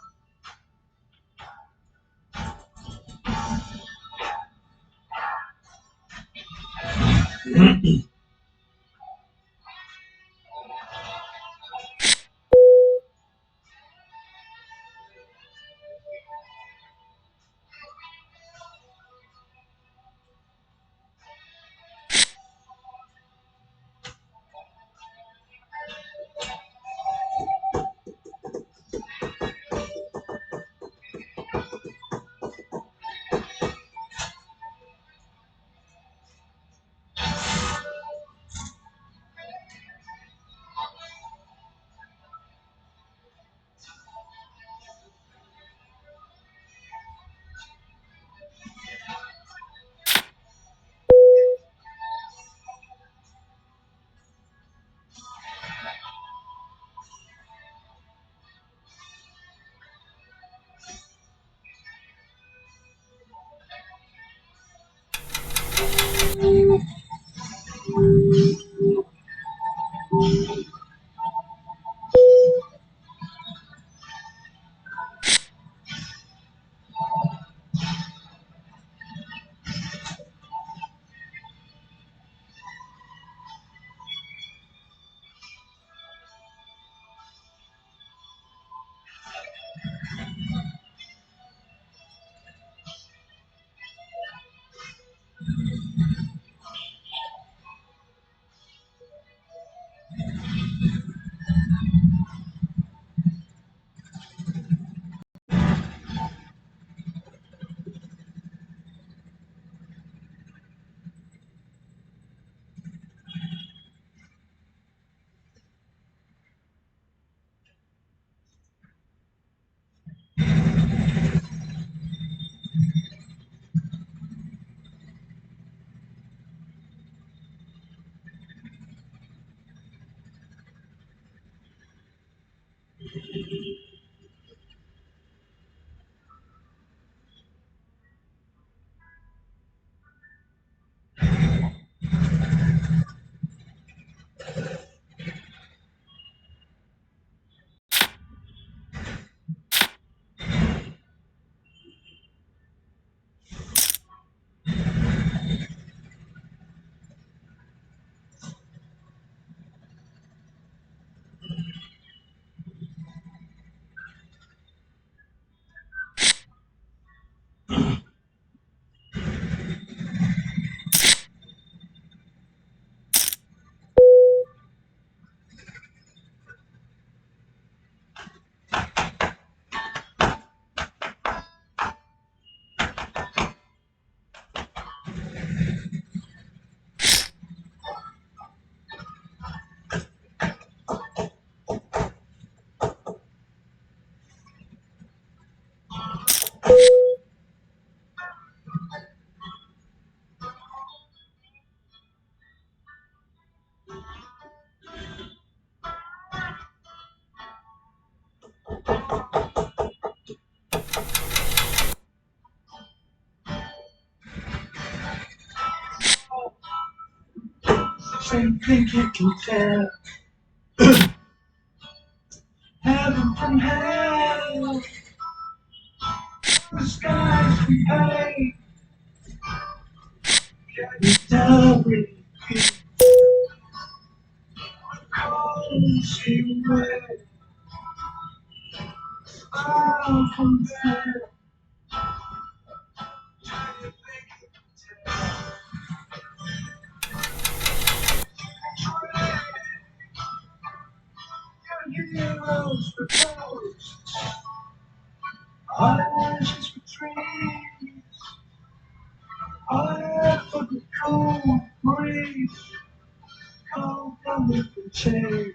Same thing you can tell. Heaven from hell. The skies we pay. Can you tell me? Calls you away. Far from there. Heroes for ghosts, ashes for trees, fire for the cold breeze, cold from the chain.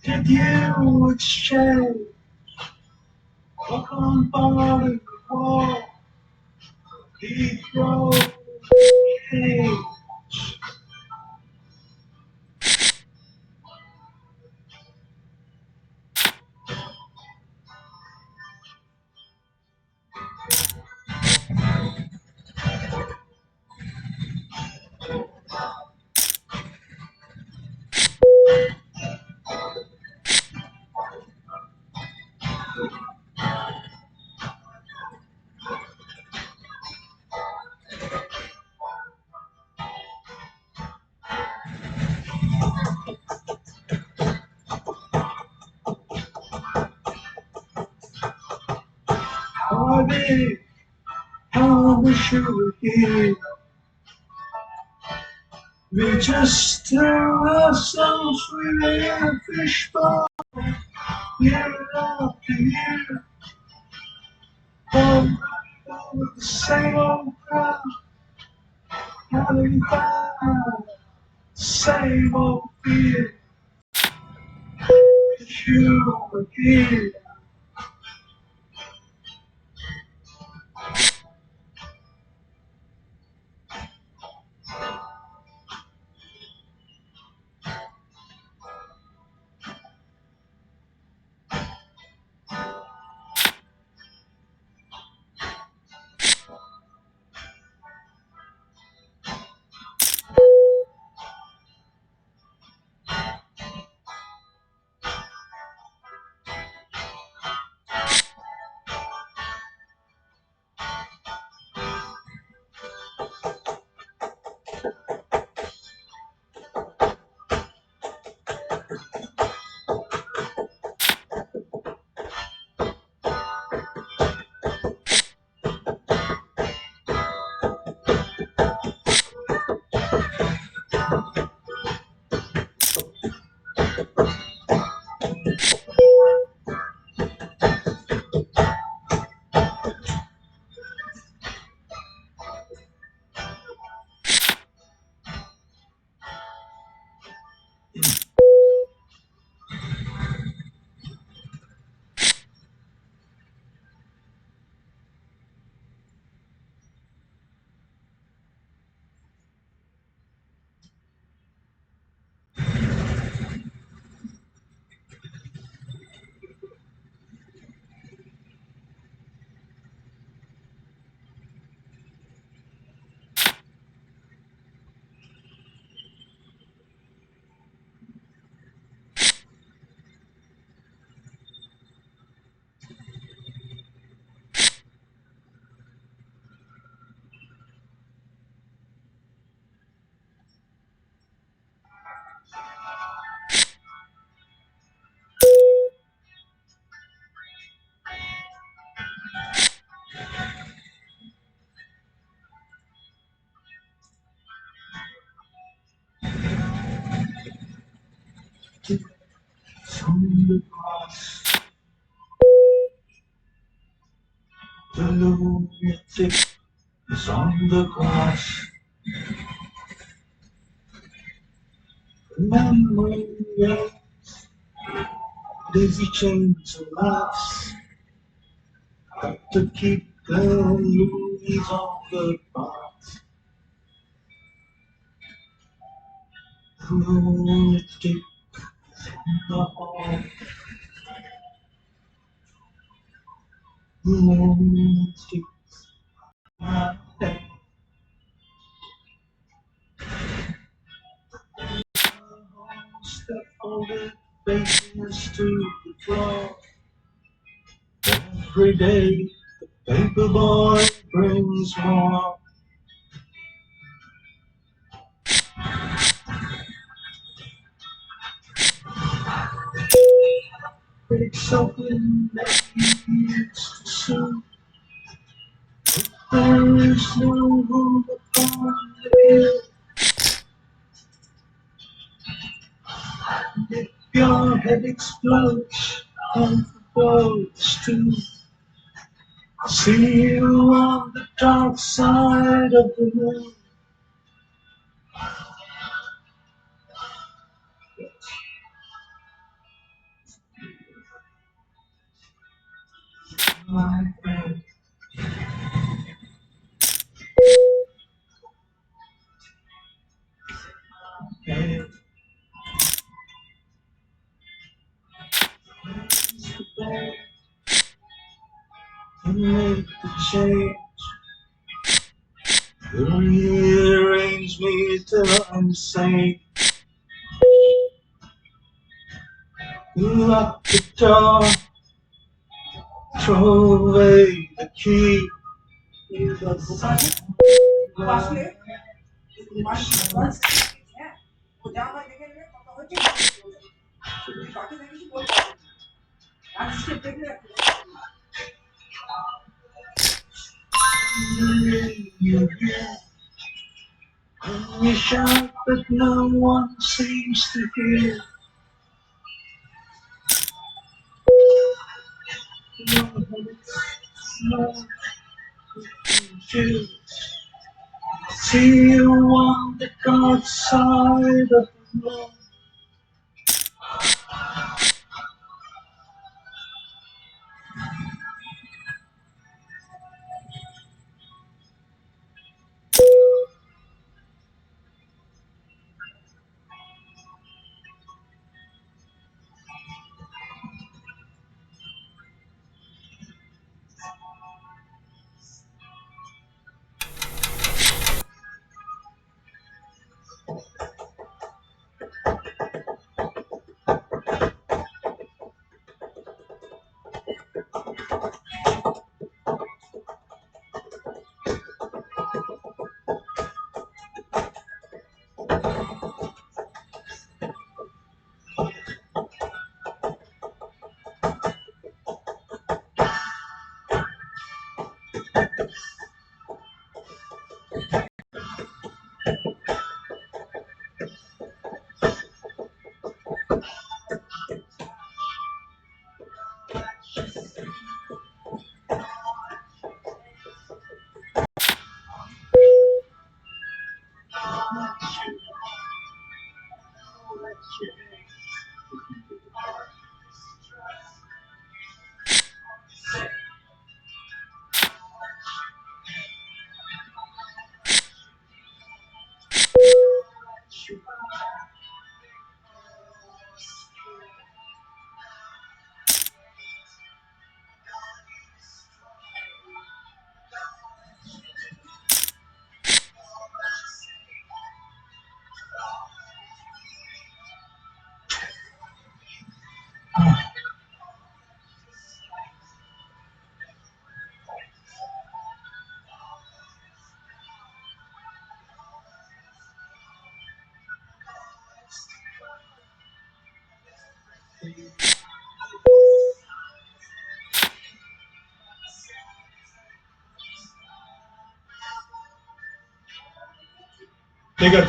Did you exchange? Walk on board in the wall, Heathrow, hey. How big, how wish you were here. We just threw ourselves with a fishbowl, year after year, going over the same old ground, having fun, same old fear. Wish you were here. on the grass. The lunatic is on the grass. Memory waits, daisy chains and laughs. Got to keep the loonies on the grass. The lunatic is in the hall. The lunatic my head. Step over faces to the floor. Every day the paper boy brings more. It's open that he used to sue. There is no room upon the hill. And if your head explodes, and blows too. I'll see you on the dark side of the moon. My friend. And raise the bed and make the change. Rearrange me till I'm sane. Lock the door, throw away the key. You shout, but no one seems to hear. See you on the dark side of the moon. Take it.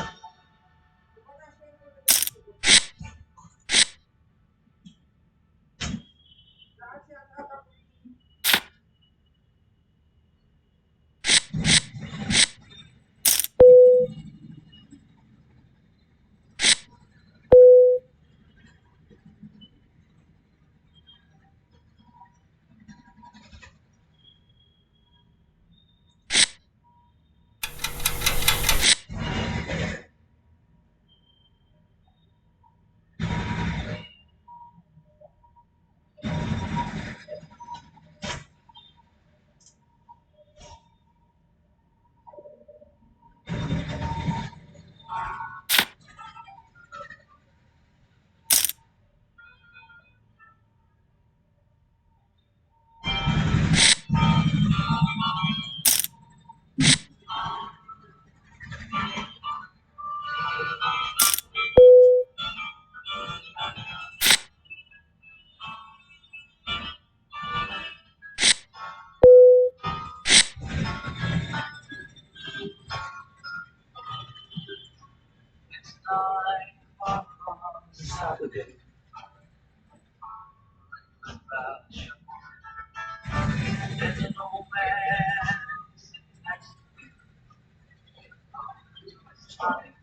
night on Saturday. There's an old man next to me. It's funny.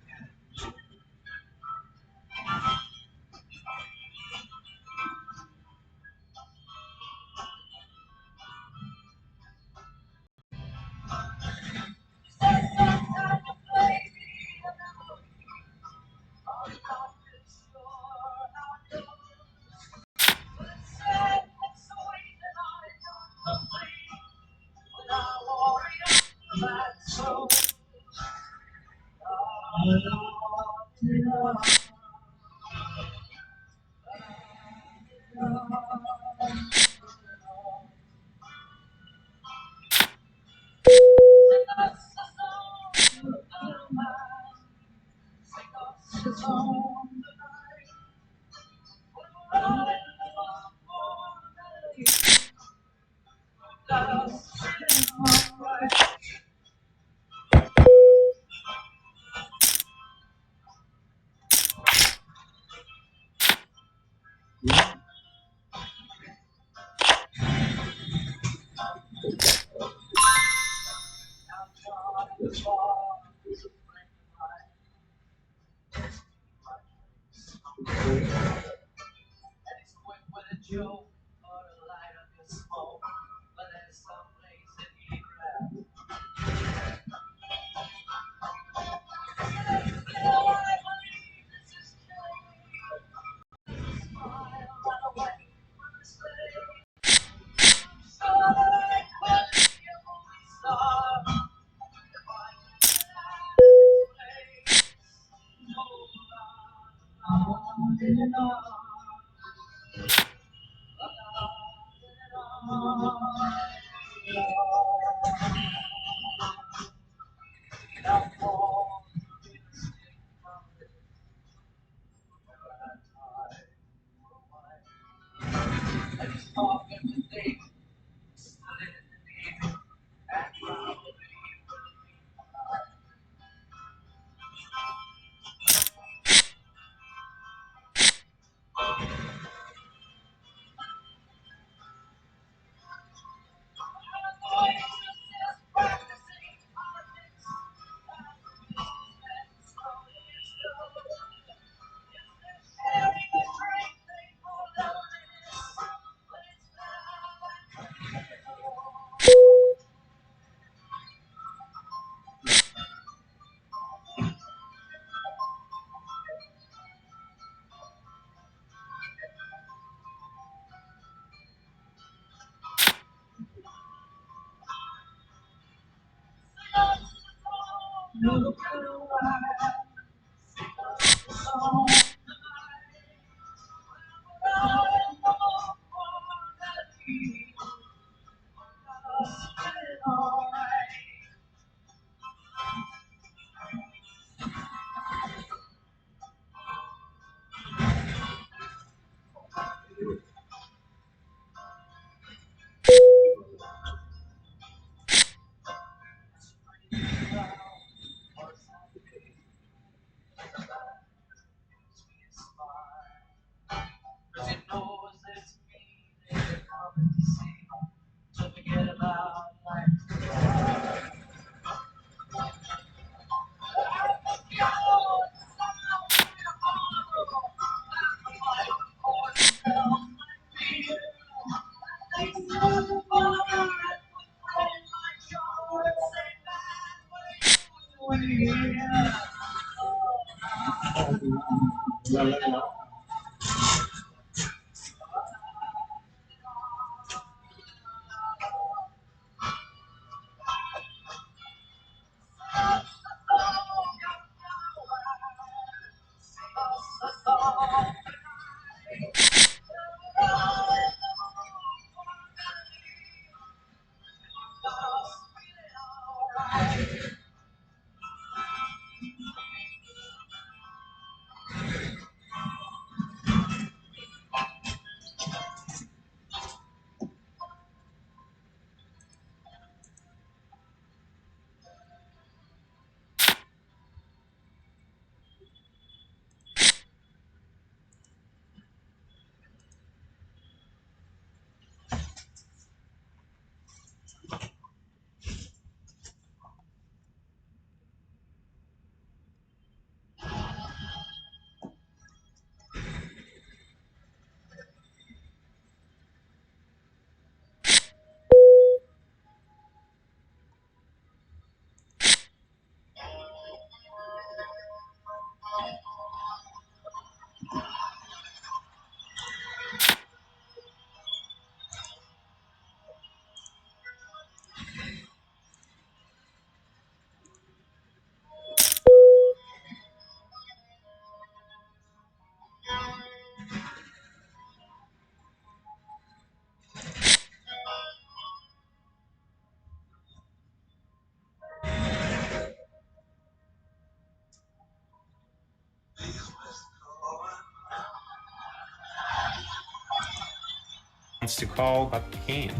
wants to call but can't.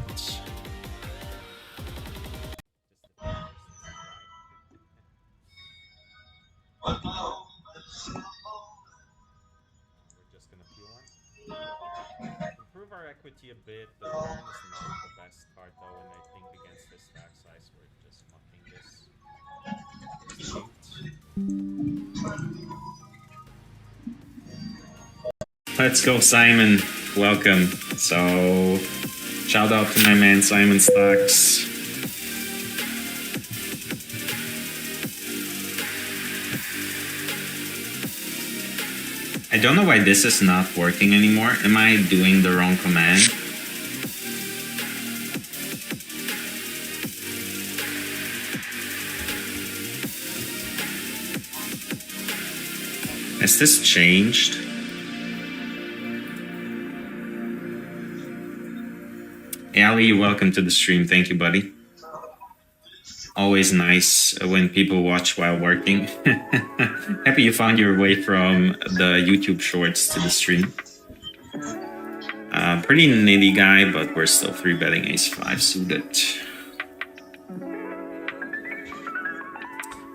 We're just gonna peel one. Improve our equity a bit. The turn is not the best card though, and I think against this stack size we're just mucking this. Let's go, Simon. Welcome. So, shout out to my man Simon Stacks. I don't know why this is not working anymore. Am I doing the wrong command? Has this changed? Ali, welcome to the stream. Thank you, buddy. Always nice when people watch while working. Happy you found your way from the YouTube shorts to the stream. Pretty nitty guy, but we're still 3-betting ace-5 suited.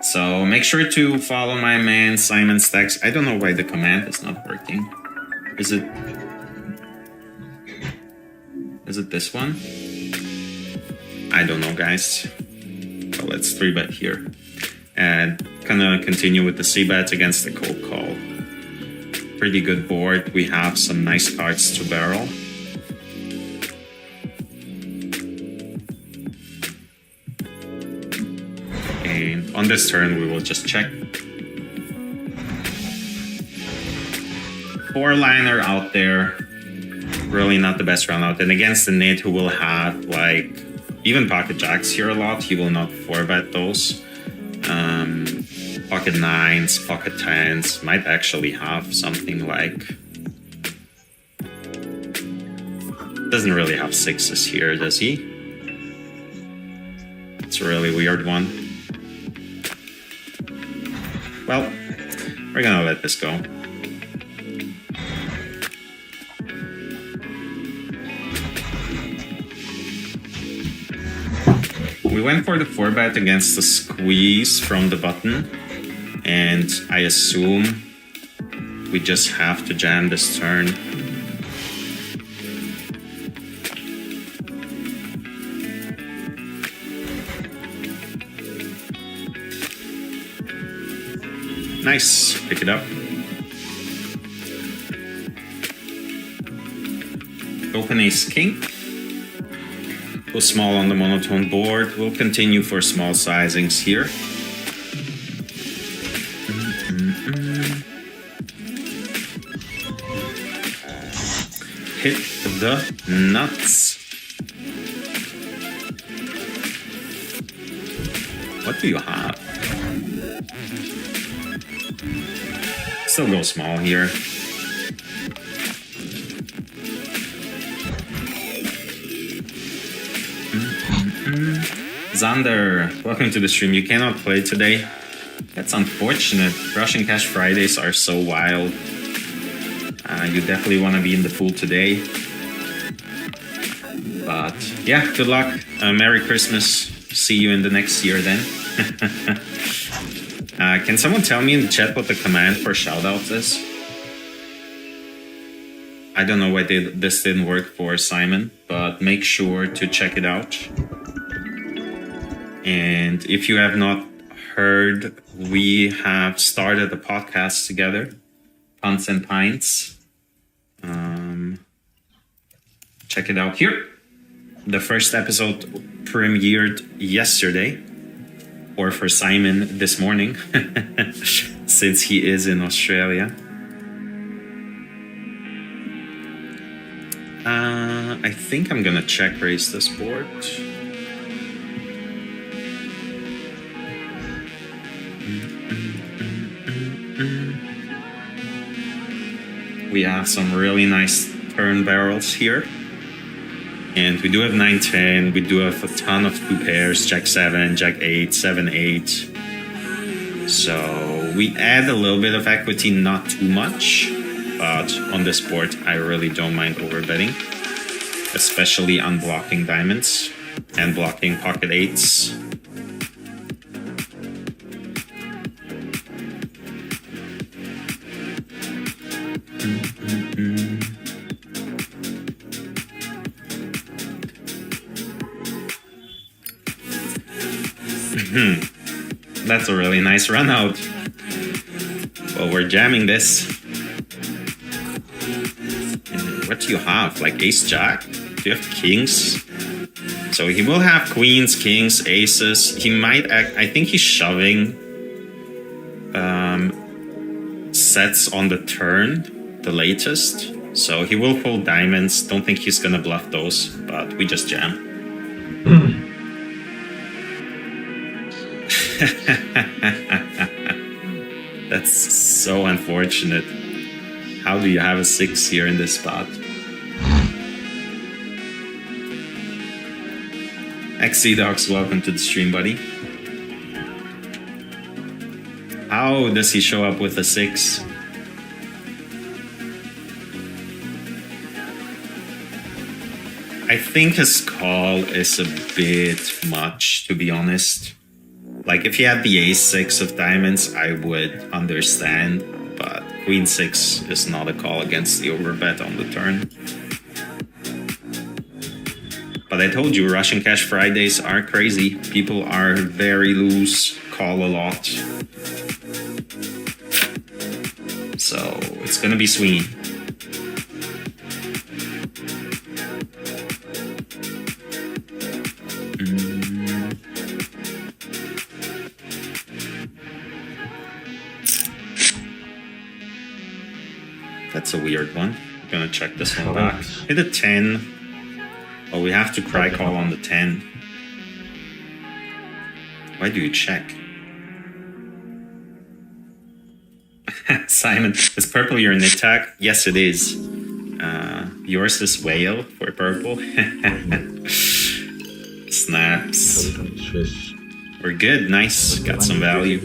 So make sure to follow my man Simon Stacks. I don't know why the command is not working. Is it this one? I don't know, guys. So let's 3-bet here. And gonna continue with the c-bet against the cold call. Pretty good board. We have some nice cards to barrel. And on this turn, we will just check. 4-liner out there. Really not the best run out. And against the Nate, who will have like even pocket jacks here a lot, he will not 4-bet those. Pocket 9s, pocket 10s, might actually have something like... Doesn't really have 6s here, does he? It's a really weird one. Well, we're gonna let this go. We went for the 4-bet against the squeeze from the button, and I assume we just have to jam this turn. Nice, pick it up. Open ace king. Go small on the monotone board. We'll continue for small sizings here. Hit the nuts. What do you have? Still go small here. Xander, welcome to the stream. You cannot play today. That's unfortunate. Russian Cash Fridays are so wild. You definitely want to be in the pool today. But yeah, good luck. Merry Christmas. See you in the next year then. Can someone tell me in the chat what the command for shoutouts is? I don't know why this didn't work for Simon, but make sure to check it out. And if you have not heard, we have started a podcast together, Punts and Pints. Check it out here. The first episode premiered yesterday, or for Simon this morning, since he is in Australia. I think I'm gonna check raise this board. We have some really nice turn barrels here. And we do have 9-10, we do have a ton of 2 pairs, Jack 7, Jack 8, 7, 8. So we add a little bit of equity, not too much, but on this board I really don't mind overbetting. especially unblocking diamonds and blocking pocket eights. That's a really nice run out. Well, we're jamming this. What do you have? Like ace jack? Do you have kings? So he will have queens, kings, aces. He might act, I think he's shoving sets on the turn, the latest. So he will pull diamonds. Don't think he's gonna bluff those, but we just jam. That's so unfortunate. How do you have a 6 here in this spot? XCDocs, welcome to the stream, buddy. How does he show up with a 6? I think his call is a bit much, to be honest. Like, if he had the ace-6 of diamonds, I would understand, but queen-6 is not a call against the overbet on the turn. But I told you, Russian Cash Fridays are crazy. People are very loose, call a lot. So, it's gonna be Sweeney. That's a weird one. I'm gonna check this one back. Hit a 10. Oh, we have to cry call on the 10. Why do you check? Simon, is purple your knit tag? Yes, it is. Yours is whale for purple. Snaps. We're good, nice. Got some value.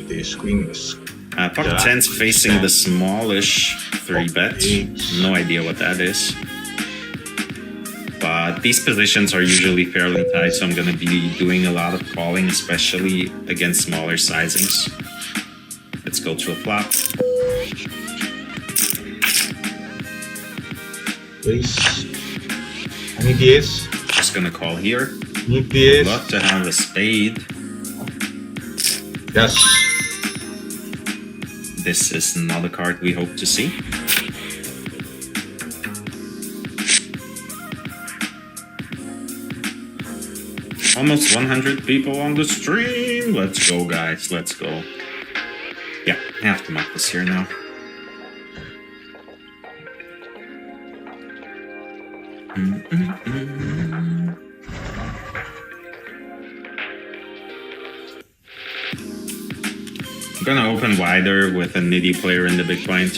Pocket 10's facing the smallish 3-bet. No idea what that is. But these positions are usually fairly tight, so I'm going to be doing a lot of calling, especially against smaller sizings. Let's go to a flop. Please. Any DS? Just going to call here. Any DS? Love to have a spade. Yes. This is not a card we hope to see. Almost 100 people on the stream. Let's go, guys. Let's go. Yeah, I have to mark this here now. I'm gonna open wider with a nitty player in the big blind.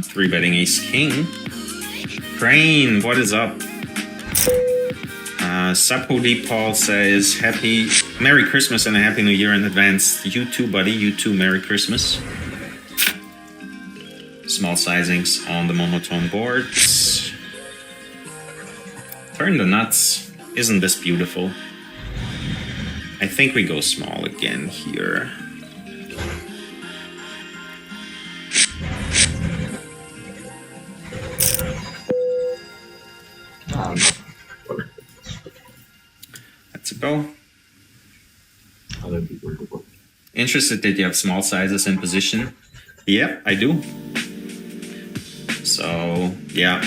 Three betting ace king. Crane, what is up? Sapodi Paul says Merry Christmas and a Happy New Year in advance. You too, buddy. You too. Merry Christmas. Small sizings on the monotone boards. Turn the nuts. Isn't this beautiful? I think we go small again here. Let's go. Interested that you have small sizes in position? Yep, I do. So, yeah.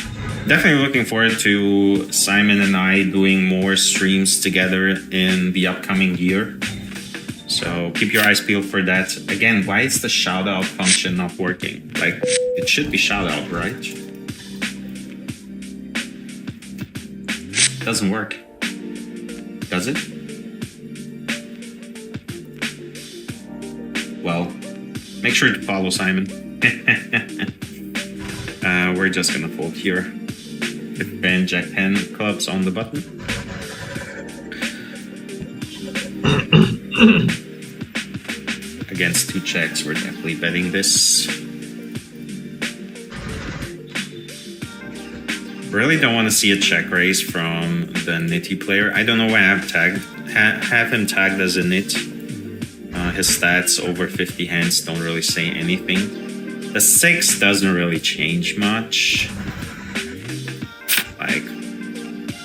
Definitely looking forward to Simon and I doing more streams together in the upcoming year. So keep your eyes peeled for that. Again, why is the shout out function not working? Like, it should be shout out, right? Doesn't work. Does it? Well, make sure to follow Simon. We're just gonna fold here. With Ben, Jack 10 clubs on the button. against 2 checks, we're definitely betting this. Really don't want to see a check raise from the nitty player. I don't know why I have him tagged as a nit. His stats over 50 hands don't really say anything. The 6 doesn't really change much. Like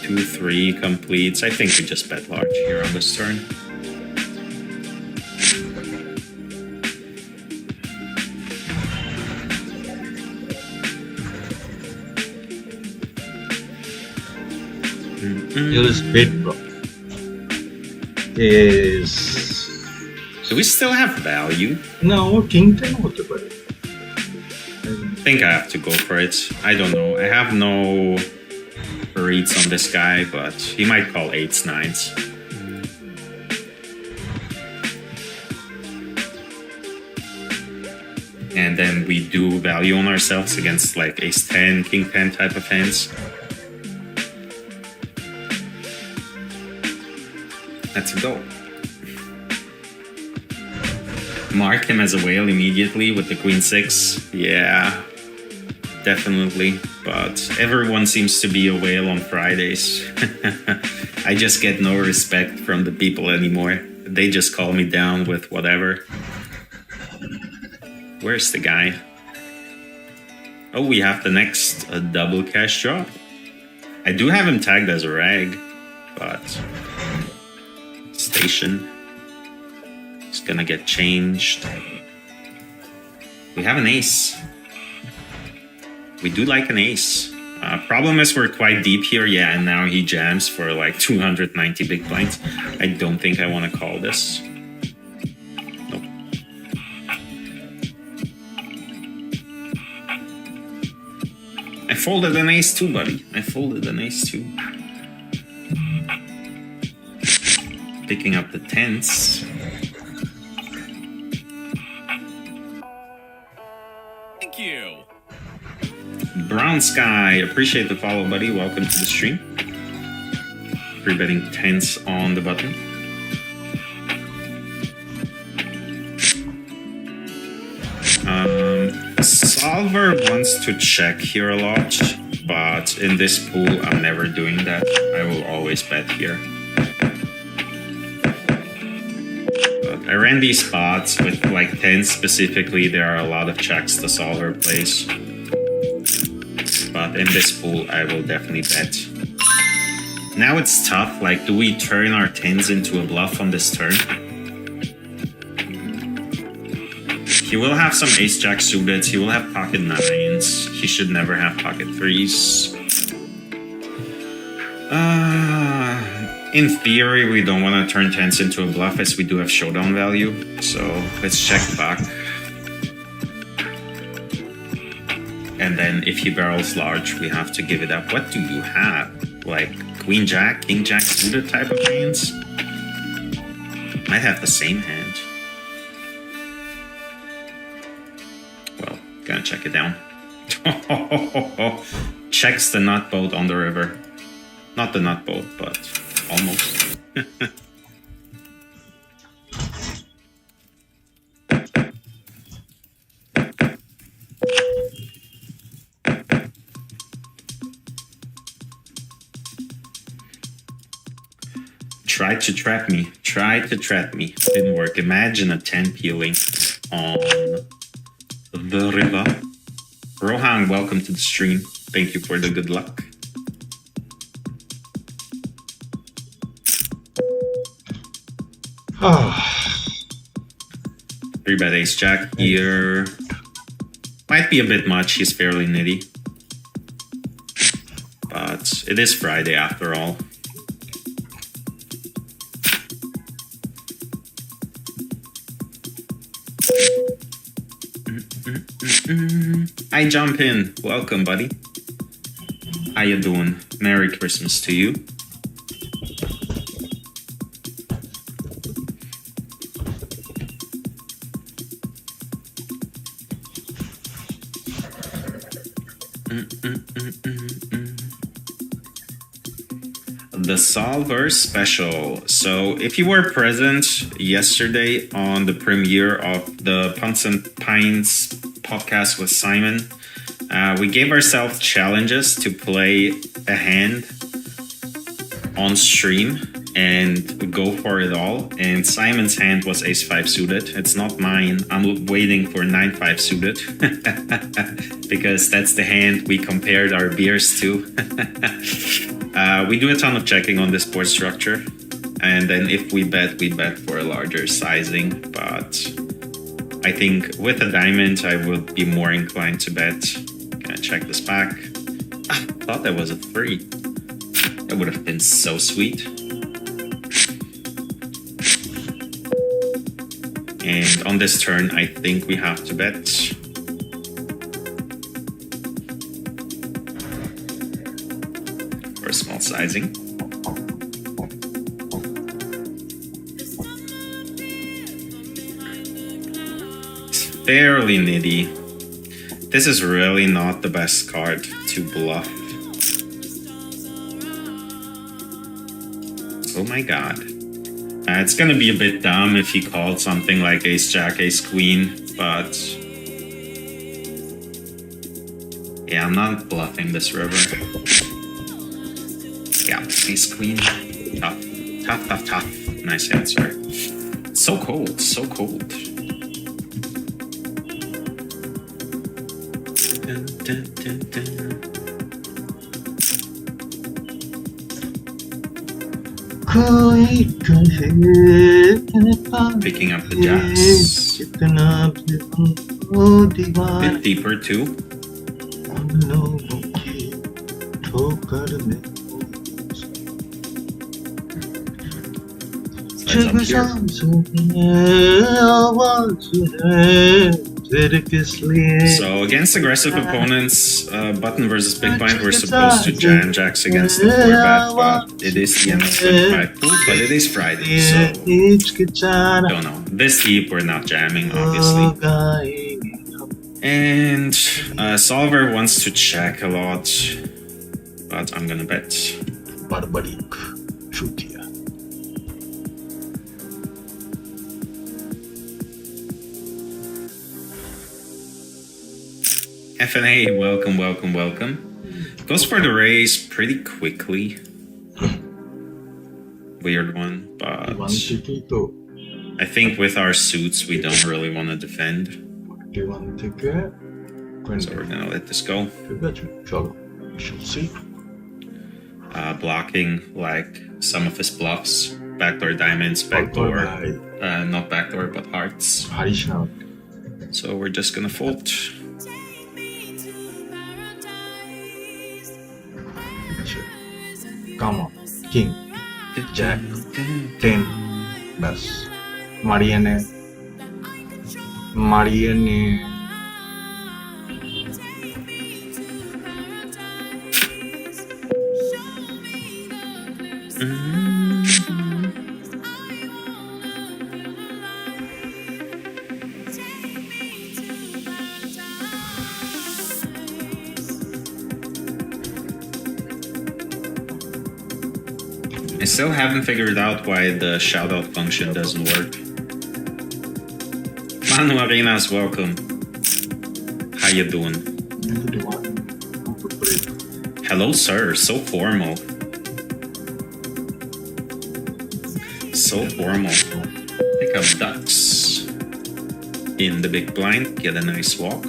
2-3 completes. I think we just bet large here on this turn. Here's bid, bro. Is do we still have value? no king 10 what about it? I think I have to go for it. I don't know. I have no reads on this guy, but he might call 8s, 9s. And then we do value on ourselves against like ace 10, king 10 type of hands. Let's go. Mark him as a whale immediately with the queen 6. Yeah, definitely. But everyone seems to be a whale on Fridays. I just get no respect from the people anymore. They just call me down with whatever. Where's the guy? Oh, we have the next double cash draw. I do have him tagged as a rag, but station. It's gonna get changed. We have an ace. We do like an ace. Problem is we're quite deep here. Yeah, and now he jams for like 290 big blinds. I don't think I want to call this. Nope. I folded an ace too, buddy. I folded an ace too. Picking up the 10s. Thank you. Brown Sky, appreciate the follow, buddy. Welcome to the stream. Free betting 10s on the button. Solver wants to check here a lot, but in this pool, I'm never doing that. I will always bet here. I ran these spots with like 10s specifically. There are a lot of checks the solver plays. But in this pool, I will definitely bet. Now it's tough. Like, do we turn our 10s into a bluff on this turn? He will have some ace-jack suited. He will have pocket 9s. He should never have pocket 3s. In theory, we don't want to turn 10s into a bluff as we do have showdown value. So let's check back. And then if he barrels large, we have to give it up. What do you have? Like queen jack, king jack suited type of hands? Might have the same hand. Well, gonna check it down. Checks the nut boat on the river. Not the nut boat, but almost. Tried to trap me. Tried to trap me. Didn't work. Imagine a 10 peeling on the river. Rohan, welcome to the stream. Thank you for the good luck. Three bet ace jack here. Might be a bit much. He's fairly nitty. But it is Friday after all. I jump in. Welcome, buddy. How you doing? Merry Christmas to you. the Solver special. So if you were present yesterday on the premiere of the Punks and Pines podcast with Simon, we gave ourselves challenges to play a hand on stream and go for it all. And Simon's hand was ace-5 suited. It's not mine. I'm waiting for 9-5 suited because that's the hand we compared our beers to. We do a ton of checking on this board structure, and then if we bet for a larger sizing. But I think with a diamond, I would be more inclined to bet. Gonna check this back. I thought that was a 3. That would have been so sweet. And on this turn, I think we have to bet. For a small sizing. It's fairly nitty. This is really not the best card to bluff. Oh my god. It's gonna be a bit dumb if he called something like ace-jack, ace-queen, but... yeah, I'm not bluffing this river. Yeah, ace-queen. Tough. Tough, tough, tough. Nice answer. So cold, so cold. Dun, dun, dun, dun. Picking up the jacks. Bit deeper too. Slides up here. So against aggressive opponents, button versus big blind, we're supposed to jam jacks against the 4-bet, but it is the end of 25 pool, but it is Friday, so don't know. This deep, we're not jamming, obviously. And Solver wants to check a lot, but I'm gonna bet. Barbaric Chutia. FNA, welcome, welcome, welcome. Goes for the raise pretty quickly. Weird one, but I think with our suits, we don't really want to defend. So we're gonna let this go. Blocking like some of his bluffs. Backdoor diamonds, backdoor, not backdoor, but hearts. So we're just gonna fold. Come on, King, Jack, 10, bas. Marianne. I still haven't figured out why the shoutout function doesn't work. Manu Arenas, welcome. How you doing? Hello, sir. So formal. So formal. Pick up ducks. In the big blind, get a nice walk.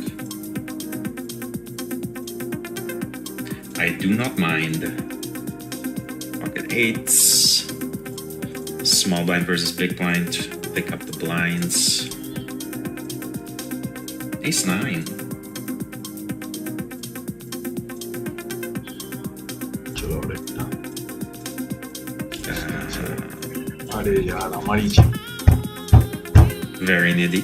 I do not mind. Pocket 8s. Small blind versus big blind. Pick up the blinds. Ace 9. Very nitty.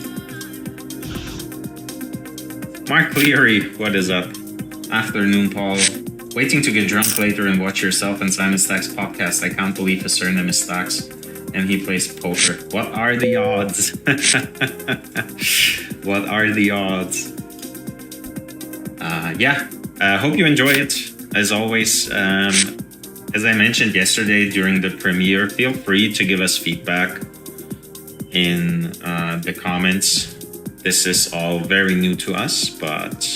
Mark Cleary, what is up? Afternoon, Paul. Waiting to get drunk later and watch yourself and Simon Stack's podcast. I can't believe his surname is Stacks and he plays poker. What are the odds? What are the odds? Yeah, hope you enjoy it. As always, As I mentioned yesterday during the premiere, feel free to give us feedback in the comments. This is all very new to us, but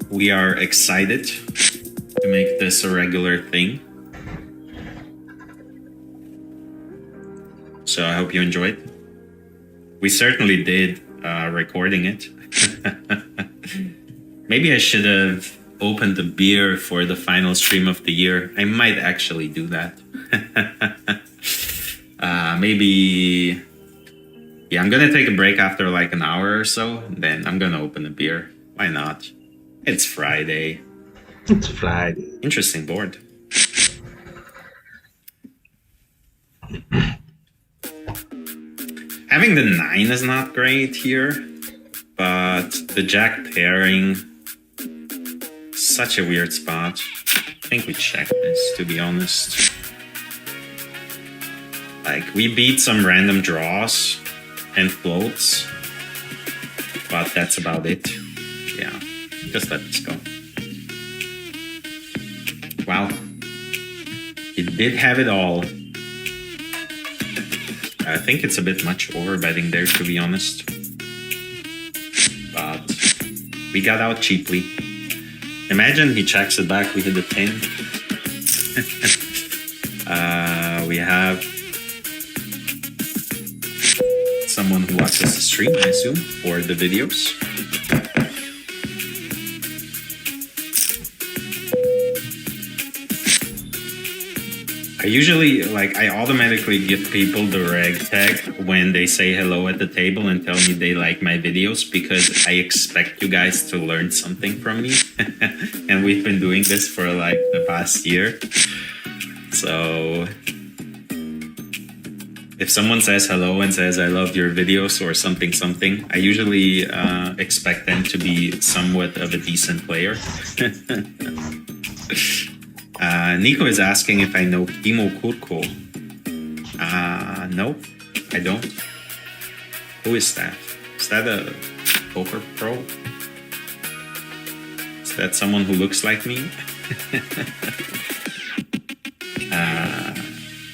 we are excited to make this a regular thing. So I hope you enjoyed. We certainly did recording it. Maybe I should have opened a beer for the final stream of the year. I might actually do that. Maybe... Yeah, I'm gonna take a break after like an hour or so. Then I'm gonna open a beer. Why not? It's Friday. It's Friday. Interesting board. Having the 9 is not great here, but the jack pairing, such a weird spot. I think we check this, to be honest. Like, we beat some random draws and floats, but that's about it. Yeah, just let this go. Wow, he did have it all. I think it's a bit much over betting there, to be honest. But we got out cheaply. Imagine he checks it back, we hit a 10. We have someone who watches the stream, I assume, or the videos. I automatically give people the reg tag when they say hello at the table and tell me they like my videos, because I expect you guys to learn something from me. And we've been doing this for like the past year. So if someone says hello and says I love your videos or something, I usually expect them to be somewhat of a decent player. Nico is asking if I know Kimo Kurko. No, I don't. Who is that? Is that a poker pro? Is that someone who looks like me?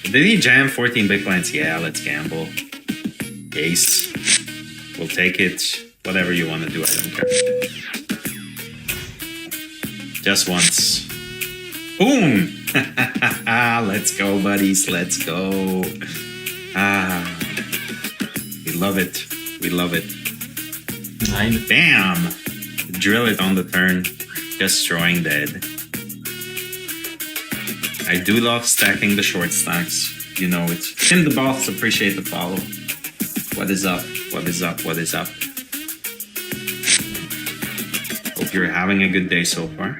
Did he jam 14 big blinds? Yeah, let's gamble. Ace. We'll take it. Whatever you want to do, I don't care. Just once. Boom! Let's go, buddies. Let's go. We love it. We love it. 9. Bam! Drill it on the turn. Just throwing dead. I do love stacking the short stacks. You know it. Tim the Boss, appreciate the follow. What is up? What is up? What is up? Hope you're having a good day so far.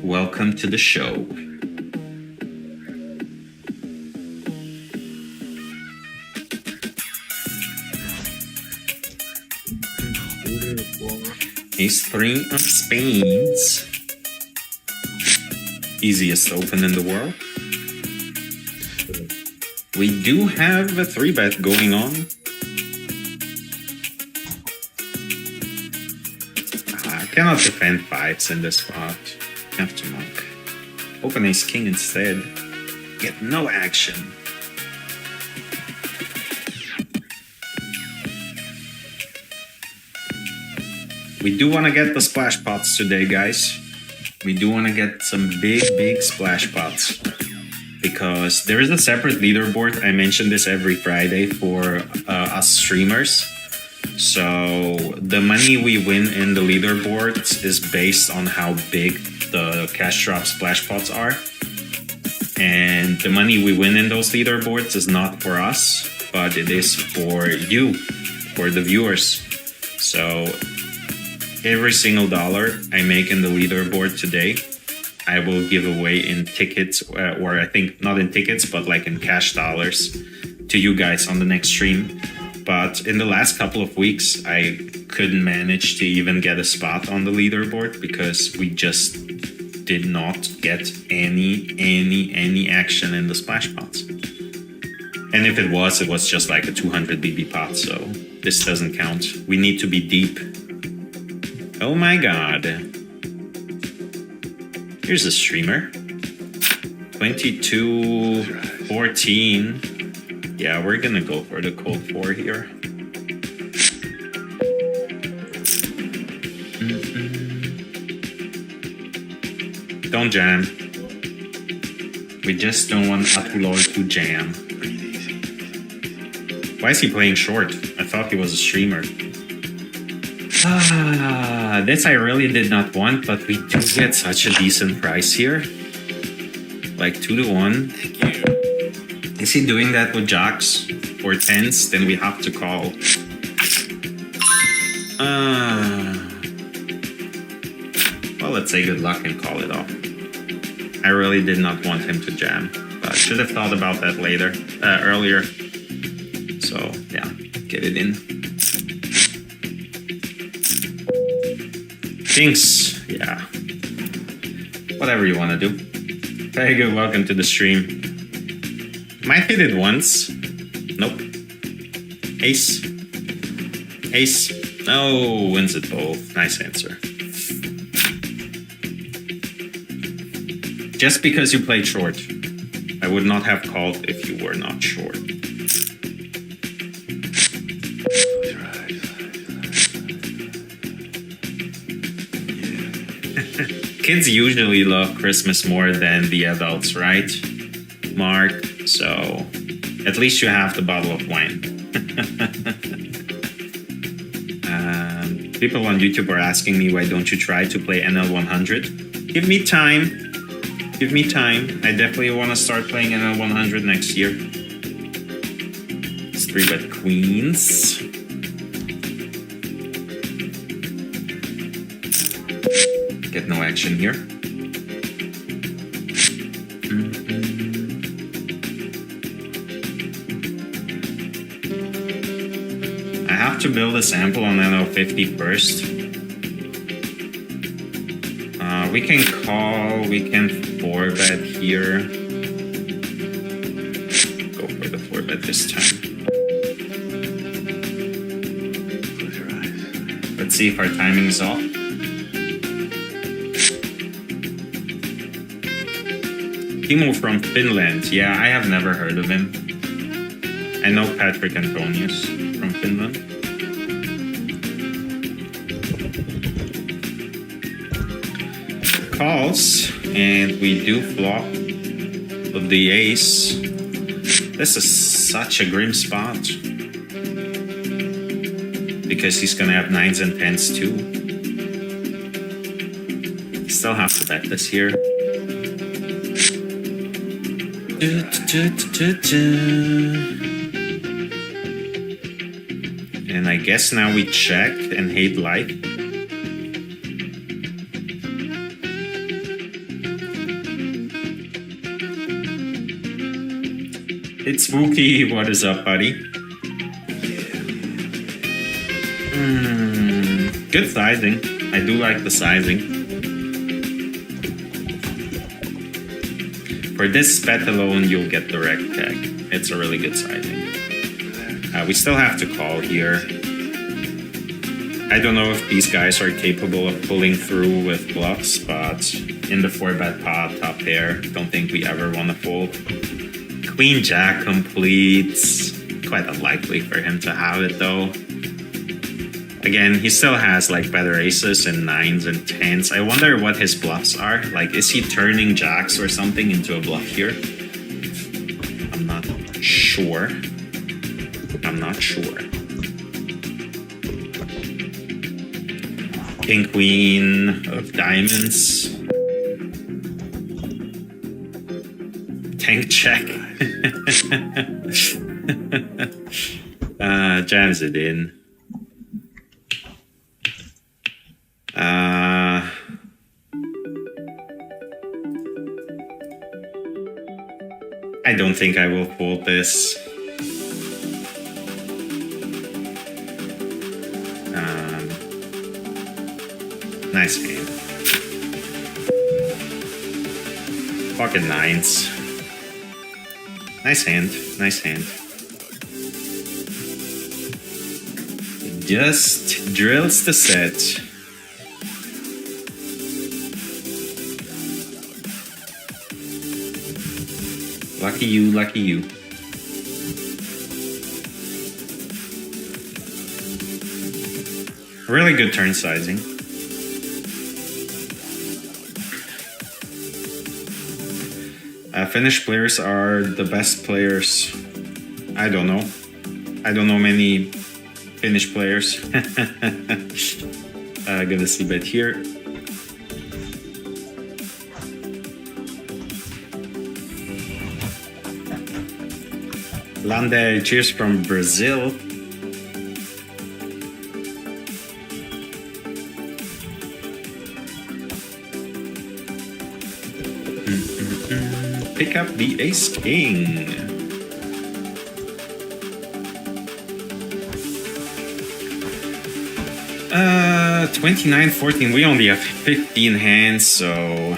Welcome to the show. Ace 3 of spades. Easiest open in the world. We do have a 3-bet going on. I cannot defend 5s in this spot. Have to monk. Open ace king instead. Get no action. We do want to get the splash pots today, guys. We do want to get some big splash pots. Because there is a separate leaderboard. I mention this every Friday for us streamers. So the money we win in the leaderboards is based on how big the cash drop splash pots are, and the money we win in those leaderboards is not for us, but it is for you, for the viewers. So every single dollar I make in the leaderboard today, I will give away in tickets, or I think not in tickets, but like in cash dollars to you guys on the next stream. But in the last couple of weeks, I couldn't manage to even get a spot on the leaderboard because we just did not get any action in the splash pots. And if it was just like a 200 BB pot, so this doesn't count. We need to be deep. Oh my god. Here's a streamer. 22-14. Yeah, we're gonna go for the cold 4 here. Don't jam. We just don't want Atulor to jam. Why is he playing short? I thought he was a streamer. This I really did not want, but we do get such a decent price here. Like 2-1. Is he doing that with jacks or tens? Then we have to call. Well, let's say good luck and call it off. I really did not want him to jam, but should have thought about that earlier. So yeah, get it in. Kings, yeah. Whatever you want to do. Very good, welcome to the stream. Might hit it once. Nope. Ace. Ace. No, wins it both. Nice answer. Just because you played short, I would not have called if you were not short. Kids usually love Christmas more than the adults, right, Mark? So at least you have the bottle of wine. People on YouTube are asking me, why don't you try to play NL 100? Give me time. Give me time. I definitely want to start playing NL 100 next year. It's 3-bet queens. Get no action here. I have to build a sample on NL50 first. We can call, we can 4-bet here. Go for the 4-bet this time. Let's see if our timing is off. Timo from Finland. Yeah, I have never heard of him. I know Patrick Antonius from Finland. Calls, and we do flop of the ace. This is such a grim spot. Because he's gonna have 9s and 10s too. Still have to bet this here. And I guess now we check and hate life. It's Spooky. What is up, buddy? Good sizing. I do like the sizing. For this bet alone, you'll get the rec tag. It's a really good sizing. We still have to call here. I don't know if these guys are capable of pulling through with bluffs, but in the 4-bet pot, top pair, don't think we ever want to fold. Queen Jack completes. Quite unlikely for him to have it though. Again, he still has like better aces and 9s and 10s. I wonder what his bluffs are. Like, is he turning jacks or something into a bluff here? I'm not sure. I'm not sure. King Queen of diamonds. Tank check. Jams it in. I don't think I will fold this. Nice hand. Pocket 9s. Nice hand. Nice hand. Just drills the set. Lucky you, lucky you. Really good turn sizing. Finnish players are the best players. I don't know. I don't know many Finnish players. Gonna see bet here. Lande, cheers from Brazil. Pick up the ace king. Uh, 29-14. We only have 15 hands, so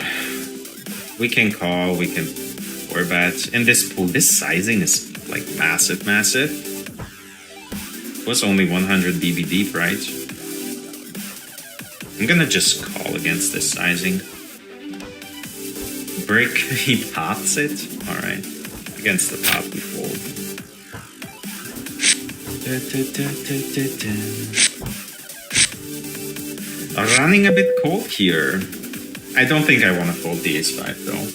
we can call, we can 4-bet. In this pool, this sizing is like massive, massive. It was only 100 DB deep, right? I'm gonna just call against this sizing. Brick, he pots it? Alright. Against the pot, we fold. Running a bit cold here. I don't think I want to fold the ace-5 though.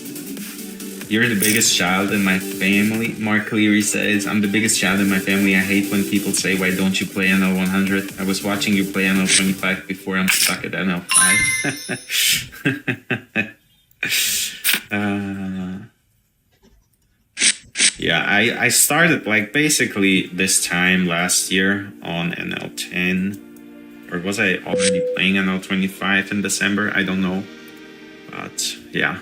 You're the biggest child in my family, Mark Cleary says. I'm the biggest child in my family. I hate when people say, why don't you play NL 100? I was watching you play NL 25 before I'm stuck at NL 5. Yeah, I started like basically this time last year on NL 10. Or was I already playing NL 25 in December? I don't know. But yeah.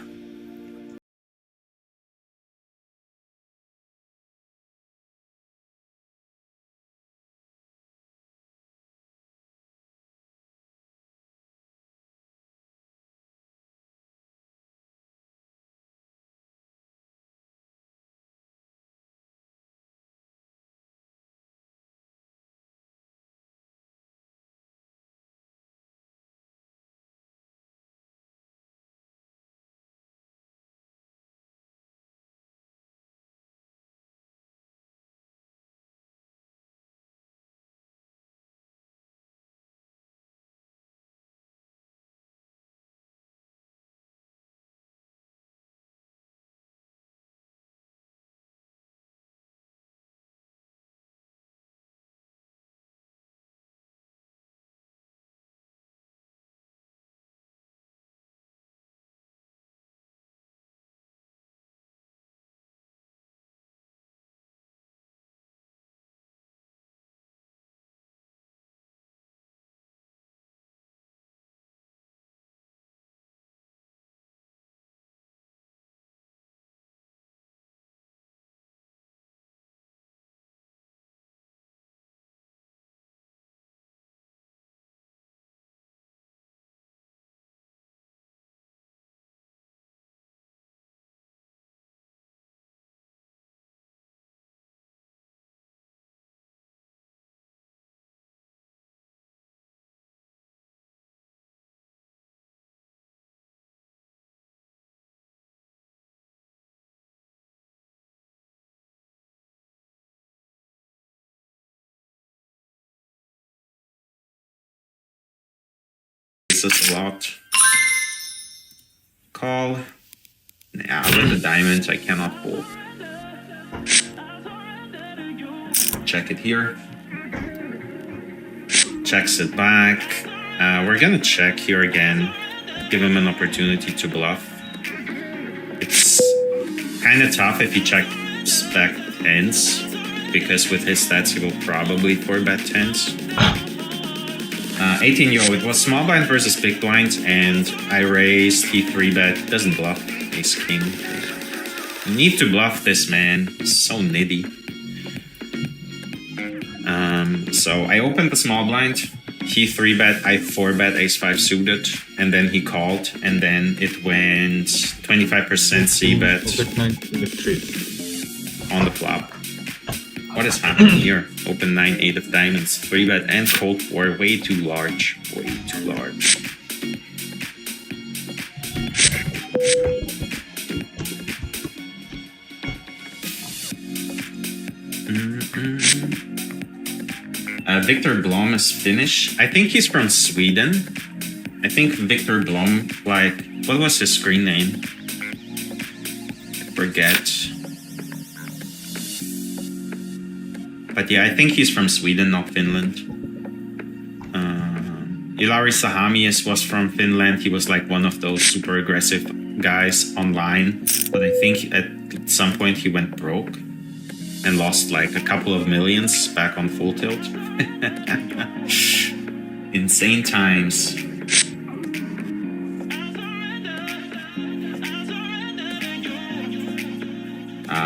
This a lot. Call. Yeah, with the diamonds I cannot fold. Check it here. Checks it back. We're gonna check here again. Give him an opportunity to bluff. It's kind of tough if he checks back tens, because with his stats he will probably 4-bet tens. 18 yo, it was small blind versus big blind, and I raised, he 3-bet, doesn't bluff, ace king. You need to bluff this, man, it's so nitty. So I opened the small blind, he 3-bet, I 4-bet ace-5 suited, and then he called, and then it went 25% c-bet on the flop. What is happening here? Open 9-8 of diamonds, 3-bet and cold 4, way too large, way too large. Victor Blom is Finnish. I think he's from Sweden. I think Victor Blom, like, what was his screen name? I forget. But yeah, I think he's from Sweden, not Finland. Ilari Sahamias was from Finland. He was like one of those super aggressive guys online. But I think at some point he went broke and lost like a couple of millions back on Full Tilt. Insane times.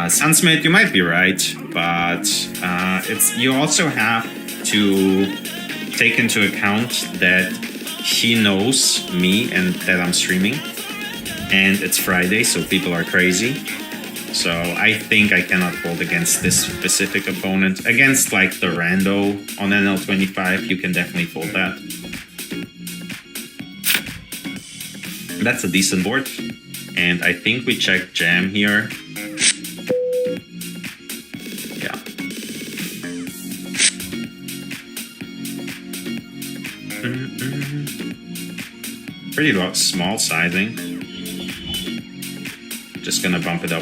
Sunsmith, you might be right, but you also have to take into account that he knows me and that I'm streaming, and it's Friday, so people are crazy. So I think I cannot hold against this specific opponent. Against like the rando on NL25, you can definitely fold that. That's a decent board, and I think we check jam here. Pretty small sizing. Just gonna bump it up.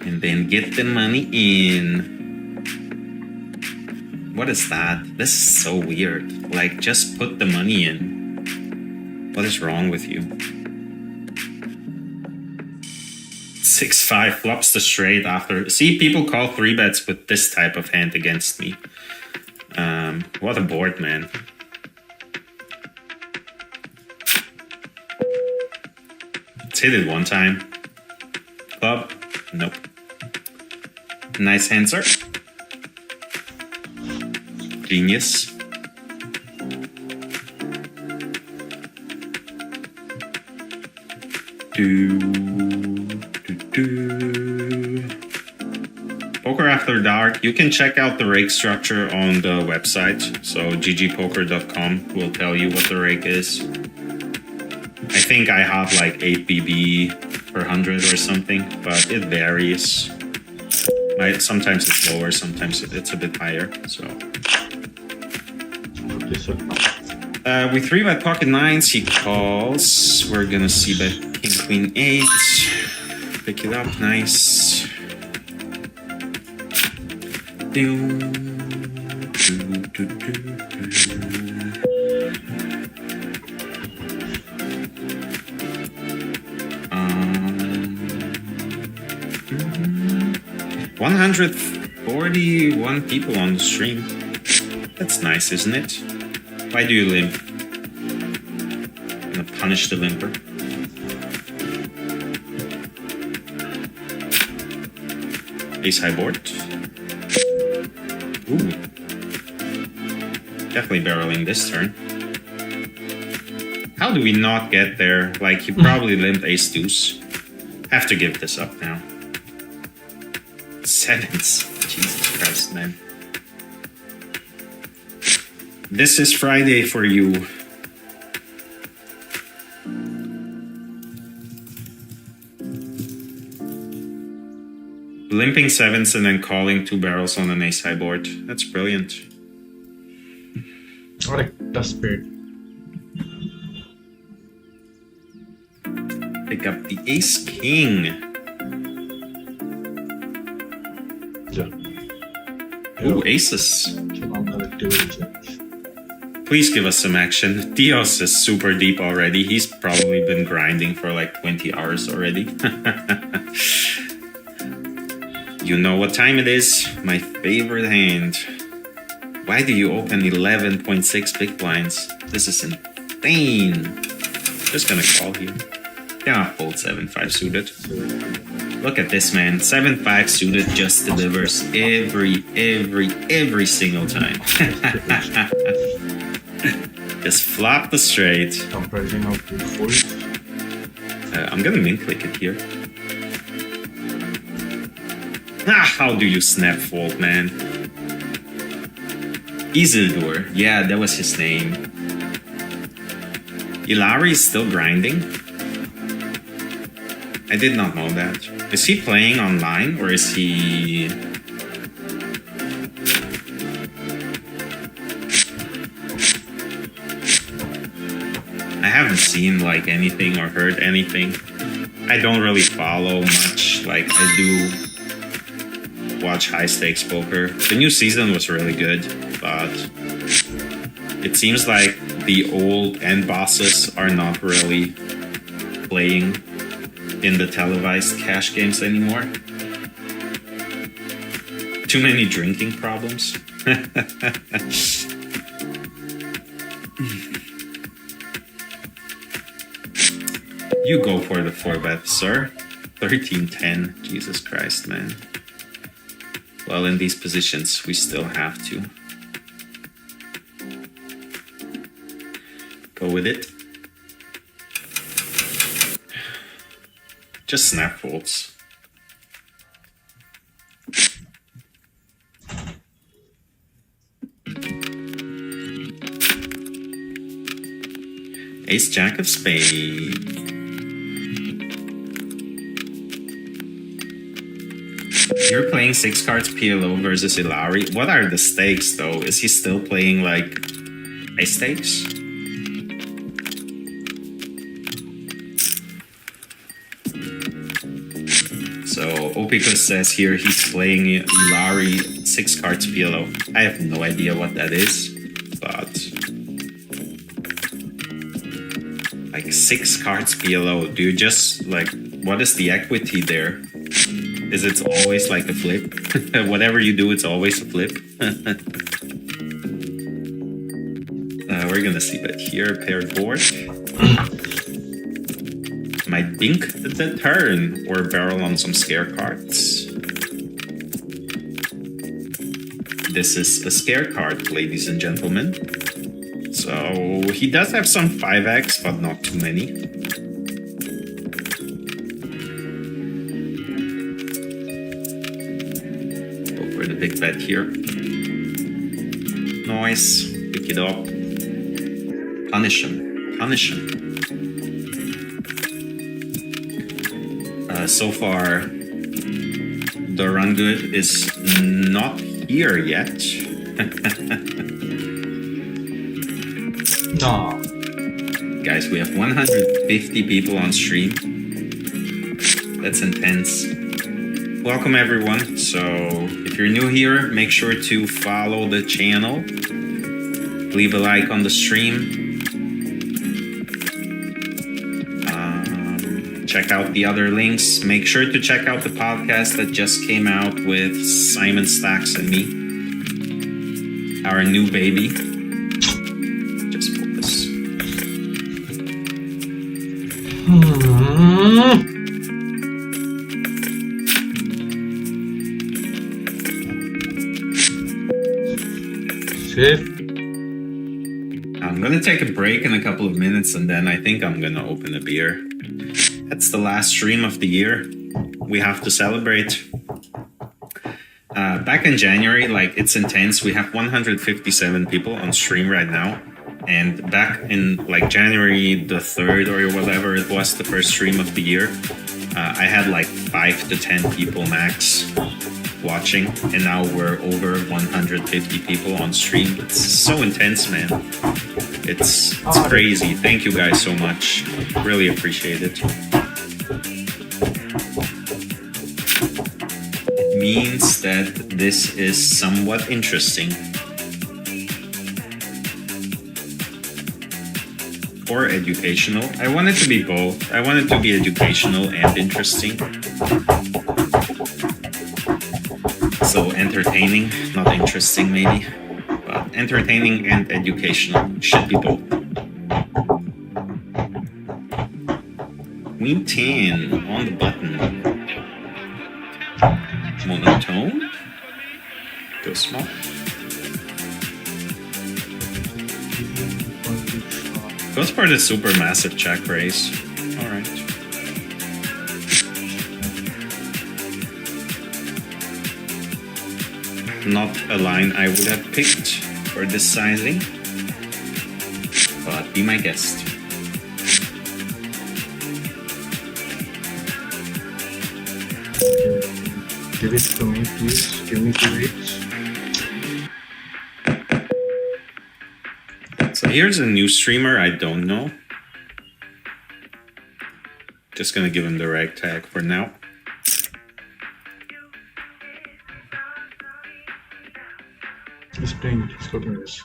And then get the money in. What is that? This is so weird. Like, just put the money in. What is wrong with you? 6-5 flops the straight after. See, people call 3-bets with this type of hand against me. What a board, man. Let's hit it one time. Club? Nope. Nice hand, sir. Genius. Poker After Dark, you can check out the rake structure on the website. So ggpoker.com will tell you what the rake is. I think I have like 8 BB per 100 or something, but it varies. Sometimes it's lower, sometimes it's a bit higher. So we 3-bet pocket nines, he calls. We're gonna see bet king queen 8. Pick it up, nice. 141 people on the stream. That's nice, isn't it? Why do you limp? I'm gonna punish the limper. Ace high board. Ooh. Definitely barreling this turn. How do we not get there? Like, he probably limped ace deuce. Have to give this up now. Sevens. Jesus Christ, man. This is Friday for you. Limping sevens and then calling 2 barrels on an ace high board. That's brilliant. What a desperate. Pick up the ace king. Ooh, aces. Please give us some action. Dios is super deep already. He's probably been grinding for like 20 hours already. You know what time it is? My favorite hand. Why do you open 11.6 big blinds? This is insane. Just gonna call here. Yeah, fold 7-5 suited. Look at this, man. 7-5 suited just delivers every single time. Just flop the straight. I'm gonna min click it here. How do you snap fold, man? Isildur. Yeah, that was his name. Ilari is still grinding. I did not know that. Is he playing online or is he... I haven't seen like anything or heard anything. I don't really follow much. Like I do watch high stakes poker. The new season was really good, but it seems like the old end bosses are not really playing in the televised cash games anymore. Too many drinking problems. You go for the 4-bet, sir. 13-10. Jesus Christ, man. Well, in these positions, we still have to go with it. Just snap folds. Ace Jack of Spades. You're playing 6 cards PLO versus Ilari. What are the stakes though? Is he still playing like ice stakes? So Opicus says here he's playing Ilari 6 cards PLO. I have no idea what that is, but like 6 cards PLO. Do you just like, what is the equity there? Is it always like a flip? Whatever you do, it's always a flip. We're gonna see that here, paired board. Might dink the turn or barrel on some scare cards. This is a scare card, ladies and gentlemen. So he does have some 5x, but not too many. Big bet here. Nice. Pick it up. Punish him. Punish him. So far, the run good is not here yet. No. Guys, we have 150 people on stream. That's intense. Welcome everyone. So if you're new here, make sure to follow the channel. Leave a like on the stream. Check out the other links. Make sure to check out the podcast that just came out with Simon Stacks and me. Our new baby. Just focus. I'm gonna take a break in a couple of minutes and then I think I'm gonna open a beer. That's the last stream of the year. We have to celebrate. Back in January, like it's intense. We have 157 people on stream right now. And back in like January the 3rd or whatever it was, the first stream of the year, I had like 5 to 10 people max watching, and now we're over 150 people on stream. It's so intense, man. It's crazy. Thank you guys so much. Really appreciate it. It means that this is somewhat interesting. Or educational. I want it to be both. I want it to be educational and interesting. So entertaining, not interesting maybe, but entertaining and educational should be both. Queen 10 on the button. Monotone. Go small. Goes for the super massive check raise. Alright. Not a line I would have picked for this sizing, but be my guest. Give it to me, please. Give me 2 weeks. So here's a new streamer I don't know. Just gonna give him the rag tag for now. He's playing it. He's cooking this.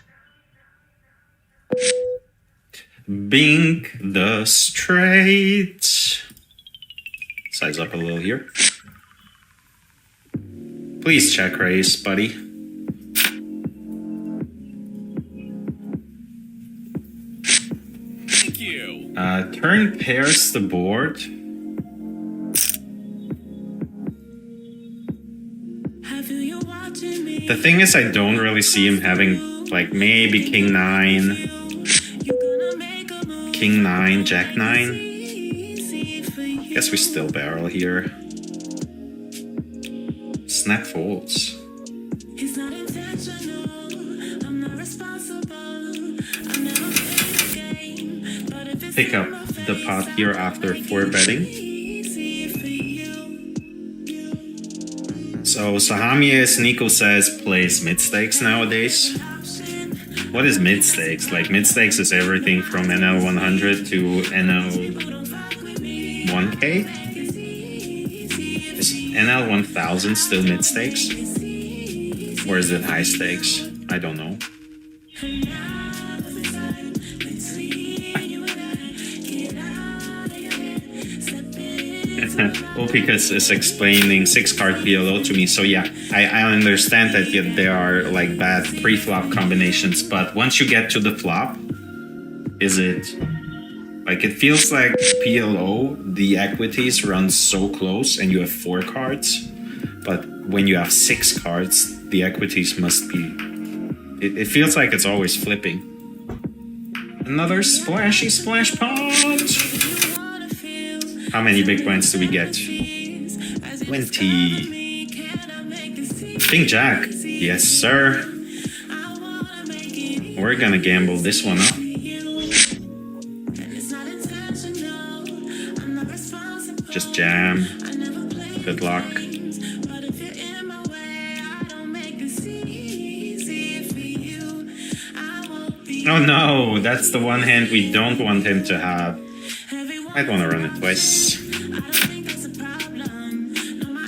Bink the straight. Size up a little here. Please check raise, buddy. Thank you. Turn pairs the board. The thing is, I don't really see him having, like, maybe King 9, King 9, Jack 9. Guess we still barrel here. Snap folds. Pick up the pot here after 4 betting. So Sahamius Nico says plays mid stakes nowadays. What is mid stakes? Like mid stakes is everything from NL 100 to NL 1K. Is NL 1000 still mid stakes, or is it high stakes? I don't know. Opicus is explaining 6-card PLO to me, so yeah, I understand that there are like bad pre-flop combinations, but once you get to the flop, is it like, it feels like PLO, the equities run so close and you have 4 cards, but when you have 6 cards, the equities must be, it feels like it's always flipping. Another splashy splash pot. How many big blinds do we get? 20. King Jack. Yes, sir. We're gonna gamble this one up. Just jam. Good luck. Oh no, that's the one hand we don't want him to have. I'd want to run it twice.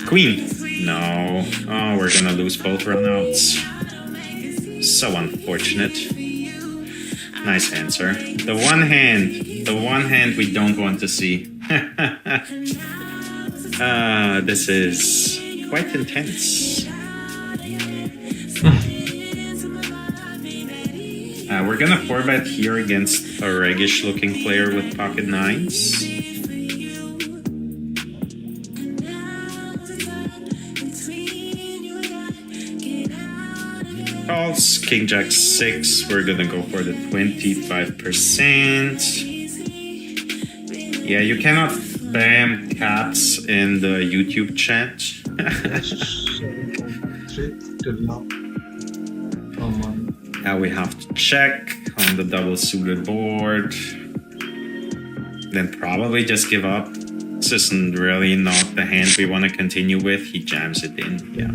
Queen. No. Oh, we're gonna lose both runouts. So unfortunate. Nice answer. The one hand we don't want to see. This is quite intense. We're gonna 4-bet here against a reggish looking player with pocket 9s. Calls, King Jack 6, we're gonna go for the 25%. Yeah, you cannot spam caps in the YouTube chat. Now we have to check on the double suited board. Then probably just give up. This isn't really not the hand we want to continue with. He jams it in. Yeah.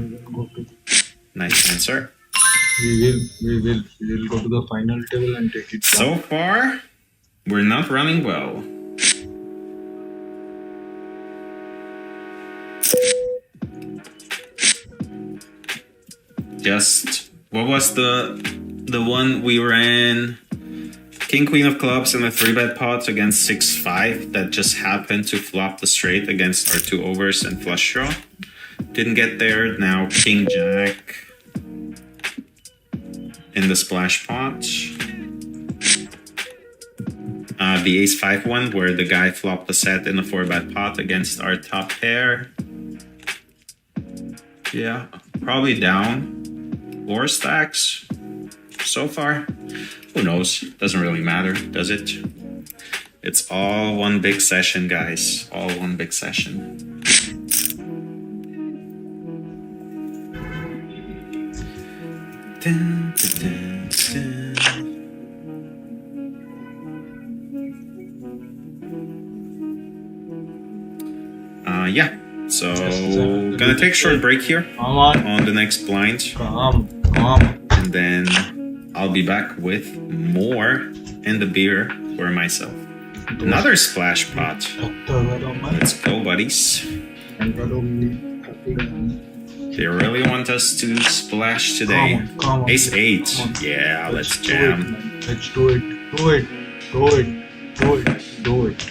Nice answer. We will go to the final table and take it down. So far, we're not running well. Just, what was the one we ran? King Queen of Clubs in a 3-bet pot against 6-5 that just happened to flop the straight against our 2 overs and flush draw. Didn't get there. Now King Jack in the splash pot. The Ace-5 one where the guy flopped the set in a 4-bet pot against our top pair. Yeah, probably down. Lower stacks so far. Who knows? Doesn't really matter, does it? It's all one big session, guys. All one big session. Dun, dun, dun, dun. Yeah. So, gonna take a short break here Come on. on the next blind. Come. And then I'll be back with more and the beer for myself. Another splash pot. Let's go, buddies. They really want us to splash today. Come on. Ace 8. Come on. Yeah, let's jam. Let's do it. Do it. Do it. Do it. Do it.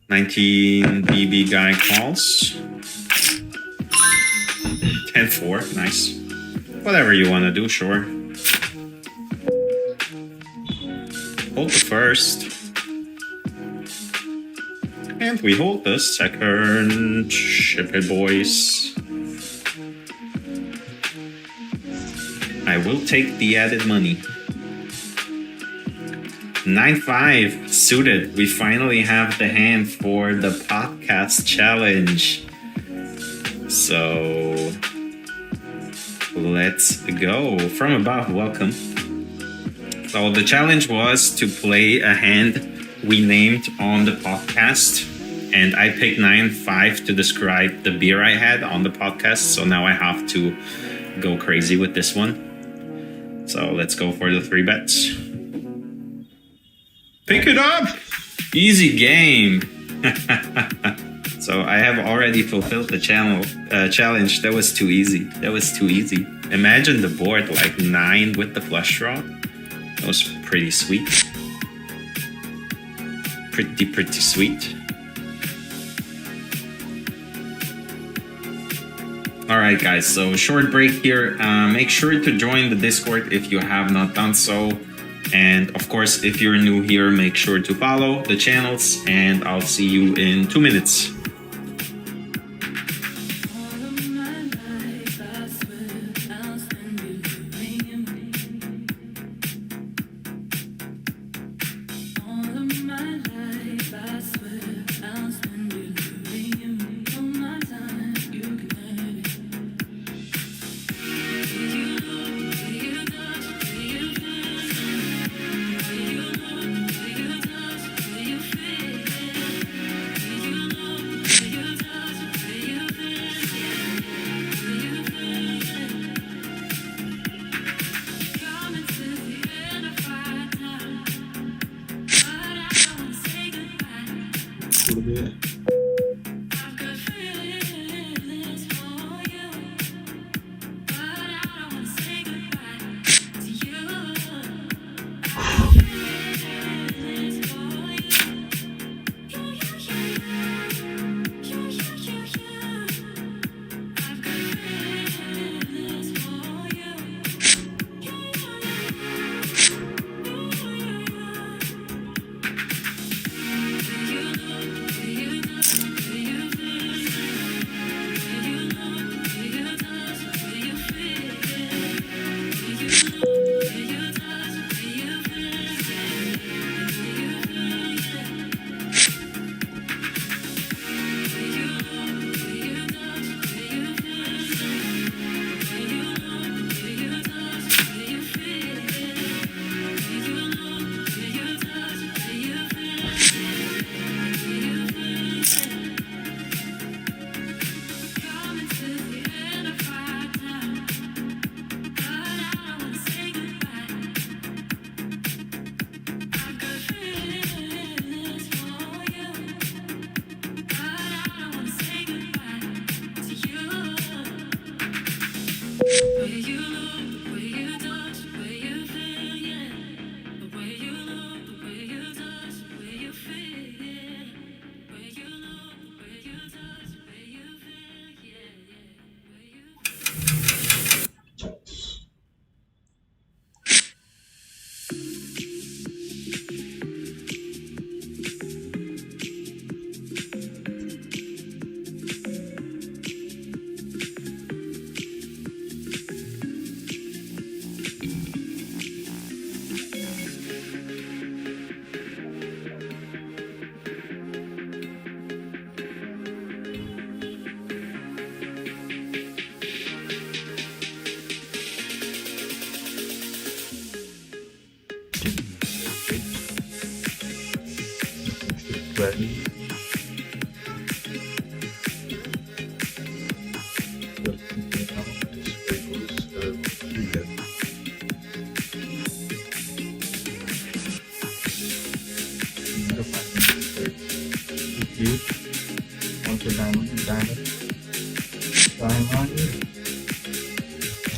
19 BB guy calls. 10-4. Nice. Whatever you want to do, sure. Hold the first. And we hold the second. Ship it, boys. I will take the added money. 9-5 suited. We finally have the hand for the podcast challenge. So let's go. From above, welcome. So the challenge was to play a hand we named on the podcast, and I picked 9-5 to describe the beer I had on the podcast. So now I have to go crazy with this one. So let's go for the 3 bets. Pick it up! Easy game! So I have already fulfilled the challenge. That was too easy. That was too easy. Imagine the board like 9 with the flush draw. That was pretty sweet. Pretty sweet. Alright guys, so short break here. Make sure to join the Discord if you have not done so. And of course, if you're new here, make sure to follow the channels, and I'll see you in 2 minutes.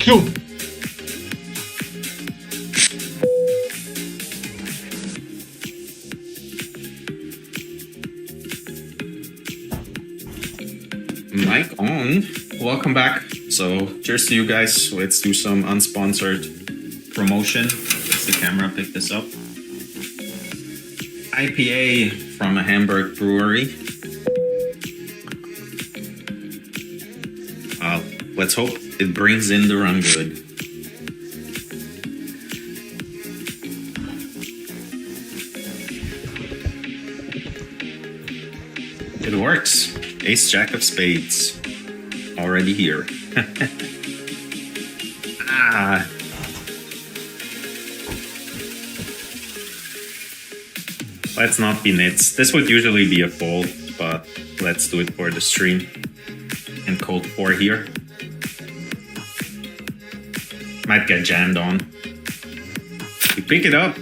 you. Mic on. Welcome back. So, cheers to you guys. Let's do some unsponsored promotion. Let's the camera pick this up. IPA from a Hamburg brewery. Let's hope it brings in the run good. It works. Ace Jack of Spades. Already here. Ah. Let's not be nits. This would usually be a fold, but let's do it for the stream. And cold pour here. Might get jammed on. You pick it up.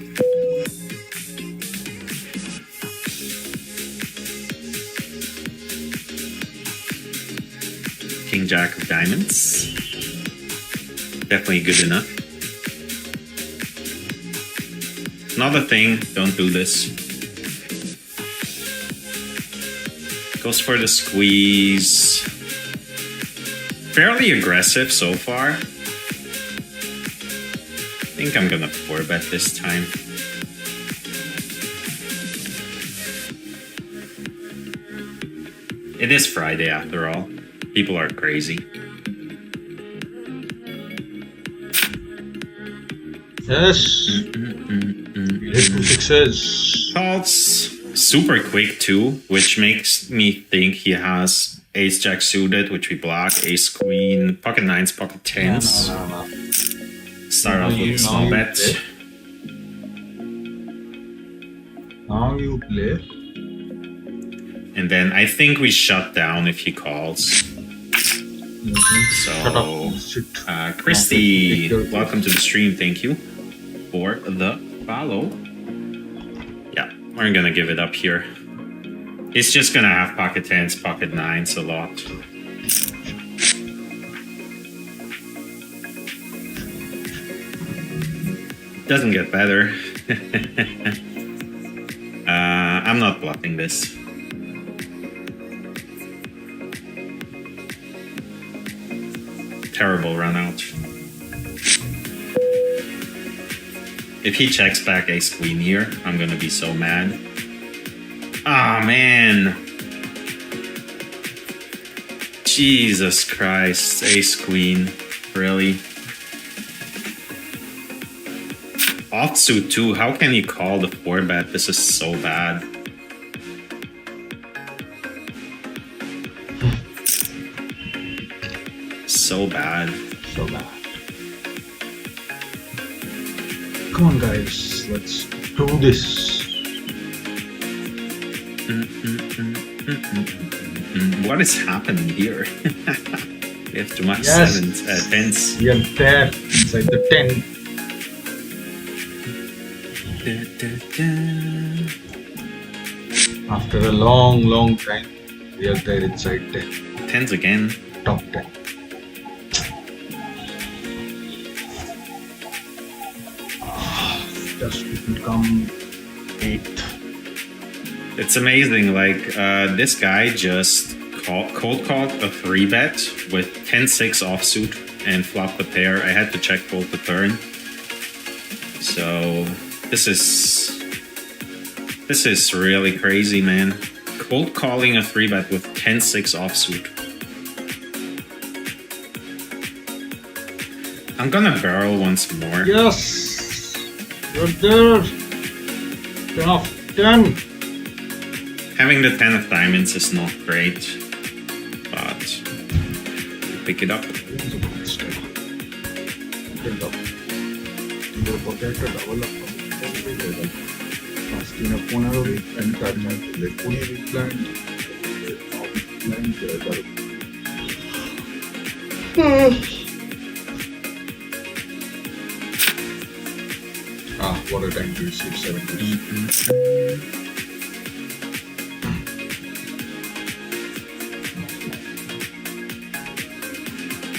King Jack of Diamonds. Definitely good enough. Not a thing, don't do this. Goes for the squeeze. Fairly aggressive so far. I think I'm gonna 4-bet this time. It is Friday after all. People are crazy. Yes. Hit 2 6s. Calls super quick too, which makes me think he has Ace Jack suited, which we block, Ace Queen, Pocket 9s, Pocket 10s. No. Start off with a small bet. Now you play. And then I think we shut down if he calls. Shut up. Christy, welcome to the stream. Thank you for the follow. Yeah, we're gonna give it up here. He's just gonna have Pocket 10s, Pocket 9s a lot. Doesn't get better. I'm not bluffing this. Terrible run out. If he checks back Ace Queen here, I'm gonna be so mad. Ah, man. Jesus Christ, Ace Queen, really? Offsuit too, how can he call the 4-bet? This is so bad. So bad. So bad. Come on guys, let's do this. What is happening here? We have too much Yes. 10s. We are there inside the tent. After a long time, we are there inside 10. 10s again. Top 10. Just it will come 8. It's amazing, like, this guy just cold called a 3-bet with 10-6 offsuit and flopped the pair. I had to check fold the turn. So, this is really crazy, man. Cold calling a 3-bet with 10-6 offsuit. I'm gonna barrel once more. Yes! You're there! 10 of 10! Having the 10 of diamonds is not great, but you pick it up. What a time to receive 70.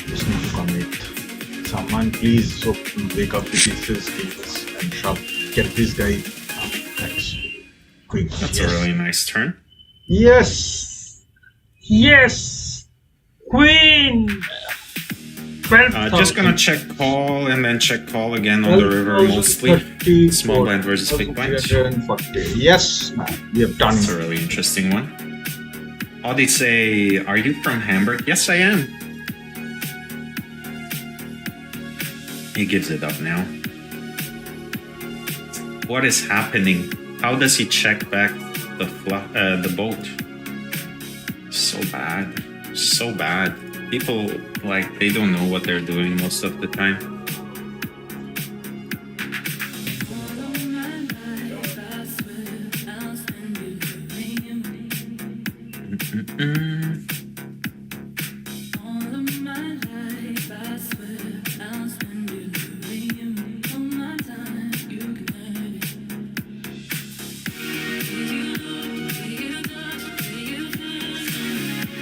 Just need to commit someone please break up the pieces, and shove, get this guy. Thanks. Queen. That's Yes. a really nice turn. Yes. Yes. Queen. 12,000. Just gonna check call and then check call again on the river mostly. 30, Small blind versus big blind. 340. Yes, man. We have done That's it. a really interesting one. Audie say, are you from Hamburg? Yes, I am. He gives it up now. What is happening? How does he check back the boat? So bad. So bad. People, like, they don't know what they're doing most of the time.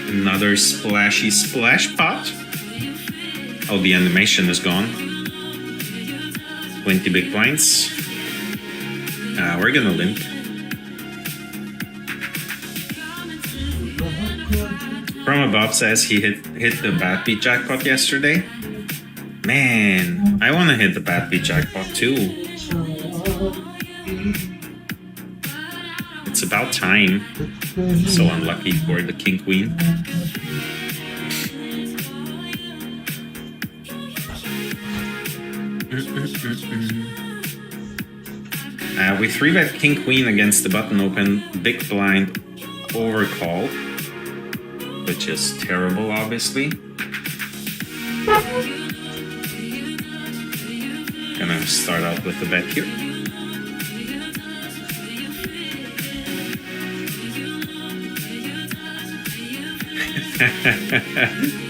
Another splashy splash pot. Oh, the animation is gone. 20 big blinds. We're gonna limp. From above says he hit the bad beat jackpot yesterday. Man, I wanna hit the bad beat jackpot too. It's about time. So unlucky for the king queen. We 3-bet king queen against the button open, big blind overcall, which is terrible, obviously. Gonna start out with the bet here.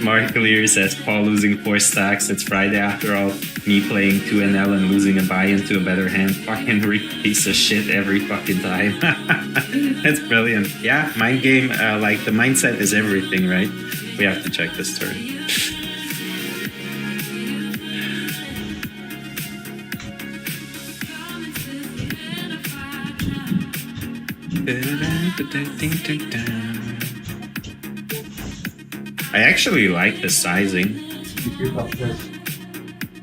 Mark Lear says Paul losing 4 stacks. It's Friday after all. Me playing 2NL and losing a buy into a better hand. Fucking piece of shit every fucking time. That's brilliant. Yeah, mind game, like the mindset is everything, right? We have to check this turn. I actually like the sizing.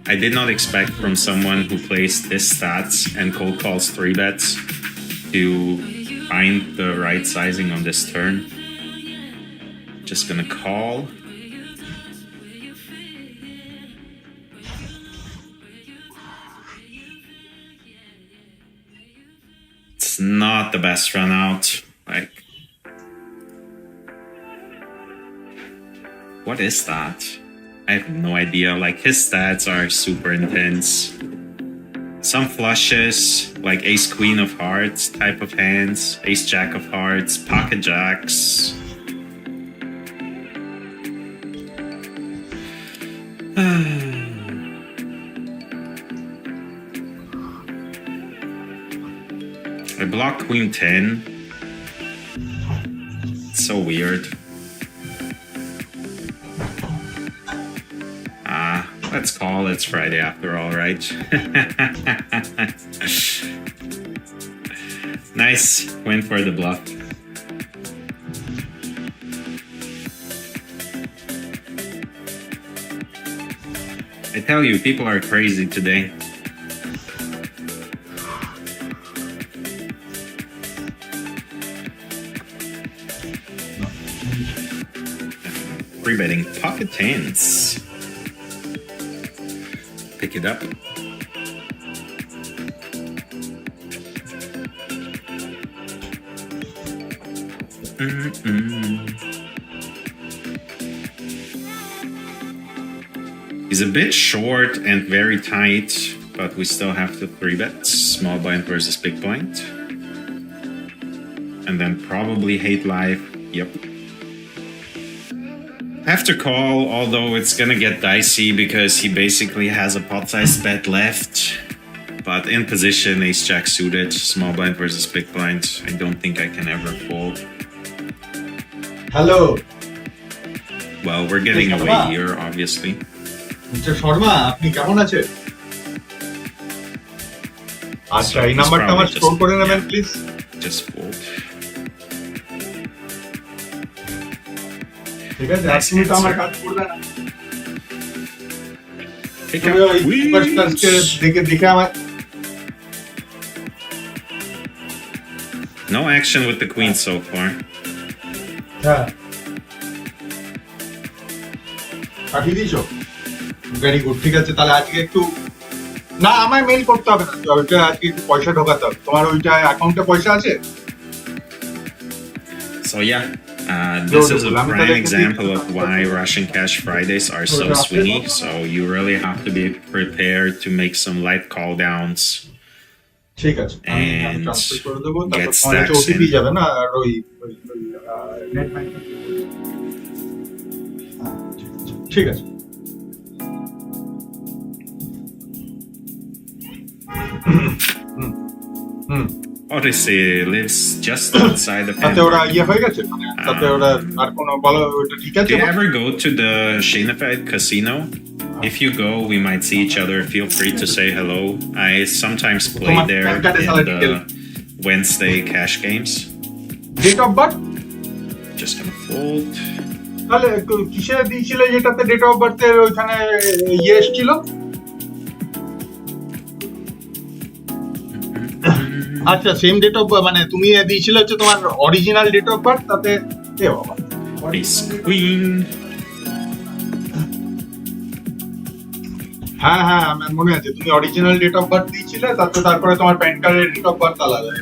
I did not expect from someone who plays this stats and cold calls 3 bets to find the right sizing on this turn. Just gonna call. It's not the best run out. Like, what is that? I have no idea. Like, his stats are super intense. Some flushes, like ace queen of hearts type of hands, ace jack of hearts, pocket jacks. I block queen 10. It's so weird. Let's call. It's Friday after all, right? Nice. Went for the bluff. I tell you, people are crazy today. Free betting pocket tens. Pick it up. He's a bit short and very tight, but we still have to 3-bet. Small blind versus big blind. And then probably hate life. Yep. Have to call, although it's gonna get dicey because he basically has a pot-sized bet left. But in position, ace-jack suited, small blind versus big blind. I don't think I can ever fold. Hello. Well, we're getting away here, obviously. Mister Sharma আপনি কেমন আছেন? আচ্ছা এই he's নাম্বারটা আমার probably store করে নেবেন yeah, please. just fold. ঠিক আছে Nice আপনি তো আমার answer. কাজ করবেন না। Pick তুমি up ওই সুপারস্টারকে queens. দেখে আমার No action with the queen so far. হ্যাঁ পাঠিয়ে দিয়েছো? ভেরি গুড, ঠিক আছে তাহলে আজকে একটু না আমায় মেইল করতে হবে না, ওইটা আজকে একটু পয়সা ঢোকাতে হবে। তোমার ওইটা অ্যাকাউন্টে পয়সা আছে? So yeah, this is a prime example of why Russian Cash Fridays are so swingy. So you really have to be prepared to make some light call downs. ঠিক আছে আমি And ট্রান্সফার করে দেবো, get তারপর তোমার stacks কাছে OTP in. যাবে না আর ওই নেট ব্যাংকিং। ঠিক আছে Odyssey lives just outside of তাতে ওরা Hamburg. ইয়ে হয়ে গেছে মানে তাতে ওরা আর কোনো বলো ওটা ঠিক Do আছে? you ever go to the Schenefeld casino? If you go, we might see each other. Feel free to say hello. I sometimes play there in the Wednesday cash games. Date of birth Just gonna fold. তাহলে কিসে দিয়েছিলে যেটাতে date of বার্থের ওইখানে ইয়ে এসেছিল? আচ্ছা same date of মানে তুমি দিয়েছিলে হচ্ছে তোমার অরিজিনাল ডেট অফ বার্থ, তাতে এ বাবা Ace queen. হ্যাঁ হ্যাঁ আমার মনে আছে তুমি অরিজিনাল ডেট অফ বার্থ দিয়েছিলে, তারপরে তোমার প্যান কার্ডের ডেট অফ বার্থ আলাদা।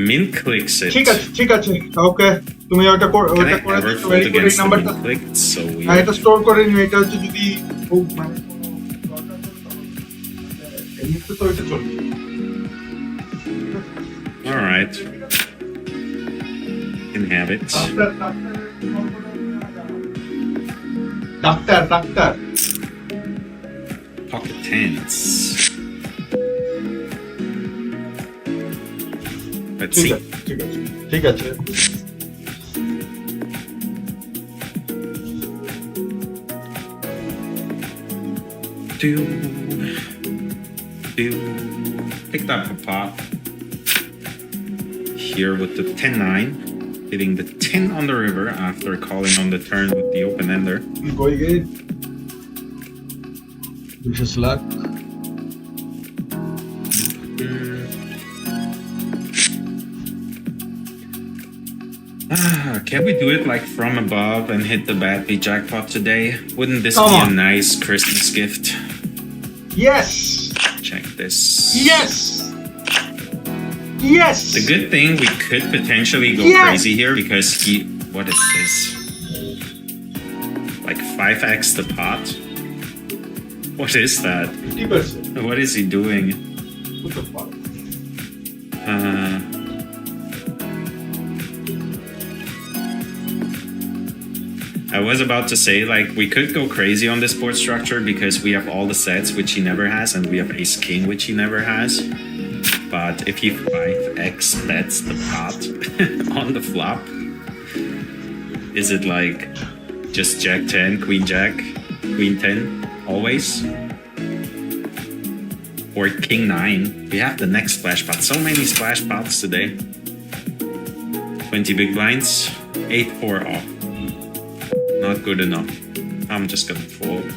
Min clicks it. ঠিক আছে ওকে তুমি ওটা Can I ওটা করে ever দিচ্ছ, fold ভেরি গুড। এই against the নাম্বারটা min click? It's so হ্যাঁ weird. এটা স্টোর করে নিও, এটা হচ্ছে যদি খুব মানে এমনিতে তো এটা চলবে। Alright. Can have it. Doctor Pocket tens. Let's see. ঠিক আছে Picked up a pot. Here with the 10-9. Hitting the 10 on the river after calling on the turn with the open-ender. going in. Wish us luck. Can we do it like from above and hit the bad beat jackpot today? Wouldn't this Come be on. a nice Christmas gift? Yes. Check this. Yes. Yes. The good thing, we could potentially go Yes. crazy here because he... What is this? Like 5x the pot? What is that? 50%. What is he doing? What the fuck? I was about to say, like, we could go crazy on this board structure because we have all the sets, which he never has, and we have ace king, which he never has. But if he 5x bets the pot on the flop, is it like just jack 10, queen jack, queen 10 always? Or king 9? We have the next splash pot. So many splash pots today. 20 big blinds, 8-4 off. Not good enough. I'm just gonna fold.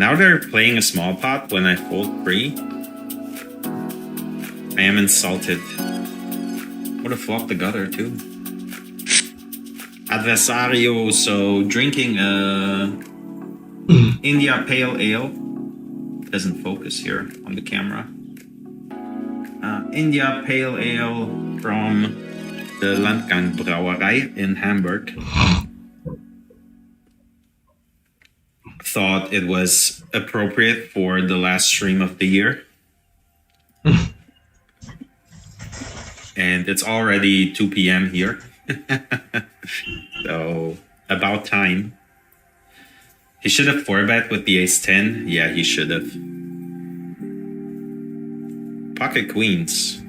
Now they're playing a small pot when I fold free. I am insulted. Would have flopped the gutter too. Adversario, so drinking India Pale Ale. Doesn't focus here on the camera. India Pale Ale from the Landgang Brauerei in Hamburg. Thought it was appropriate for the last stream of the year. And it's already 2 p.m. here. So, about time. He should have 4-bet with the ace 10. Yeah, he should have. Pocket queens.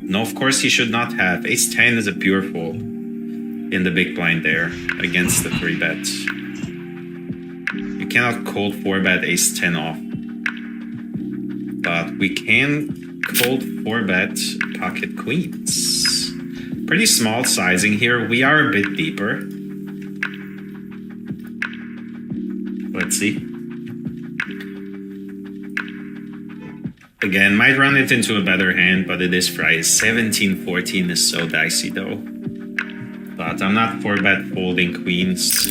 No, of course he should not have. Ace 10 is a pure fold in the big blind there against the 3-bet. You cannot cold 4-bet ace 10 off. But we can cold 4-bet pocket queens. Pretty small sizing here. We are a bit deeper. Let's see. Again, might run it into a better hand, but it is Friday. 17-14 is so dicey though. But I'm not 4-bet folding queens.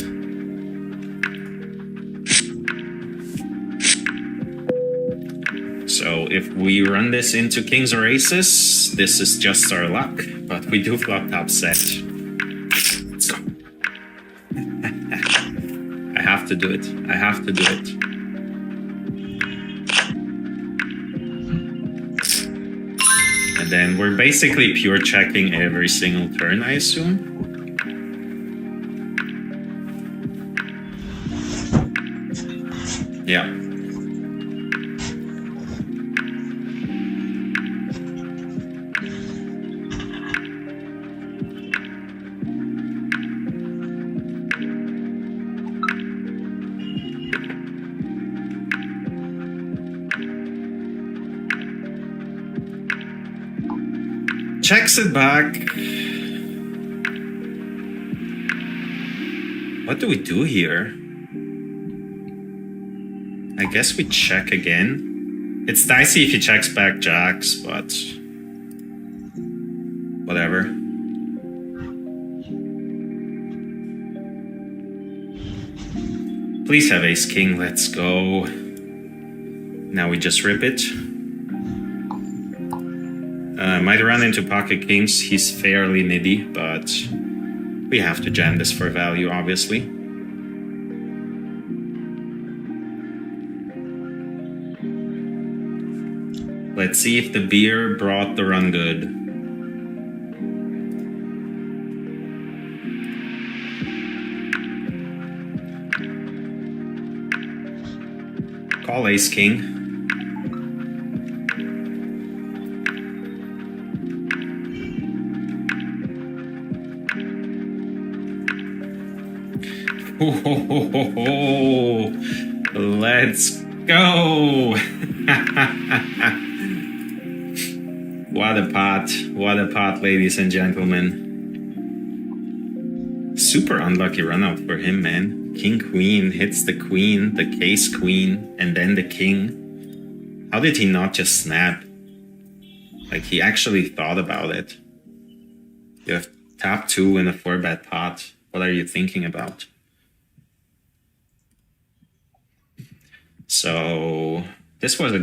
So if we run this into kings or aces, this is just our luck. But we do flop top set. Let's go. I have to do it. I have to do it. And then we're basically pure checking every single turn, I assume. Yeah. Checks it back. What do we do here? I guess we check again. It's dicey if he checks back jacks, but whatever. Please have ace king, let's go. Now we just rip it. Might run into pocket kings. He's fairly nitty, but we have to jam this for value, obviously. Let's see if the beer brought the run good. Call ace king. Let's go. What a pot, ladies and gentlemen. Super unlucky run out for him, man. King queen hits the queen, the case queen, and then the king. How did he not just snap? Like, he actually thought about it. You have top 2 in a 4-bet pot. What are you thinking about? So this was a